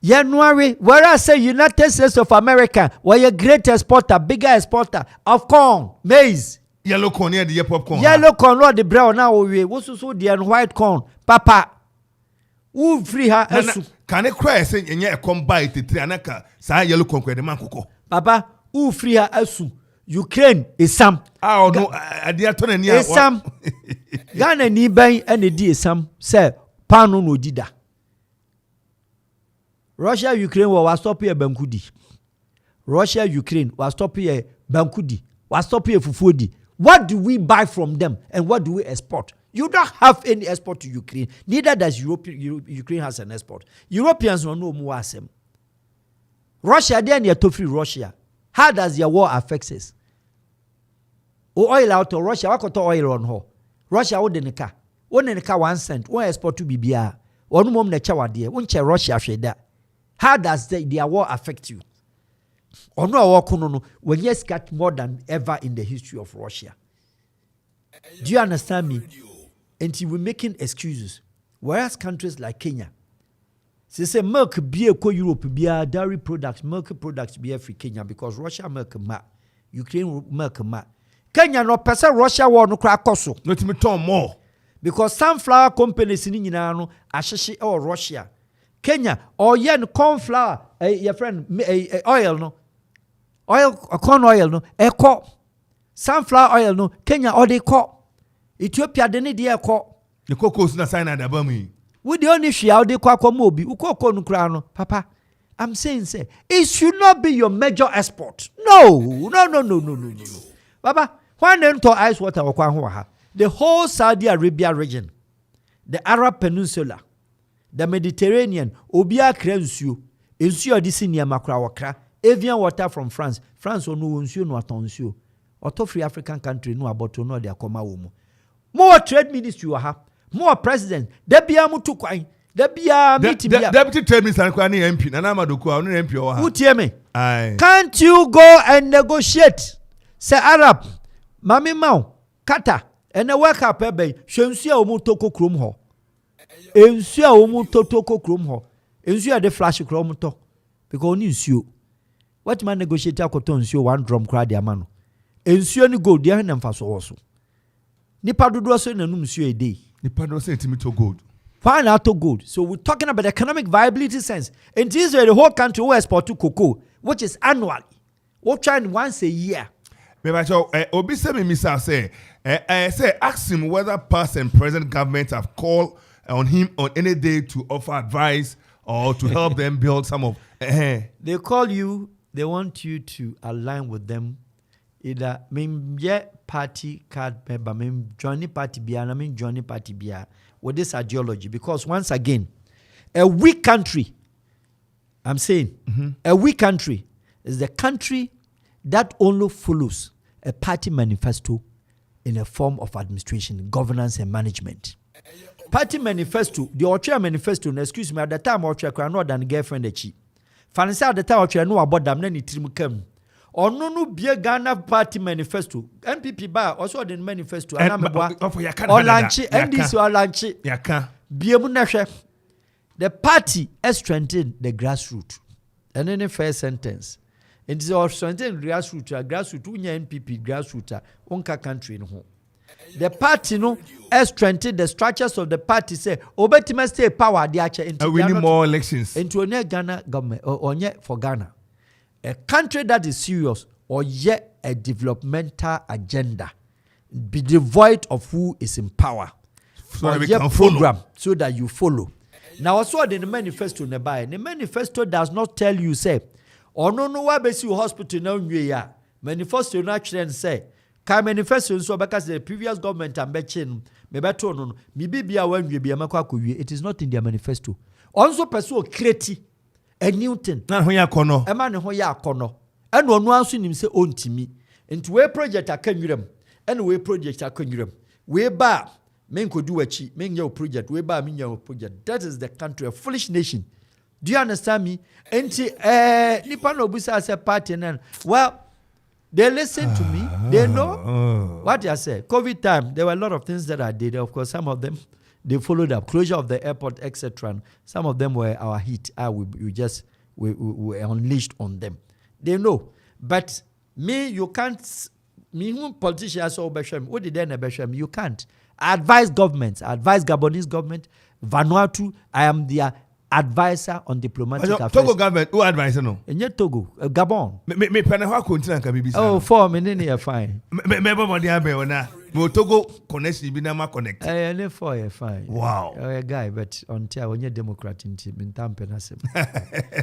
January, where I say United States of America, were a great exporter, bigger exporter of corn, maize. Yellow corn, yeah, the popcorn. Yellow corn, not the brown now. What's so the and white corn, Papa. Who free her? Can I cry saying, and yet come by the Trianaka, say yellow corn, the manco. Papa, who free her? Asu. Ukraine is some. Oh, no, I dear turn near some. Ghana ni bang and the dear some, say, Pano no dida. Russia Ukraine was stop here Bankudi. Russia Ukraine was stop here Bankudi. Was stop here Fufudi. What do we buy from them and what do we export? You don't have any export to Ukraine. Neither does Ukraine has an export. Europeans don't know more as them. Russia they are to free Russia. How does your war affect us? Oil out of Russia, what got oil on her? Russia would in the car. 1 cent. One export to BBR. One mom na chawa dear. One chair Russia shade that. How does their war affect you? Or no, when you got more than ever in the history of Russia. Do you understand me? And we're making excuses. Whereas countries like Kenya, they say milk be a Europe, be a dairy products, milk products be a free Kenya because Russia milk ma, Ukraine milk ma. Kenya no person Russia war no crack also. Not me talk more. Because sunflower companies in Inano, Ashashi or Russia. Kenya or yen corn flour, your friend oil no, corn oil no, sunflower oil no, Kenya or they call Ethiopia the need dear call the coco's not sign at the bummy. Would the only she out the quacomobi, Ukoko no crano, Papa. I'm saying, say, it should not be your major export. No. Papa, why don't to ice water or Kwanhoha? The whole Saudi Arabia region, the Arab Peninsula. The Mediterranean, Obia Krensu, Insure this in Makrawakra, Avian water from France. France or no Unsio no Atonsio. Or to free African country no about to know their coma womo. More trade ministry you have, more president, Debia Mutukwai, Debia meeting. Deputy Trade Minister and MP, and Amaduku, MP or who tell me? Aye. Can't you go and negotiate? Say Arab, Mami Mau, Kata, and a work up ebe, Shensia Omutoko Krumho. Ensua omu totoko krom ho ensua de flash krom to because oni nsuo what man negotiate akoto nsuo 1 drum crowd ya mano ensuo ni gold ya na mfaso so nipa dodo so na num nsuo ede nipa dodo so etimi to gold why not to gold so we're talking about economic viability sense and this is the whole country who export to cocoa which is annually we trying once a year me ba cho obi say me misa say ask him whether past and present governments have called on him on any day to offer advice or to help them build some of. They call you, they want you to align with them. Either party card member, joining party bia, joining party bia with this ideology. Because once again, a weak country, I'm saying, a weak country is the country that only follows a party manifesto in a form of administration, governance, and management. Party manifesto, the Austria manifesto, excuse me, at the time Austria can not than girlfriend the chi. Fancy at the time Austria know about them, then it came. Or no be a Ghana party manifesto. MPP bar also the manifesto. And or lunch, and this or lunch. The party has strengthened the grassroots. And then the first sentence. It is all strengthened grassroots, NPP grassroots, onka country in home. The party no has strengthened the structures of the party. Say, Obetima stay power the actual into we need more elections into a Ghana government or yet for Ghana, a country that is serious or yet a developmental agenda, be devoid of who is in power. So or yet program so that you follow. Now also in the manifesto nearby. The manifesto does not tell you say, or no why be you hospital now ya. Manifesto not trend say. Ka manifesto so because the previous government am betchin me beto no me bibia wan wie bia makwa kowie it is not in their manifesto also person create a new thing na ho ya kono e ma ne ho ya kono e no no anso nim se ontimi nti we project akanwuram e no we project akanwuram we ba Men could do a cheat, men your project, we buy me your project. That is the country, a foolish nation. Do you understand me? And Nippon Obusa as a party, well, they listen to me. They know what I say. COVID time, there were a lot of things that I did. Of course, some of them, they followed up. Closure of the airport, etc. Some of them were our hit. We unleashed on them. They know. But me, you can't. Me, who politicians or Besham, what did they Besham? You can't. I advise governments. I advise Gabonese government, Vanuatu. I am their advisor on diplomatic affairs. Togo government, who advisor no? And yet Togo, Gabon. Me penahwa continent can be. Oh, 4 minutes, fine. Me body abe ona. Mo Togo connection be na ma connect. And 4 fine. Wow. A guy, but until when you're Democrat in Tampa,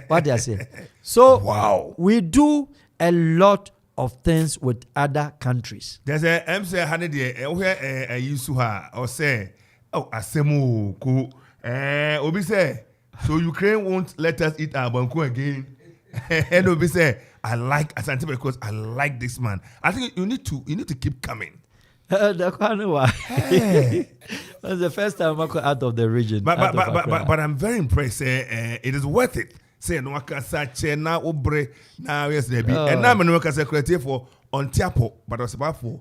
what do I say? So wow, we do a lot of things with other countries. There's a MC Hanedi where used to her or say, oh, asemu ku obi say. So Ukraine won't let us eat our banku again. And Obi say, I like Asante because I like this man. I think you need to keep coming. That's why. That's the first time I got out of the region. But I'm very impressed. It is worth it. Say no akasache na obre na yes there be. And now me no akasa creative for on tiapo, but I was about for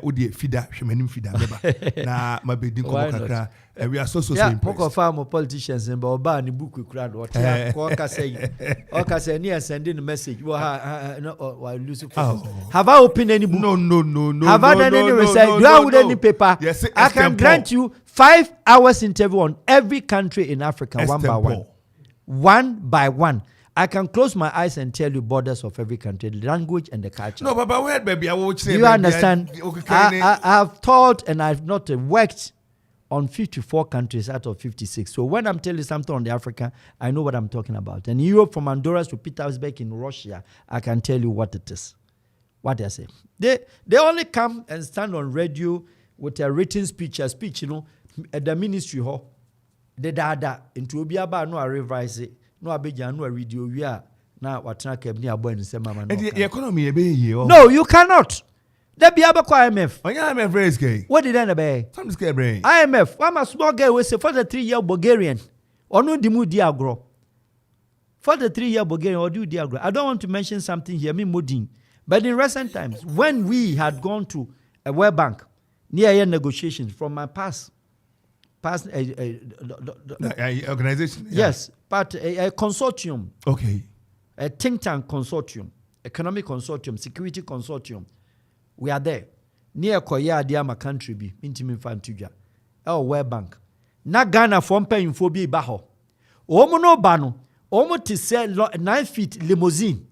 odi fida hwemanim fida beba na mabedi ko kakra we are so impressed. Poko farm politicians and ba ni book kura do ko kasa ni sending a message lose focus. Have I opened any book? No. Have I done any research? Do I have any paper? Yes, I can grant you 5 hours interview on every country in Africa one by one. I can close my eyes and tell you borders of every country, the language and the culture. No, but where, baby, I will say. You understand? I have taught and I've not worked on 54 countries out of 56. So when I'm telling you something on the Africa, I know what I'm talking about. And Europe, from Honduras to Petersburg in Russia, I can tell you what it is. What they say. They only come and stand on radio with a written speech, at the ministry hall. The dada into Obiaba no revise it. No abeja no radio we are na watena kebni abo en se mama no. The economy e be ye. No, you cannot. There be aba kwa IMF. Onya IMF raise gay. What did I be? Some scare brain. IMF, one a small girl we say for the 3-year Bulgarian. Onu dimu diagro. For the 3-year Bulgarian or do diagro. I don't want to mention something here, me modin. But in recent times, when we had gone to a World Bank near negotiations from my past organization. Yes, but a consortium. Okay. A think tank consortium, economic consortium, security consortium. We are there. Near Koya Diama country be intimate fantuja. World Bank. Na Ghana from paying for be baho. Omo no bano. Omo to sell 9 feet limousine.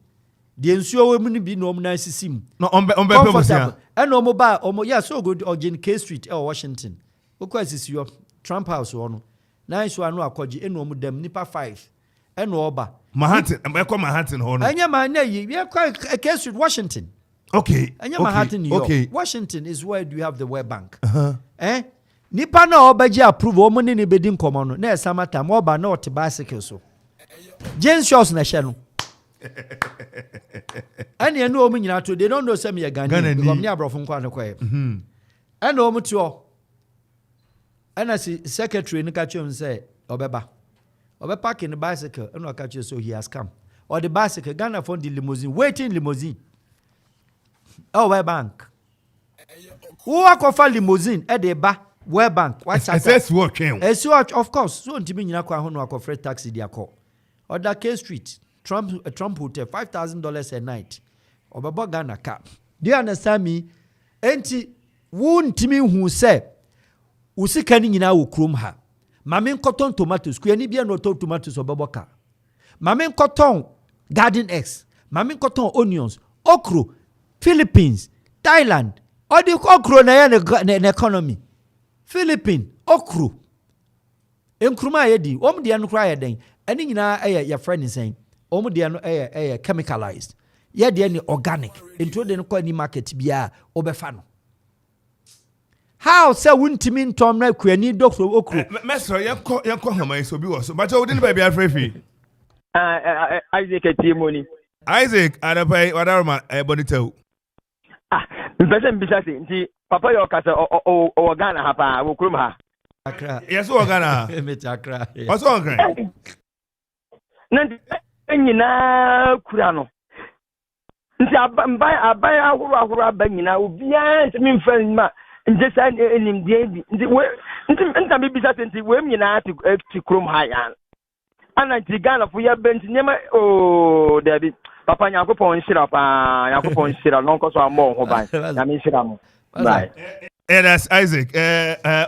The ensure women be no nice sim. No on comfortable. And omo ba omo yeah so good or Jane K Street Washington. Because it's your Trump House one. Nice one no akoji eno omo dem nipa 5. Eno oba. Manhattan, I'm call Manhattan hono. Anya man we are quite a K Street Washington. Okay. Anya Manhattan New York. Okay. Washington is where you have the World Bank. Nipa na obaji approve omo ni bedi nkomo no. Na samata mo oba na ote bicycle so. James Shaw's na hye no. And you know me to they don't know say me a Ghanaian because me abrofo nkwa ne kwaye. And omo ti o. And as secretary in catch say obeba park in the bicycle and catch so he has come or the bicycle Ghana found the limousine waiting limousine World Bank who offer limousine at the bar World Bank what's that working of course so ntimi nyina kwa ho no akofre taxi dia call or that K Street Trump hotel $5,000 a night obeba Ghana car. Do you understand me? Enti won ntimi hu say usika ni nyina wo krom ha mame nkoton tomatoes ku ani bia no tomatoes obeboka mame nkoton garden eggs mame nkoton onions okro Philippines Thailand all the okro na economy Philippines okro enkruma yedi om de no kra yeden ani nyina ya friend saying om de no chemicalized ye de ni organic into de no kwa ni market bia obefa no. How say wuntimi ntom na kwani doctor okru mesro yanko hama so bi wo so but we didn't buy afrefi Isaac Timoni Isaac adapai wadarma bonitau Person Bissassi, the Papa Yokasa or Ghana Hapa, or Krumha. Accra. Yes, what Ghana? Meet Accra. What's wrong, Greg? Nana Kurano. I buy our Benina, Bian, me friend, and just in the way, and maybe that in the women are to Krum High. And I Ghana for your bench, never, oh, Debbie. Papa Yakupo and Shirap, Yakupo and Shirap, no cause I'm more. I mean, Shiram. Right. And that's Isaac.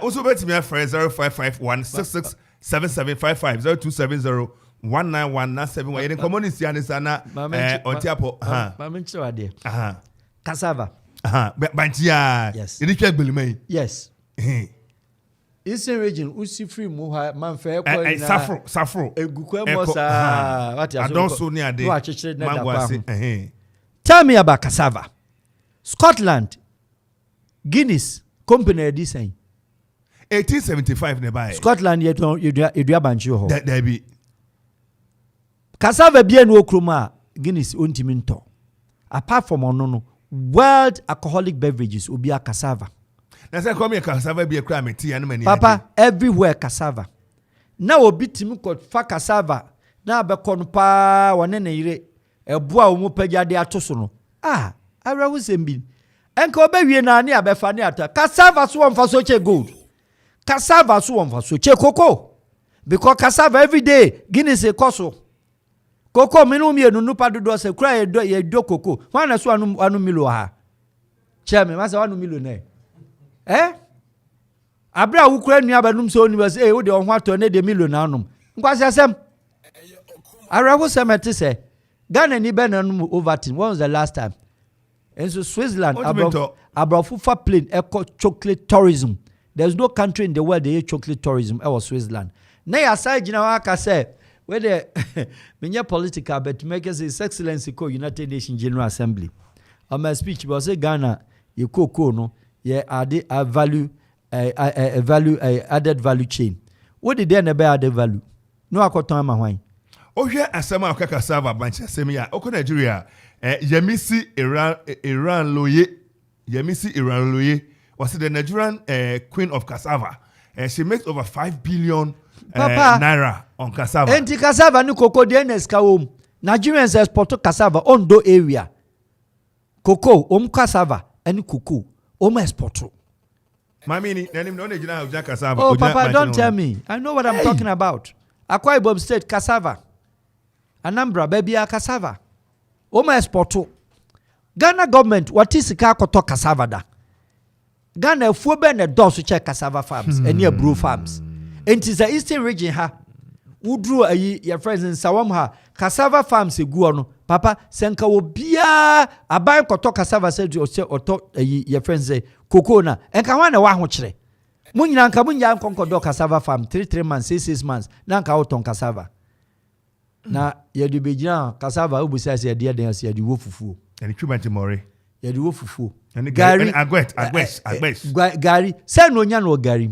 Also, bet me for 0551 667755 0270 19197. We're in community and it's on Tiapo. Cassava. Bantia. Yes. You didn't believe me. Yes. Eastern region, Usi free Muha, Manfair, Safro. Eguquemosa. What I don't so near the Tell me about cassava. Scotland, Guinness, company design. 1875 nearby. Scotland, you do banjo. There be Cassava bien wokruma, Guinness untiminto. Apart from onono, world alcoholic beverages will be a cassava. That's why come here cassava be a crime tea and many. Papa, everywhere cassava. Now obi timi ko fa cassava. Na be konpa wane na ire. Eboa omo pagya de atoso no. Ah, ara wo sembi. Enka obawie na ne abefa ne ata. Cassava so won fa so che gold. Cassava so won fa so che cocoa. Because cassava every day Guinness e koso. Cocoa menu mienu nupa dodo se kura ye do cocoa. Wana so anu milo ha. Cheme, ma se anu milo na. Abra wukura nua banum so university wo de on hwato ne de million anum nkwase asem ara wo semete se Ghana ni be nanum overton. When was the last time? And so Switzerland abra fufa plane eco chocolate tourism. There's no country in the world that chocolate tourism was Switzerland. Na ya side gina waka say where the menya political but make us his excellency ko United Nations General Assembly. On my speech was say Ghana ye cocoa no yeah, add a value, added value chain. What did they never add value? No, I got time my oh, yeah, as some of cassava bunch of semia, Oko Nigeria, Yemisi Iran Loye, Yemisi Iran Loye was the Nigerian queen of cassava. She makes over 5 billion naira on cassava. Anti cassava, no cocoa, DNS Kaum. Nigerians export cassava on do area. Cocoa, cassava, and cocoa. Oma exporto. Mamini, no cassava. Oh, Papa, don't tell me. I know what I'm talking about. Akwa Ibom State, cassava. Anambra, baby, cassava. Oma exporto. Ghana government, what is the kakoto cassava da? Ghana, fube ne dosu check cassava farms, and near brew farms. And it is the eastern region, ha. Udru your friends in Sawam ha. Cassava farms, guano. Papa, senka wo bia aban koto cassava said or talk your friends say cocoa na enka wana wa ho kire munyina nka munya nkonkodo cassava farm 3 months 6 months na nka woton cassava na ye de bejina cassava obusa se de den se de wo fufuo and equipment more ye de wo fufuo gari agwet gari se no nya no gari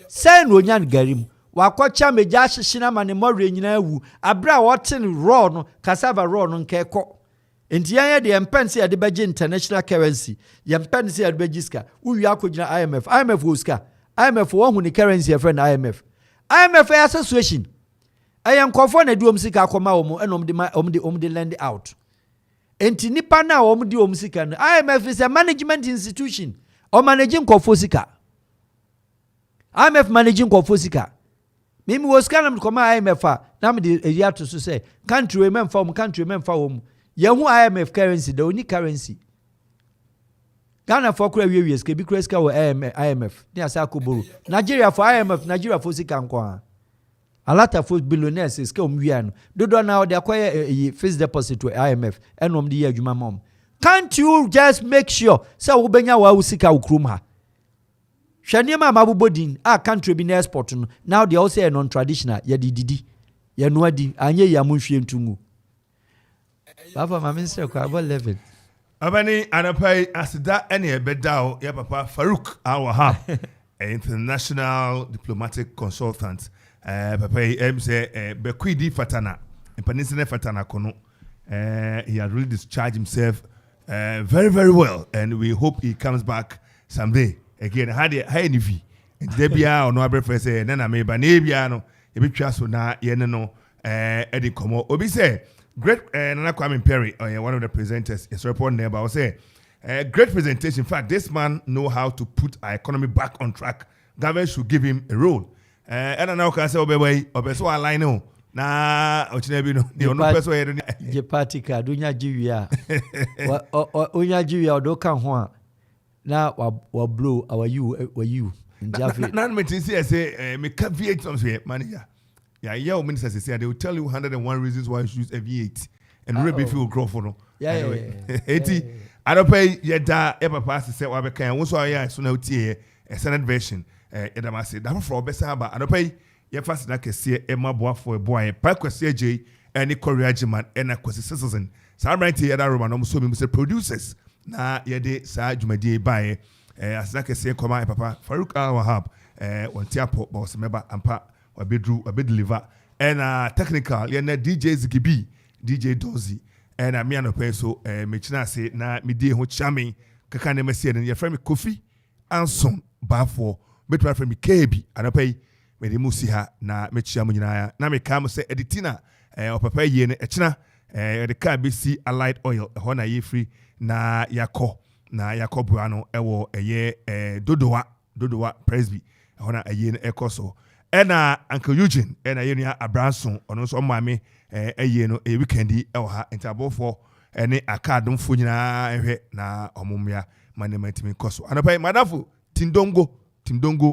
se no nya gari wakocha meja hihina mane more nyina wu abra wotin raw no cassava raw no nkeko enti yan de empense ya de beje international currency yempense ya de bejiska uwi akogina IMF woska IMF wo hu ni currency ya friend IMF association ayan kofo na duom sika akoma wo enom de lend out enti nipa na wo de om sika no IMF is a management institution or managing kofo sika IMF managing kofo sika Mimi was kind of come IMF na me the year to say country remember from country remember home yehu IMF currency the only currency Ghana for kura we ke bi kura ska wo IMF ni asa akoboro Nigeria for IMF Nigeria for sika nko a lot of billionaires is come we no dodo na they acquire fixed deposit to IMF enom the adwuma mom can't you just make sure say wo benya wa sika ukrum ha Shaniama mabubodin a country bi na export no now they also a non-traditional ye didi ye no adi anye ya munhwe ntungu Papa ma minister kwa about 11 Abani anapai asida ene ebedao ya papa Farouk Al-Wahab international diplomatic consultant papa say bekwidi fatana empanisi fatana kono he had really discharged himself very, very well. And we hope he comes back someday. Again, how any fee. And Debia or no other say, Nana may Banabiano, a bit chasso na yenno, Eddie Como. Obi say, great, Nana Kwame Perry, one of the presenters, is reporting there, but I say, great presentation. In fact, this man know how to put our economy back on track. Government should give him a role. And I now can say, Obeso align no. Na Ochinabi no, the only person where the party card, Dunya Jivia, Unya Jivia, do come home. Now, what blow our you were you? None me say, me cut V8 something, manager. Yeah, your minister say they will tell you 101 reasons why you should use a V8 and really feel grow for no. Yeah. I don't pay yet that ever pass to say what I can. Also, I so now a Senate version. I must say that for best about I don't pay. Ye fast na kese Emma Baffuor boy pa kwese J and the Korea man and a kwese citizen so I'm right here that room no so me say producers na ye de sa dwumadi bae as na kese koma papa Farouk Al-Wahab on tiapo boss member ampa wa deliver and technical ye na DJ Zikibi DJ Dozy and me anope so me china say na me die ho chame kaka na me say ye friend me Kofi Ansong Baffuor betwa friend me KB anope me de musi ha na me chia munyina na me ka mo se editina opapa ye ne echina de ka be si allied oil ho na ye free na yakọ buano ewo eye dodowa presby ho na eye ne ekoso ena Uncle Eugene ena ye nua Abranson ono so maame eye no e weekendi ewo ha entabofo ene akadumfo nyina ehwe na omumya manematimi koso anopai madafu timdongo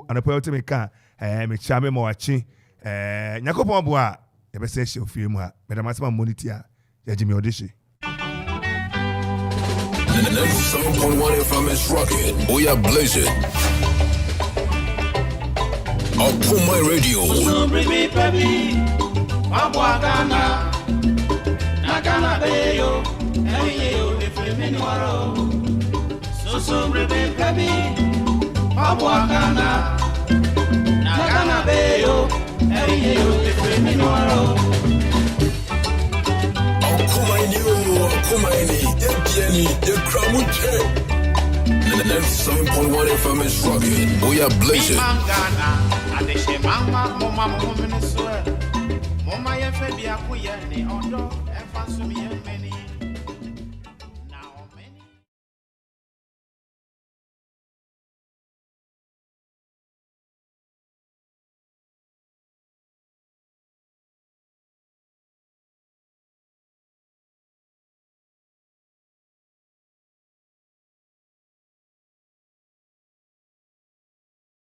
anopai otime ka me chame mo wachi nyakopon bo a e be se hye ofie mu ha me da masema moniti a ya jimi odishi. And the next 7.1 FM is rocking. We are blazing. Up on my radio. So bring me baby. Wabwagana. Nagana beyo. Eyo iflimini waro. So bring me baby. Wabwagana. Nagana beyo. Eyo iflimini waro. The Kramuche. And then 7.1 FM is rocking. We are blazing. Mama,